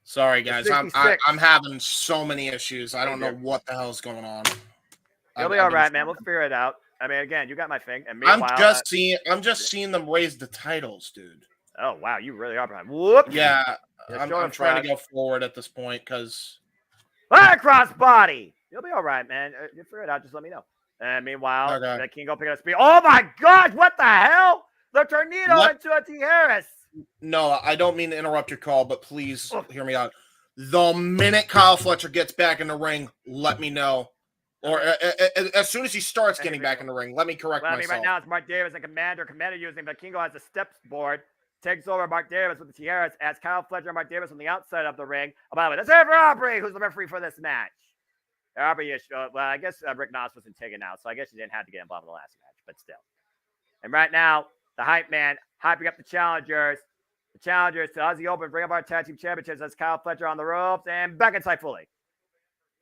Sorry, guys. I'm having so many issues. I don't know what the hell's going on. You'll be all right, man. We'll figure it out. I mean, again, you got my thing. And I'm just seeing them raise the titles, dude. Oh wow, you really are behind. Whoops. Yeah, I'm trying to go forward at this point because cross body. You'll be all right, man. You figure it out. Just let me know. And meanwhile, the Vikingo picking up speed. Oh my gosh, what the hell? The tornado into a T. Harris. No, I don't mean to interrupt your call, but please hear me out. The minute Kyle Fletcher gets back in the ring, let me know. Or as soon as he starts getting back in the ring, let me correct myself. Right now it's Mark Davis and Komander. Komander using Vikingo as a steps board. Takes over Mark Davis with the tiaras as Kyle Fletcher and Mark Davis on the outside of the ring. Oh, by the way, that's it for Aubrey, who's the referee for this match. Aubrey, well, I guess Rick Knox wasn't taken out, so I guess you didn't have to get involved in the last match, but still. And right now, the hype man hyping up the challengers. The challengers to Aussie Open, Ring of Honor Tag Team Championships as Kyle Fletcher on the ropes and back inside fully.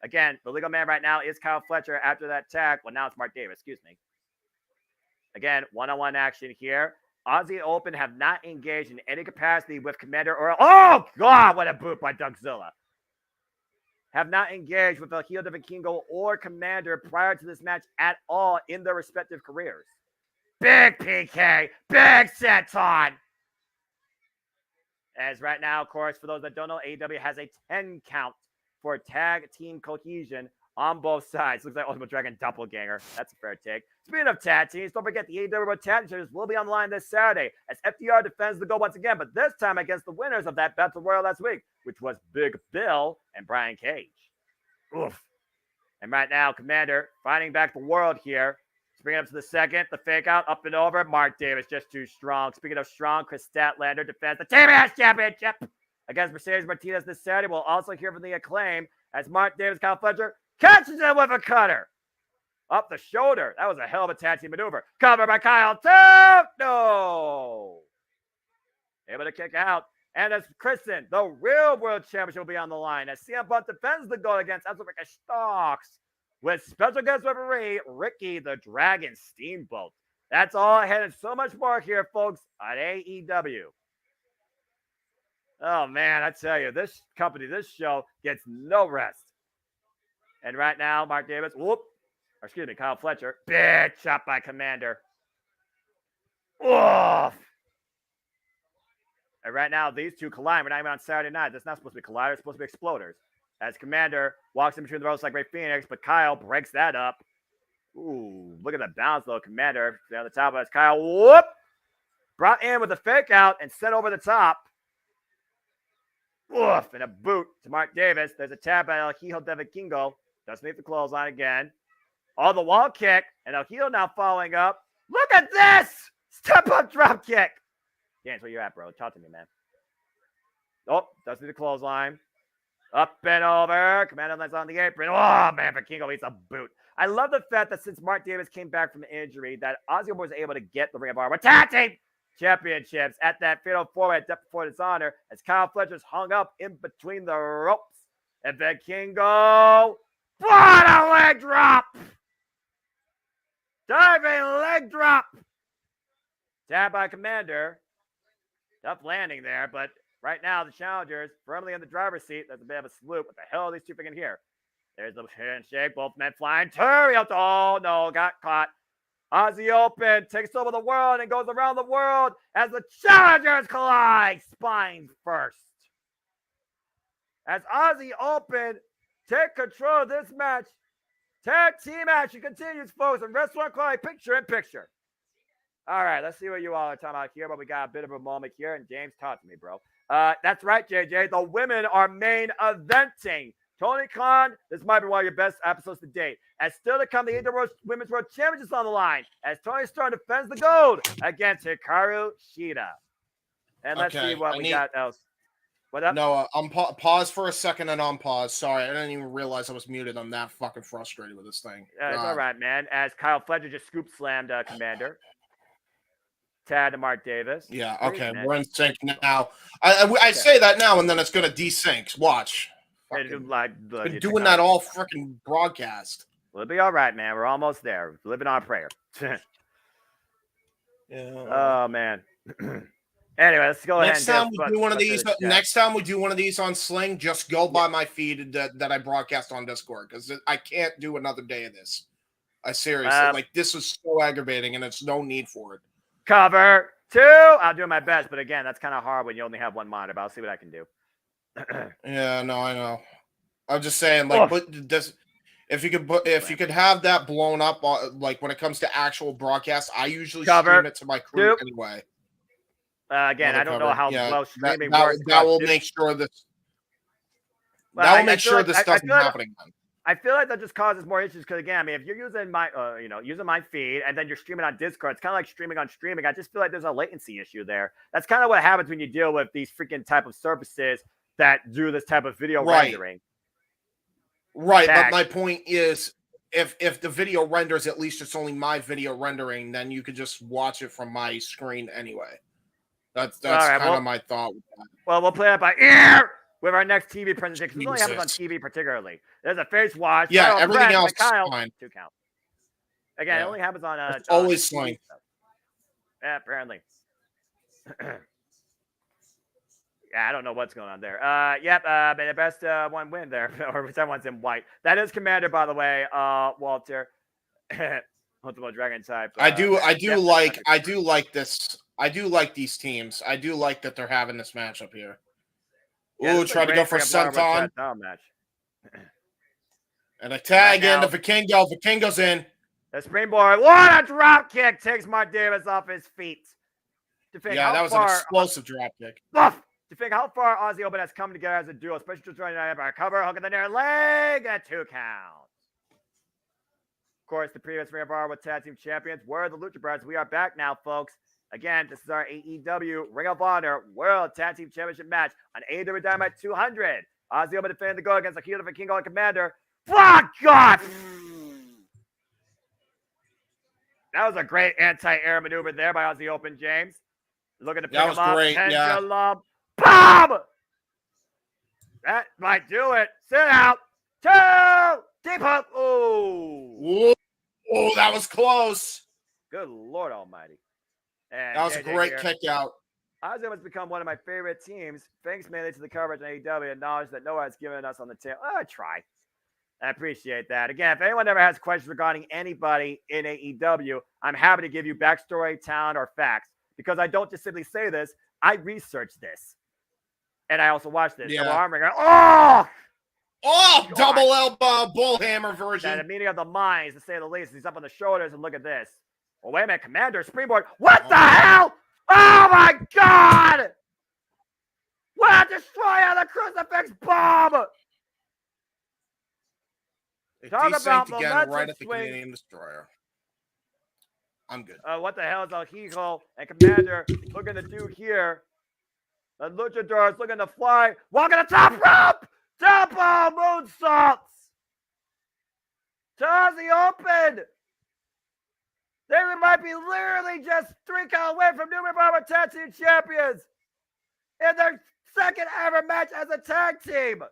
Again, the legal man right now is Kyle Fletcher after that tag. Well, now it's Mark Davis, excuse me. Again, one-on-one action here. Aussie Open have not engaged in any capacity with Komander or... Oh, God, what a boot by Dougzilla. Have not engaged with the Hijo de Vikingo or Komander prior to this match at all in their respective careers. Big PK, big senton. As right now, of course, for those that don't know, AEW has a 10 count for tag team cohesion on both sides. Looks like Ultimate Dragon doppelganger. That's a fair take. Speaking of tag teams, don't forget the AEW Tag Teams will be on the line this Saturday as FTR defends the gold once again, but this time against the winners of that Battle Royal last week, which was Big Bill and Brian Cage. Oof. And right now, Komander fighting back the world here. Bring it up to the second. The fake out, up and over. Mark Davis just too strong. Speaking of strong, Chris Statlander defends the TBS Championship against Mercedes Martinez this Saturday. We'll also hear from the Acclaim as Mark Davis, Kyle Fletcher catches him with a cutter. Up the shoulder. That was a hell of a tag team maneuver. Covered by Kyle. No. Able to kick out. And as Kristen, the real world championship will be on the line as CM Punk defends the goal against Absolute Stocks with special guest referee Ricky the Dragon Steamboat. That's all ahead and so much more here, folks, on AEW. Oh, man, I tell you, this company, this show gets no rest. And right now, Mark Davis, Kyle Fletcher, big chop by Komander. Oof. And right now, these two collide. We're not even on Saturday night. That's not supposed to be colliders. It's supposed to be exploders. As Komander walks in between the ropes like Ray Phoenix, but Kyle breaks that up. Ooh, look at that bounce, though. Komander on the top of us. Kyle, brought in with a fake out and sent over the top. Oof, and a boot to Mark Davis. There's a tap by El Hijo de Vikingo. Doesn't need the clothesline again. Oh, the wall kick. And El Hijo now following up. Look at this! Step up drop kick. James, where you at, bro? Talk to me, man. Oh, doesn't need the clothesline. Up and over. Komander lands on the apron. Oh, man, Vikingo eats a boot. I love the fact that since Mark Davis came back from injury, that Aussie was able to get the Ring of Honor Tag Team Championships at that fatal four-way at Depth Before Dishonor as Kyle Fletcher's hung up in between the ropes. And Vikingo, what a leg drop! Diving leg drop! Tap by Komander. Tough landing there, but right now the challengers firmly in the driver's seat. There's a bit of a salute. What the hell are these two freaking here? There's the handshake. Both men flying. Terry, oh no, got caught. Aussie Open takes over the world and goes around the world as the challengers collide. Spines first. As Aussie Open take control of this match. Tag team action continues, folks, and Wrestling Quality picture in picture. All right, let's see what you all are talking about here, but we got a bit of a moment here, and James, talk to me, bro. That's right, JJ. The women are main eventing. Tony Khan, this might be one of your best episodes to date. As still to come, the AEW Women's World Championships on the line, as Tony Storm defends the gold against Hikaru Shida. And let's see what we got else. What up? No, pause for a second and unpause. Sorry, I didn't even realize I was muted. I'm that fucking frustrated with this thing. It's all right, man. As Kyle Fletcher just scoop slammed Komander. Tad to Mark Davis. Yeah, Great, okay, man. we're in sync now. I say that now, and then it's gonna desync. Watch. Fucking, been doing that all freaking broadcast. We'll be all right, man. We're almost there. Living on prayer. Yeah. Oh man. Anyway, let's go ahead. Next time we do one of these. Next time we do one of these on Sling, just go by my feed that I broadcast on Discord because I can't do another day of this. I seriously this is so aggravating, and it's no need for it. Cover 2. I'll do my best, but again, that's kind of hard when you only have one monitor. But I'll see what I can do. Yeah, no, I know. I'm just saying, but this. If you could have that blown up, like when it comes to actual broadcasts, I usually stream it to my crew anyway. Again, I don't know how well streaming works. That will make sure this. That will make sure this doesn't happen again. I feel like that just causes more issues because again, I mean, if you're using my, using my feed and then you're streaming on Discord, it's kind of like streaming on streaming. I just feel like there's a latency issue there. That's kind of what happens when you deal with these freaking type of services that do this type of video rendering. Right, but my point is, if the video renders, at least it's only my video rendering, then you could just watch it from my screen anyway. That's kind of my thought with that. Well, we'll play it by ear with our next TV presentation. It only happens on TV particularly. There's a face watch. Yeah, everything else is fine. 2 count. Again, it only happens on it's always Sling. Yeah, apparently. Yeah, I don't know what's going on there. But the best one win there, or someone's in white. That is Komander, by the way, Walter. Ultimate Dragon type. I do like this. I do like these teams. I do like that they're having this matchup here. Ooh, try to go for Senton. Match. And a tag into Vikingo. Vikingo's in. The springboard. What a drop kick takes Mark Davis off his feet. Yeah, that was an explosive drop kick. To think how far Aussie Open has come together as a duo, especially just joining by a cover, hook in the near leg, at 2 counts. Of course, the previous Ring of Honor with Tag Team Champions were the Lucha Brothers. We are back now, folks. Again, this is our AEW Ring of Honor World Tag Team Championship match on AEW Dynamite 200. Aussie Open defending the go against the Hijo, Vikingo, and Komander. Fuck God! That was a great anti-air maneuver there by Aussie Open, James. Looking to pick him up. Great. Pendulum. Bomb! That might do it. Sit out. 2. Deep up. Oh, that was close. Good Lord Almighty. And that was a great kick out. Aussie has become one of my favorite teams, thanks mainly to the coverage on AEW and knowledge that no one has given us on the tail. I try. I appreciate that. Again, if anyone ever has questions regarding anybody in AEW, I'm happy to give you backstory, talent, or facts. Because I don't just simply say this, I research this. And I also watch this. Yeah. God. Double elbow bullhammer version. And a meeting of the minds, to say the least. He's up on the shoulders, and look at this. Well, wait a minute, Komander, springboard. What the hell? Oh my God! What a destroyer, the crucifix bomb! Talk about again right at the Canadian Destroyer. I'm good. What the hell is El Hijo and Komander looking to do here? The Luchadors looking to fly. Walking the top rope! Double moonsaults! To Aussie Open! They might be literally just 3 count away from new Revival Tag Team Champions in their second ever match as a tag team.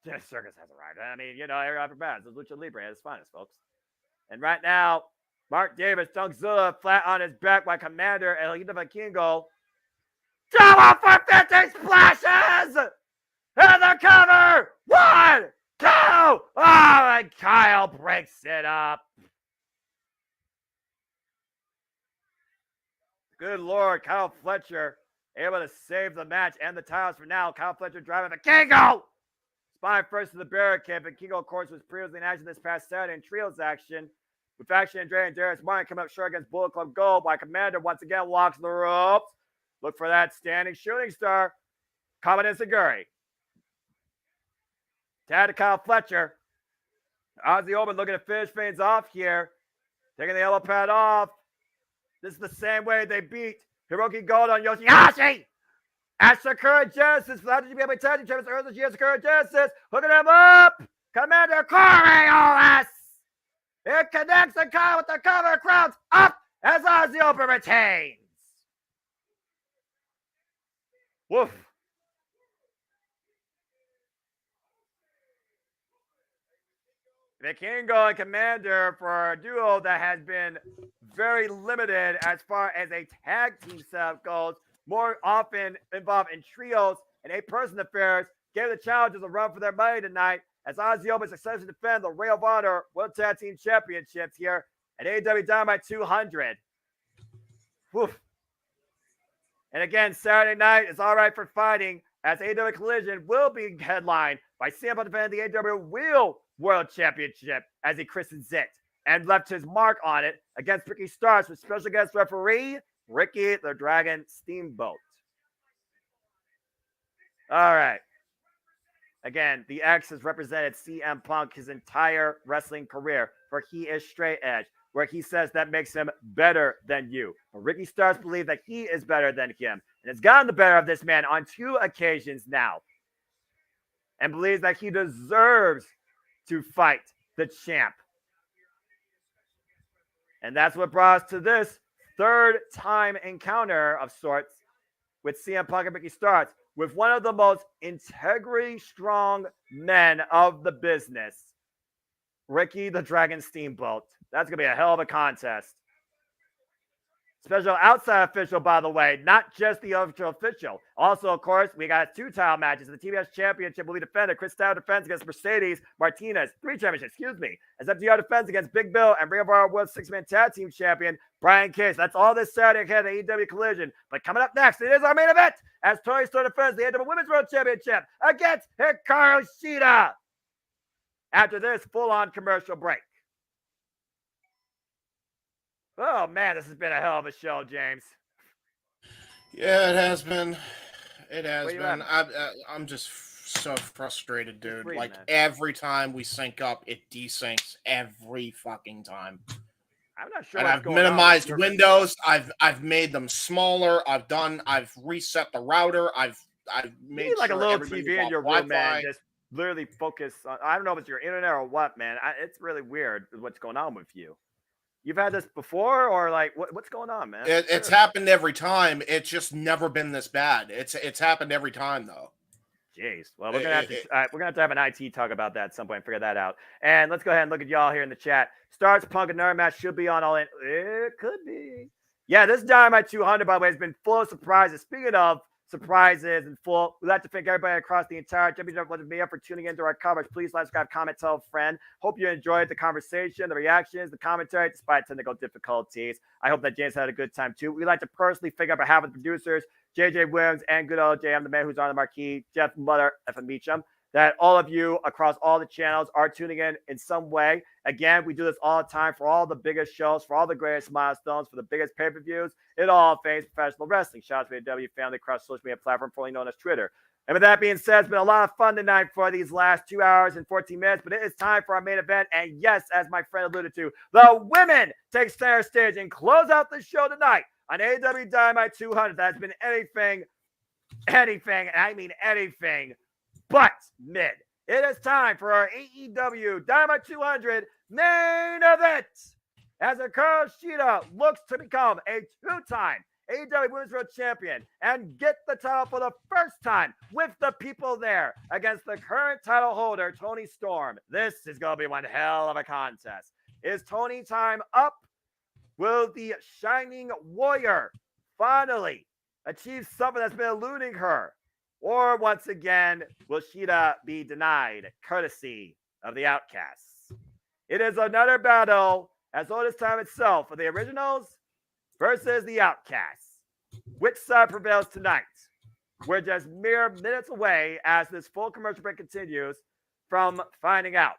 This circus has arrived. I mean, every ever match is Lucha Libre at its finest, folks. And right now, Mark Davis dunks Zilla flat on his back by Komander and Hijo Vikingo. Double for 50 splashes! And the cover! 1, 2! Oh, and Kyle breaks it up. Good Lord, Kyle Fletcher able to save the match and the titles for now. Kyle Fletcher driving Vikingo! Spine first to the barricade. Vikingo, of course, was previously in action this past Saturday in trios action. With Faction Andre and Darius Martin coming up short against Bullet Club Gold, while Komander once again walks the ropes. Look for that standing shooting star. Komander Seguri. Tag to Kyle Fletcher. Aussie Open looking to finish things off here. Taking the yellow pad off. This is the same way they beat Hiroki Gold on Yoshihashi. As Sakura Genesis, for the GBA Tag Team Champions, early this year, Sakura Genesis, hooking him up. Komander Coriolis. It connects the car with the cover crowds up as Aussie Open retains. Woof. Vikingo and Komander for a duo that has been very limited as far as a tag team setup goes, more often involved in trios and 8-person affairs, gave the challengers a run for their money tonight as Aussie Open successfully defend the Ring of Honor World Tag Team Championships here at AEW Dynamite 200. Woof. And again, Saturday night is all right for fighting as AEW Collision will be headlined by CM Punk defending the AEW Wheel World Championship as he christens it and left his mark on it against Ricky Starks with special guest referee Ricky the Dragon Steamboat. All right. Again, the X has represented CM Punk his entire wrestling career, for he is straight edge, where he says that makes him better than you. But Ricky Starks believes that he is better than him and has gotten the better of this man on 2 occasions now and believes that he deserves to fight the champ. And that's what brought us to this third-time encounter of sorts with CM Punk and Ricky Starks, with one of the most integrity-strong men of the business, Ricky the Dragon Steamboat. That's going to be a hell of a contest. Special outside official, by the way, not just the official. Also, of course, we got 2 title matches. The TBS Championship will be defended. Chris Styles defends against Mercedes Martinez. 3 championships, as FTR defends against Big Bill and Ring of Honor World 6-Man Tag Team Champion Brian Cage. That's all this Saturday ahead of AEW Collision. But coming up next, it is our main event as Toni Storm defends the AEW Women's World Championship against Hikaru Shida. After this full-on commercial break. Oh, man, this has been a hell of a show, James. Yeah, it has been. It has been. I'm just so frustrated, dude. Like, every time we sync up, it desyncs every fucking time. I'm not sure. And I've minimized windows. I've made them smaller. I've reset the router. I've made like sure a little TV in your room, man. Just literally focus on. I don't know if it's your internet or what, man. It's really weird what's going on with you. You've had this before, or like what's going on, man? It's happened every time. It's just never been this bad. It's happened every time, though. Jeez. Well, we're gonna have to have an IT talk about that at some point and figure that out. And let's go ahead and look at y'all here in the chat. Starts Punk another match should be on All In. It could be. Yeah, this Dynamite 200, by the way, has been full of surprises. Speaking of surprises and full, we'd like to thank everybody across the entire championship media for tuning into our coverage. Please like, subscribe, comment, tell a friend. Hope you enjoyed the conversation, the reactions, the commentary, despite technical difficulties. I hope that James had a good time too. We'd like to personally thank on behalf of the producers, JJ Williams and good old JM, the man who's on the marquee, Jeff Mother, F. Meacham, that all of you across all the channels are tuning in some way. Again, we do this all the time for all the biggest shows, for all the greatest milestones, for the biggest pay-per-views in all things professional wrestling. Shout out to the AEW family across social media platform, formerly known as Twitter. And with that being said, it's been a lot of fun tonight for these last 2 hours and 14 minutes, but it is time for our main event. And yes, as my friend alluded to, the women take center stage and close out the show tonight on AEW Dynamite 200. That's been anything, and I mean anything but mid. It is time for our AEW Dynamite 200 main event as Hikaru Shida looks to become a 2-time AEW Women's World Champion and get the title for the first time with the people there against the current title holder, Toni Storm. This is going to be one hell of a contest. Is Toni time up? Will the Shining Warrior finally achieve something that's been eluding her? Or once again, will Shida be denied courtesy of the Outcasts? It is another battle, as old as time itself, for the Originals versus the Outcasts. Which side prevails tonight? We're just mere minutes away as this full commercial break continues from finding out.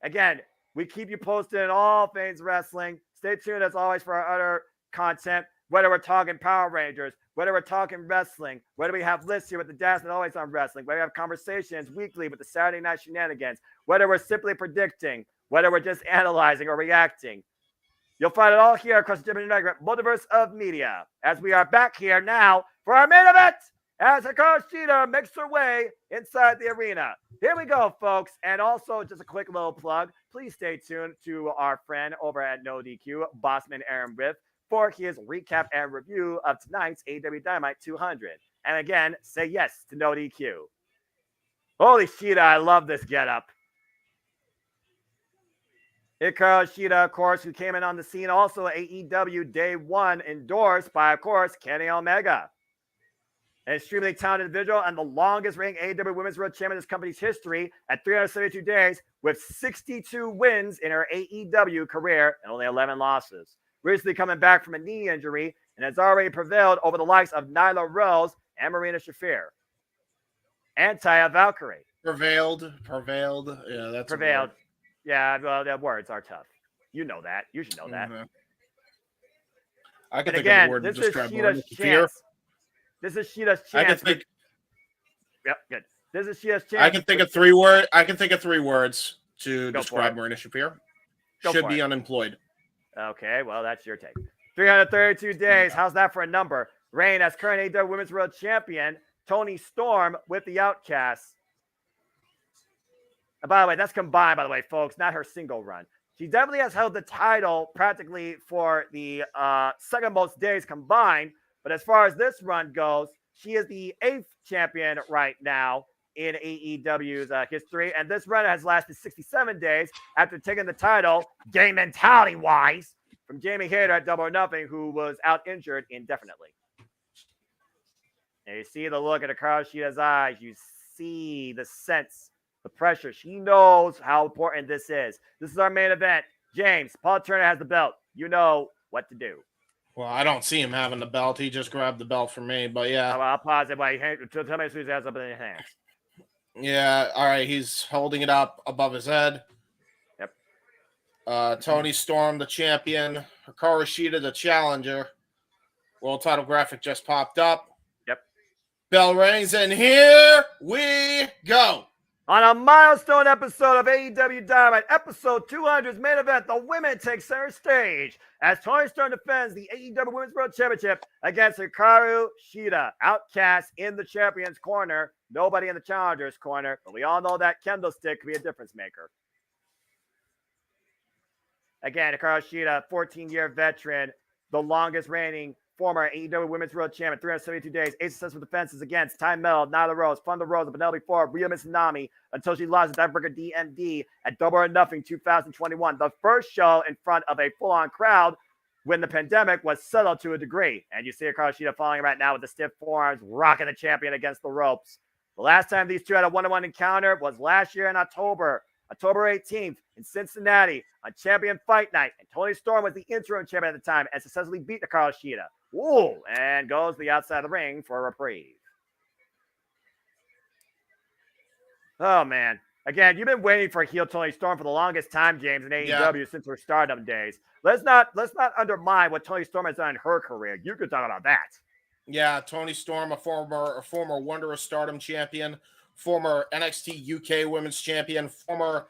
Again, we keep you posted on all things wrestling. Stay tuned as always for our other content, whether we're talking Power Rangers, whether we're talking wrestling, whether we have lists here with the Dash and Always on Wrestling, whether we have conversations weekly with the Saturday Night Shenanigans, whether we're simply predicting, whether we're just analyzing or reacting. You'll find it all here across the JMN Multiverse of Media as we are back here now for our main event as Hikaru Shida makes her way inside the arena. Here we go, folks. And also, just a quick little plug. Please stay tuned to our friend over at No DQ, Bossman Aaron Riff, for his recap and review of tonight's AEW Dynamite 200. And again, say yes to No DQ. Holy Shida, I love this getup. Hikaru Shida, of course, who came in on the scene also AEW Day 1, endorsed by, of course, Kenny Omega. An extremely talented individual and the longest reigning AEW Women's World Champion in this company's history at 372 days with 62 wins in her AEW career and only 11 losses. Recently coming back from a knee injury and has already prevailed over the likes of Nyla Rose and Marina Shafir. And Taya Valkyrie. Prevailed. Yeah, that's prevailed. Yeah, well, the words are tough. You know that. You should know that. Mm-hmm. I can and think again, of the word this to is describe Shida's fear. chance. This is Shida's chance. I can think. Yep, good. This is Shida's chance. I can think of 3 words. I can think of 3 words to describe Marina Shafir. Should be unemployed. Okay, well, that's your take. 332 days. How's that for a number? Reign as current AEW Women's World Champion. Toni Storm with the Outcasts. And by the way, that's combined, by the way, folks, not her single run. She definitely has held the title practically for the second most days combined. But as far as this run goes, she is the 8th champion right now in AEW's history. And this run has lasted 67 days after taking the title, game mentality-wise, from Jamie Hayter at Double or Nothing, who was out injured indefinitely. And you see the look at Hikaru Shida's eyes. You see the sense, the pressure. She knows how important this is. This is our main event. James, Paul Turner has the belt. You know what to do. Well, I don't see him having the belt. He just grabbed the belt from me, but yeah. I'll pause it. Tell me as soon as he has something in his hands. Yeah, all right. He's holding it up above his head. Yep. Toni Storm, the champion. Hikaru Shida, the challenger. World title graphic just popped up. Yep. Bell rings, and here we go. On a milestone episode of AEW Dynamite, episode 200's main event, the women take center stage as Toni Storm defends the AEW Women's World Championship against Hikaru Shida. Outcast in the champion's corner, nobody in the challenger's corner, but we all know that kendo stick could be a difference maker. Again, Hikaru Shida, 14-year veteran, the longest reigning former AEW Women's World Champion, 372 days, 8 successful defenses against Ty Mel, Nyla Rose, Thunder Rosa, Penelope Ford, Rhea Mitsunami, until she lost to Tiebreaker DMD at Double or Nothing 2021. The first show in front of a full-on crowd when the pandemic was settled to a degree. And you see Hikaru Shida falling right now with the stiff forearms, rocking the champion against the ropes. The last time these two had a one-on-one encounter was last year in October 18th in Cincinnati on Champion Fight Night. And Toni Storm was the interim champion at the time and successfully beat Hikaru Shida. Ooh, and goes to the outside of the ring for a reprieve. Oh, man. Again, you've been waiting for heel Toni Storm for the longest time, James, in AEW since her Stardom days. Let's not undermine what Toni Storm has done in her career. You could talk about that. Yeah, Toni Storm, a former Wonder of Stardom champion, former NXT UK Women's Champion, former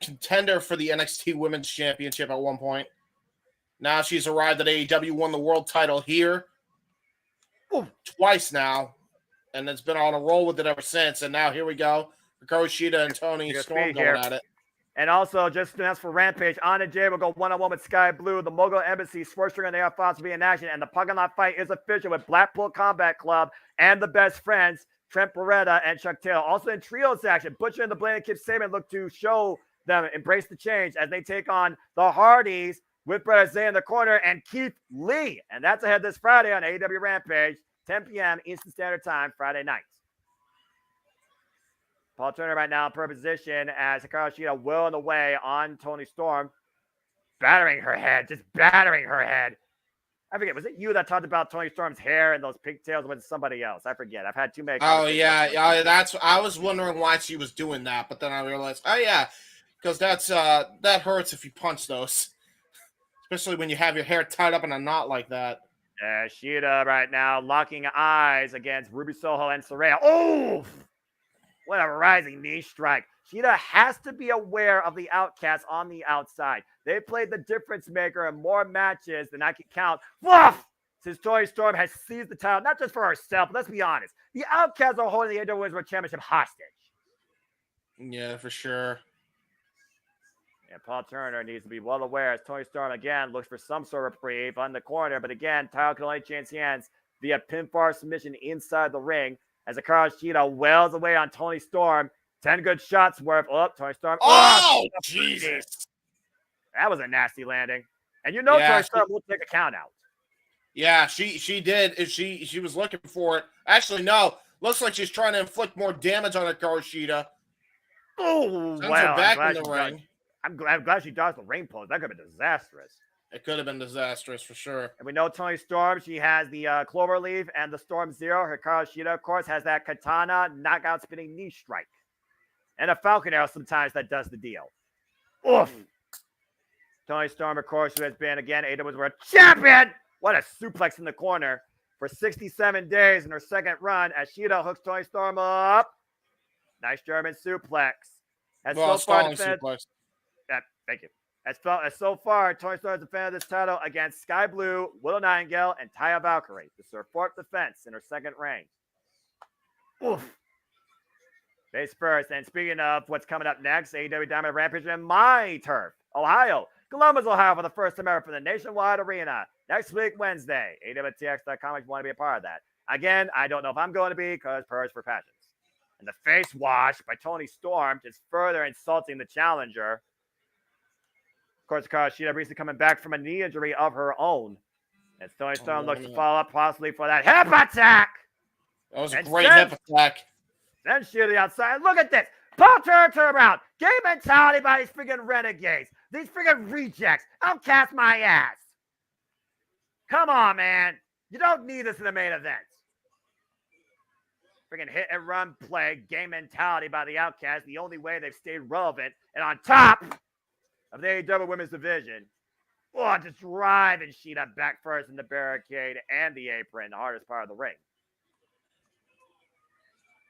contender for the NXT Women's Championship at one point. Now she's arrived at AEW, won the world title here twice now, and it's been on a roll with it ever since. And now here we go. Hikaru Shida and Toni Storm going at it. And also, just announced for Rampage, Anna Jay will go one-on-one with Sky Blue. The Mogul Embassy, Swerstring and AR Fox will be in action. And the Parking Lot fight is official with Blackpool Combat Club and the Best Friends, Trent Beretta and Chuck Taylor. Also in trios action, Butcher and the Blade and Kip Saban look to show them embrace the change as they take on the Hardys with Brett Zay in the corner and Keith Lee. And that's ahead this Friday on AEW Rampage, 10 p.m. Eastern Standard Time, Friday night. Paul Turner right now in per position as Hikaru Shida will in the way on Toni Storm. Battering her head, just battering her head. I forget, was it you that talked about Toni Storm's hair and those pigtails, or was it somebody else? I forget. I've had too many. Oh, yeah. I was wondering why she was doing that, but then I realized, oh, yeah, because that hurts if you punch those. Especially when you have your hair tied up in a knot like that. Shida right now locking eyes against Ruby Soho and Saraya. Oh, what a rising knee strike. Shida has to be aware of the Outcasts on the outside. They played the difference maker in more matches than I can count. Fluff! since Toni Storm has seized the title, not just for herself, but let's be honest. The Outcasts are holding the AEW Women's World Championship hostage. Yeah, for sure. And Paul Turner needs to be well aware as Toni Storm again looks for some sort of reprieve on the corner. But again, title can only change hands via pinfall submission inside the ring as Hikaru Shida wails away on Toni Storm. 10 good shots worth. Oh, Toni Storm. Oh, Jesus. That was a nasty landing. And you know Toni Storm will take a count out. Yeah, she did. She was looking for it. Actually, no. Looks like she's trying to inflict more damage on Hikaru Shida. Oh, well, back in the ring. I'm glad she dodged the ring post. That could have been disastrous. It could have been disastrous for sure. And we know Toni Storm, she has the Clover Leaf and the Storm Zero. Hikaru Shida, of course, has that Katana knockout spinning knee strike. And a Falcon Arrow sometimes that does the deal. Oof. Toni Storm, of course, who has been, again, AEW's World Champion. What a suplex in the corner for 67 days in her second run as Shida hooks Toni Storm up. Nice German suplex. As so far, suplex. Thank you. As so far, Toni Storm has defended this title against Sky Blue, Willow Nightingale, and Taya Valkyrie. This is her fourth defense in her second reign. Oof. Face first. And speaking of what's coming up next, AEW Dynamite Rampage in my turf, Ohio. Columbus, Ohio for the first time ever for the Nationwide Arena. Next week, Wednesday. AWTX.com if you want to be a part of that. Again, I don't know if I'm going to be because Purge for Passions. And the face wash by Toni Storm just further insulting the challenger. Of course, Hikaru Shida recently coming back from a knee injury of her own. As Toni Storm looks to follow up possibly for that hip attack. That was a great hip attack. Then Shida outside. Look at this. Paul turn around. Game mentality by these freaking renegades. These freaking rejects. Outcast my ass. Come on, man. You don't need this in the main event. Freaking hit and run play. Game mentality by the Outcast. The only way they've stayed relevant. And on top of the AEW Women's Division. Oh, just driving Shida back first in the barricade and the apron. The hardest part of the ring.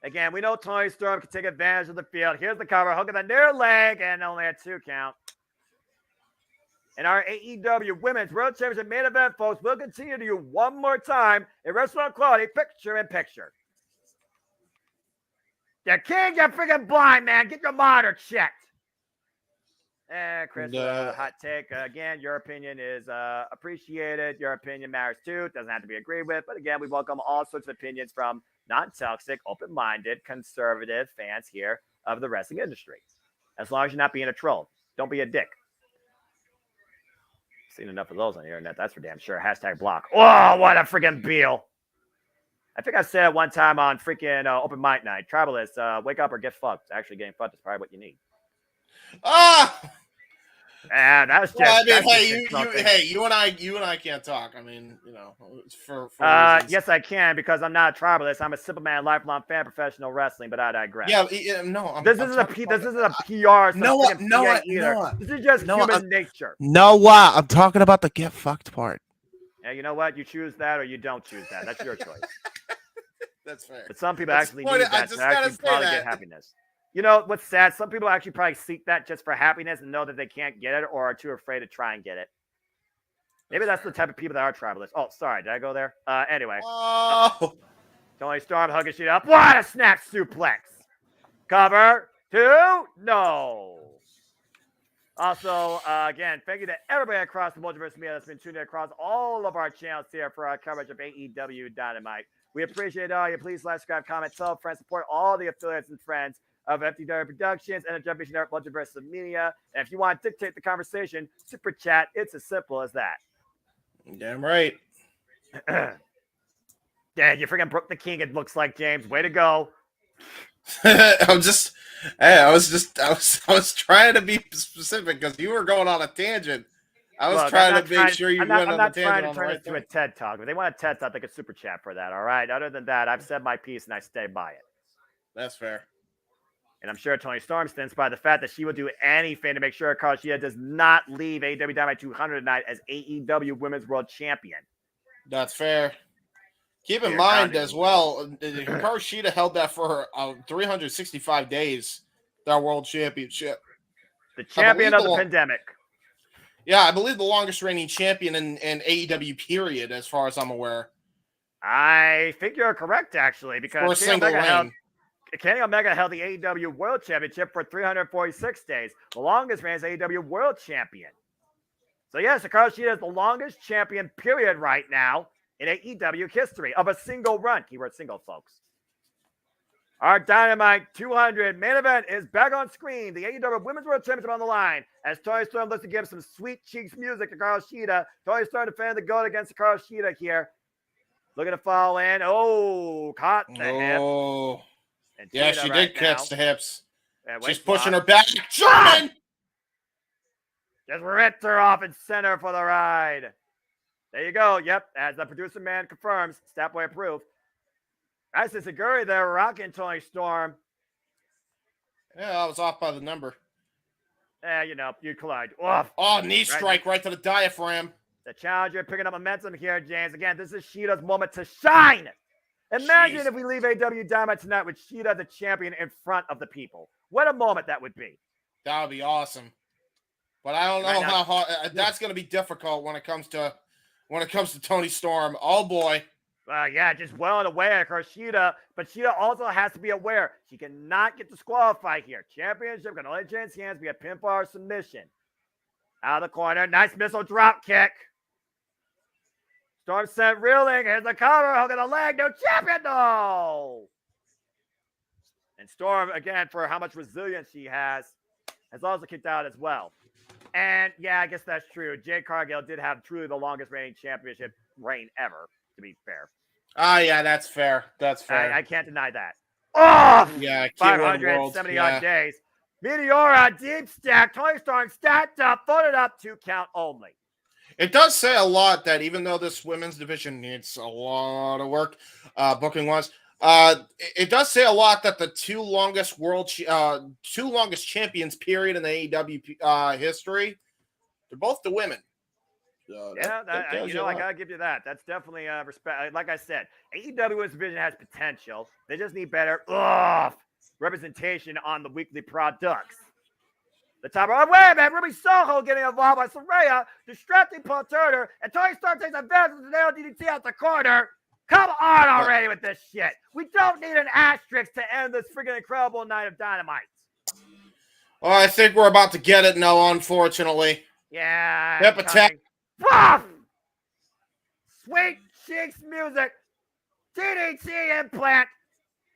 Again, we know Toni Storm can take advantage of the field. Here's the cover. Hook of the near leg and only a 2 count. And our AEW Women's World Championship main event, folks, will continue to you one more time in Restaurant Quality Picture-in-Picture. You can't get freaking blind, man. Get your monitor checked. And Chris, hot take. Again, your opinion is appreciated. Your opinion matters too. It doesn't have to be agreed with. But again, we welcome all sorts of opinions from non-toxic, open-minded, conservative fans here of the wrestling industry. As long as you're not being a troll. Don't be a dick. Seen enough of those on the internet, that's for damn sure. Hashtag block. Oh, what a freaking Beal. I think I said it one time on freaking Open Mic Night. Tribalists, wake up or get fucked. Actually, getting fucked is probably what you need. Ah! And that was just. Well, I mean, you and I can't talk. I mean, you know, for yes, I can because I'm not a tribalist. I'm a simple man, lifelong fan, of professional wrestling. But I digress. Yeah, no. This isn't a PR. No. This is just human nature. Noah, I'm talking about the get fucked part. Yeah, you know what? You choose that or you don't choose that. That's your choice. That's fair. But some people actually need that to actually probably get happiness. You know what's sad? Some people actually probably seek that just for happiness and know that they can't get it or are too afraid to try and get it. Maybe that's the type of people that are tribalists. Oh, sorry. Did I go there? Anyway. Oh. Toni Storm hugging shit up. What a snap suplex. Cover 2. No. Also, again, thank you to everybody across the Multiverse media that's been tuning in across all of our channels here for our coverage of AEW Dynamite. We appreciate all you. Please like, subscribe, comment, tell friends, support all the affiliates and friends of FTW Productions and the Jumping Network Multiverse of Media. And if you want to dictate the conversation, super chat. It's as simple as that. Damn right. Dad, you freaking broke the king, it looks like, James. Way to go. I was trying to be specific because you were going on a tangent. I was trying to make sure you went on a tangent. I'm not trying to turn it to a TED Talk. If they want a TED Talk, they could super chat for that, all right? Other than that, I've said my piece and I stay by it. That's fair. And I'm sure Toni Storm stands by the fact that she will do anything to make sure Hikaru Shida does not leave AEW Dynamite 200 tonight as AEW Women's World Champion. That's fair. Keep in mind as well, Hikaru Shida held that for 365 days, that World Championship. The champion of the pandemic. Yeah, I believe the longest reigning champion in AEW period, as far as I'm aware. I think you're correct, actually, For a because single reign. Kenny Omega held the AEW World Championship for 346 days, the longest reign as AEW World Champion. So yes, Hikaru Shida is the longest champion, period, right now in AEW history of a single run. Keyword single, folks. Our Dynamite 200 main event is back on screen. The AEW Women's World Championship on the line as Toni Storm looks to give some sweet cheeks music to Hikaru Shida. Toni Storm defending the goat against Hikaru Shida here. Looking to fall in. Oh, caught the hip. And Yeah, Shida she right did catch the hips. She's pushing her back. German! Just ripped her off and sent her for the ride. There you go. Yep, as the producer man confirms, Statboy approved. That's Hikaru there rocking Toni Storm. Yeah, I was off by the number. You know, you collide. Oof. Oh, knee strike right to the diaphragm. The challenger picking up momentum here, James. Again, this is Shida's moment to shine. Imagine if we leave AEW Dynamite tonight with Shida the champion in front of the people. What a moment that would be. That would be awesome. But I don't know how hard that's going to be difficult when it comes to Toni Storm. Oh boy. Yeah, just well and aware, Shida. But Shida also has to be aware she cannot get disqualified here. Championship can only change hands via pinfall or submission. Out of the corner, nice missile drop kick. Storm sent reeling. Here's the cover. Hooking the leg. No champion. No. And Storm, again, for how much resilience she has also kicked out as well. And yeah, I guess that's true. Jade Cargill did have truly the longest reigning championship reign ever, to be fair. Yeah, that's fair. That's fair. I can't deny that. Oh, yeah, 570 odd days. Meteora, deep stack, Toni Storm stacked up, folded up, 2 count only. It does say a lot that even though this women's division needs a lot of work, booking-wise, it does say a lot that the two longest champions period in the AEW history, they're both the women. I gotta give you that. That's definitely respect. Like I said, AEW women's division has potential. They just need better representation on the weekly products. The top of wait a minute, Ruby Soho getting involved by Saraya, distracting Paul Turner, and Toni Storm takes advantage of the nail DDT out the corner. Come on already with this shit. We don't need an asterisk to end this freaking incredible night of Dynamite. Well, I think we're about to get it now, unfortunately. Yeah. Hip attack. Sweet Cheeks music. DDT implant.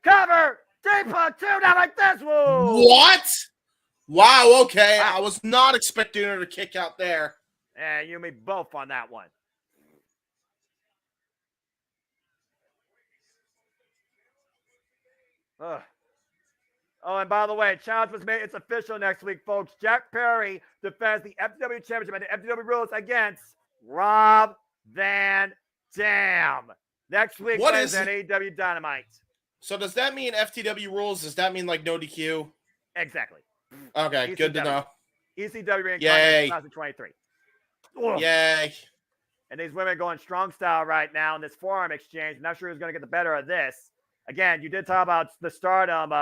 Cover. Deeper 2 down like this. Woo. What? Wow, okay. I was not expecting her to kick out there. Yeah, you and me both on that one. Ugh. Oh, and by the way, challenge was made. It's official next week, folks. Jack Perry defends the FTW Championship and the FTW rules against Rob Van Dam. Next week, what is is an AEW Dynamite. So does that mean FTW rules? Does that mean like no DQ? Exactly. Okay, ECW. good to know. ECW reign 2023. Ugh. Yay. And these women going strong style right now in this forearm exchange. Not sure who's going to get the better of this. Again, you did talk about the Stardom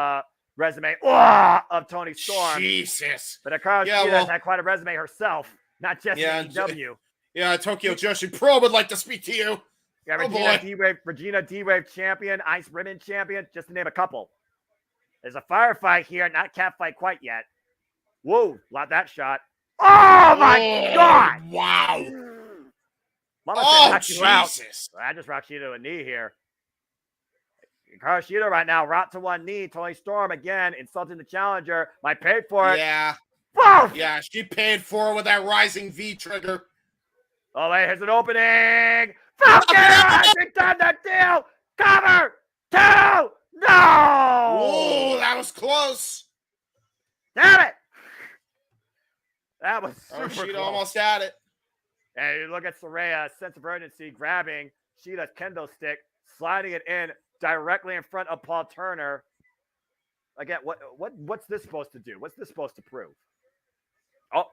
resume of Toni Storm. Jesus. But Hikaru Shida had quite a resume herself, not just AEW. Yeah, Tokyo Joshi Pro would like to speak to you. Yeah, Regina D-Wave champion, Ice Ribbon champion, just to name a couple. There's a firefight here, not cat fight quite yet. Whoa, lot that shot. Oh my God! Wow. Mama said Jesus. I just rocked Shida to a knee here. Hikaru Shida right now, rocked to one knee. Toni Storm again, insulting the challenger. Might pay for it. Yeah. Whoa! Yeah, she paid for it with that rising V trigger. Oh, wait, here's an opening. Falcon! She done the deal! Cover! 2! No! Oh, that was close. Damn it! That was super Shida close. almost had it. And you look at Saraya, sense of urgency, grabbing Shida's kendo stick, sliding it in directly in front of Paul Turner. Again, what's this supposed to do? What's this supposed to prove? Oh,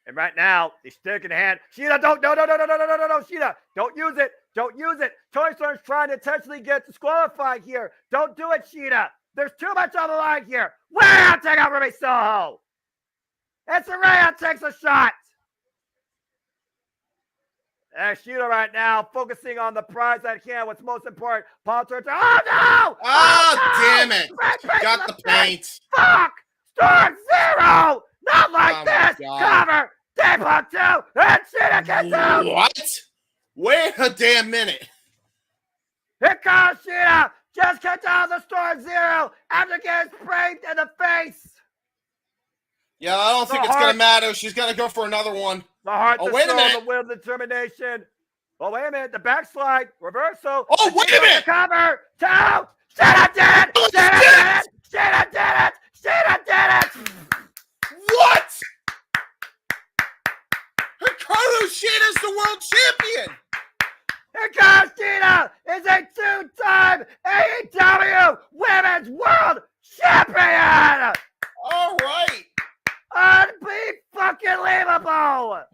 and right now, the stick in hand. Shida, no, Shida, don't use it. Don't use it. Toni Storm's trying to intentionally get disqualified here. Don't do it, Shida. There's too much on the line here. Wow, take out Ruby Soho. And Saraya takes a shot. And Shida right now focusing on the prize at hand. What's most important? Paul turns. Oh no! Damn it! Got the paint. Fuck! Storm Zero! Not like my this! God. Cover! Deadlock 2! And Shida gets out! What? Wait a damn minute. Here comes Shida! Just gets out of the Storm Zero after getting sprayed in the face! Yeah, I don't think it's going to matter. She's going to go for another one. The heart, wait a minute. The will, the determination. Oh, wait a minute. The backslide. Reversal. Oh, wait a minute. Cover. 2. Shida did it. Shida did it. Shida did it. Shida did it. What? Hikaru Shida's the world champion. Hikaru Shida is a 2-time AEW Women's World Champion. All right. Unbelievable!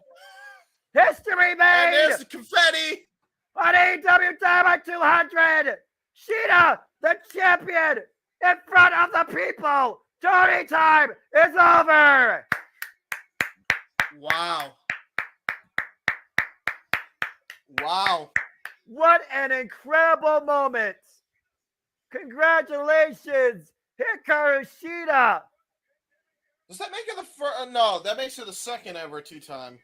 History made! And there's the confetti! On AEW Dynamite 200! Shida, the champion, in front of the people! Toni time is over! Wow. Wow. What an incredible moment! Congratulations, Hikaru Shida! Does that make her the first? No, that makes her the second ever 2-time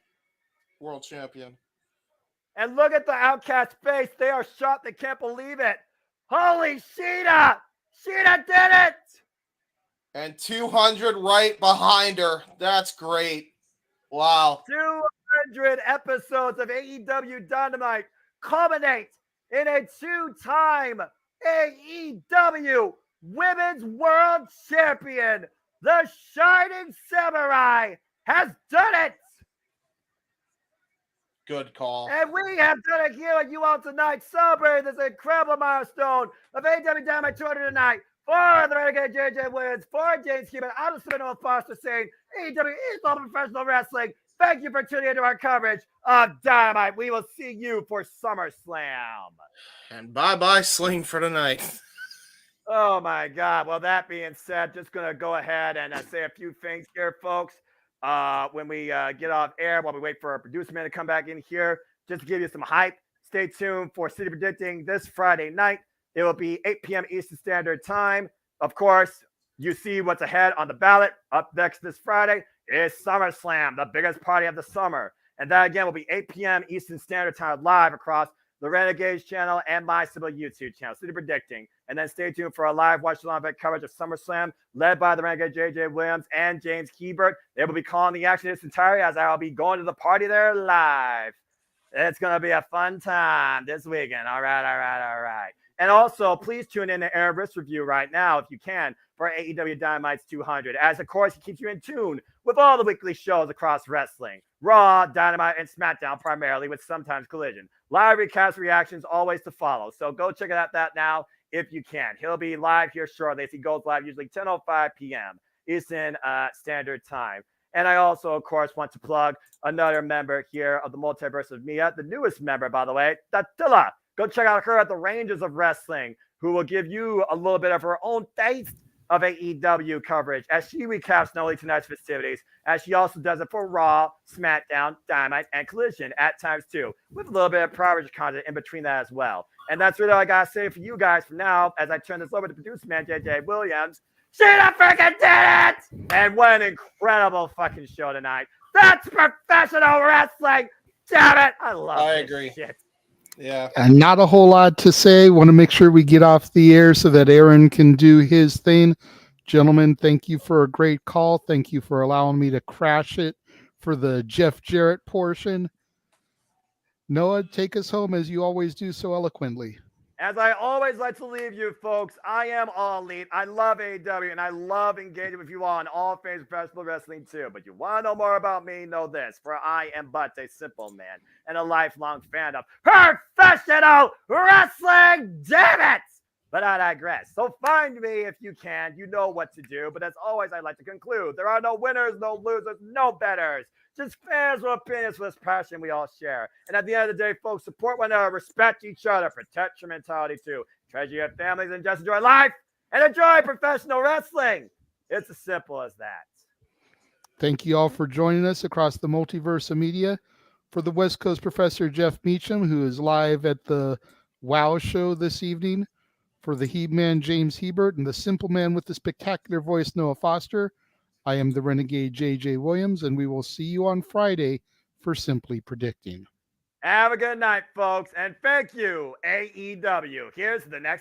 world champion. And look at the Outcast face. They are shocked. They can't believe it. Holy Shida! Shida did it! And 200 right behind her. That's great. Wow. 200 episodes of AEW Dynamite culminate in a 2-time AEW Women's World Champion. The Shining Samurai has done it. Good call. And we have done it here at UL tonight, celebrating this incredible milestone of AEW Dynamite 200 tonight. For the Renegade JJ Williams, for James Cuban, I'm the Seminole Foster saying AEW is all professional wrestling. Thank you for tuning into our coverage of Dynamite. We will see you for SummerSlam. And bye-bye Sling for tonight. Oh, my God. Well, that being said, just going to go ahead and say a few things here, folks. When we get off air, while we wait for our producer man to come back in here, just to give you some hype, stay tuned for City Predicting this Friday night. It will be 8 p.m. Eastern Standard Time. Of course, you see what's ahead on the ballot. Up next this Friday is SummerSlam, the biggest party of the summer. And that, again, will be 8 p.m. Eastern Standard Time live across the Renegades channel and my Sybil YouTube channel, City Predicting. And then stay tuned for a live watch-along event coverage of SummerSlam, led by the Renegade J.J. Williams and James Hebert. They will be calling the action this entirely as I will be going to the party there live. It's going to be a fun time this weekend. All right. And also, please tune in to Erebus Review right now, if you can, for AEW Dynamite's 200. As, of course, it keeps you in tune with all the weekly shows across wrestling. Raw, Dynamite, and SmackDown primarily, with sometimes Collision. Live recaps, reactions, always to follow. So go check out that now if you can. He'll be live here shortly. He goes live usually 10:05 p.m. Eastern Standard Time. And I also, of course, want to plug another member here of the Multiverse of Mia, the newest member, by the way, Datilla. Go check out her at the Rangers of Wrestling, who will give you a little bit of her own taste of AEW coverage as she recaps not only tonight's festivities, as she also does it for Raw, SmackDown, Dynamite, and Collision at times too, with a little bit of private content in between that as well. And that's really all I got to say for you guys for now as I turn this over to producer man JJ Williams. Shida freaking did it! And what an incredible fucking show tonight. That's professional wrestling! Damn it! I agree. Shit. Yeah. And not a whole lot to say. Want to make sure we get off the air so that Aaron can do his thing. Gentlemen, thank you for a great call. Thank you for allowing me to crash it for the Jeff Jarrett portion. Noah, take us home as you always do so eloquently. As I always like to leave you, folks, I am All Elite. I love AEW, and I love engaging with you all on all things professional wrestling, too. But you want to know more about me, know this, for I am but a simple man and a lifelong fan of professional wrestling, damn it! But I digress. So find me if you can. You know what to do. But as always, I'd like to conclude, there are no winners, no losers, no betters. Just fans with opinions with this passion we all share. And at the end of the day, folks, support one another, respect each other, protect your mentality too. Treasure your families and just enjoy life and enjoy professional wrestling. It's as simple as that. Thank you all for joining us across the multiverse of media. For the West Coast professor, Jeff Meacham, who is live at the WOW show this evening. For the He-Man, James Hebert, and the simple man with the spectacular voice, Noah Foster, I am the renegade, J.J. Williams, and we will see you on Friday for Simply Predicting. Have a good night, folks, and thank you, AEW. Here's the next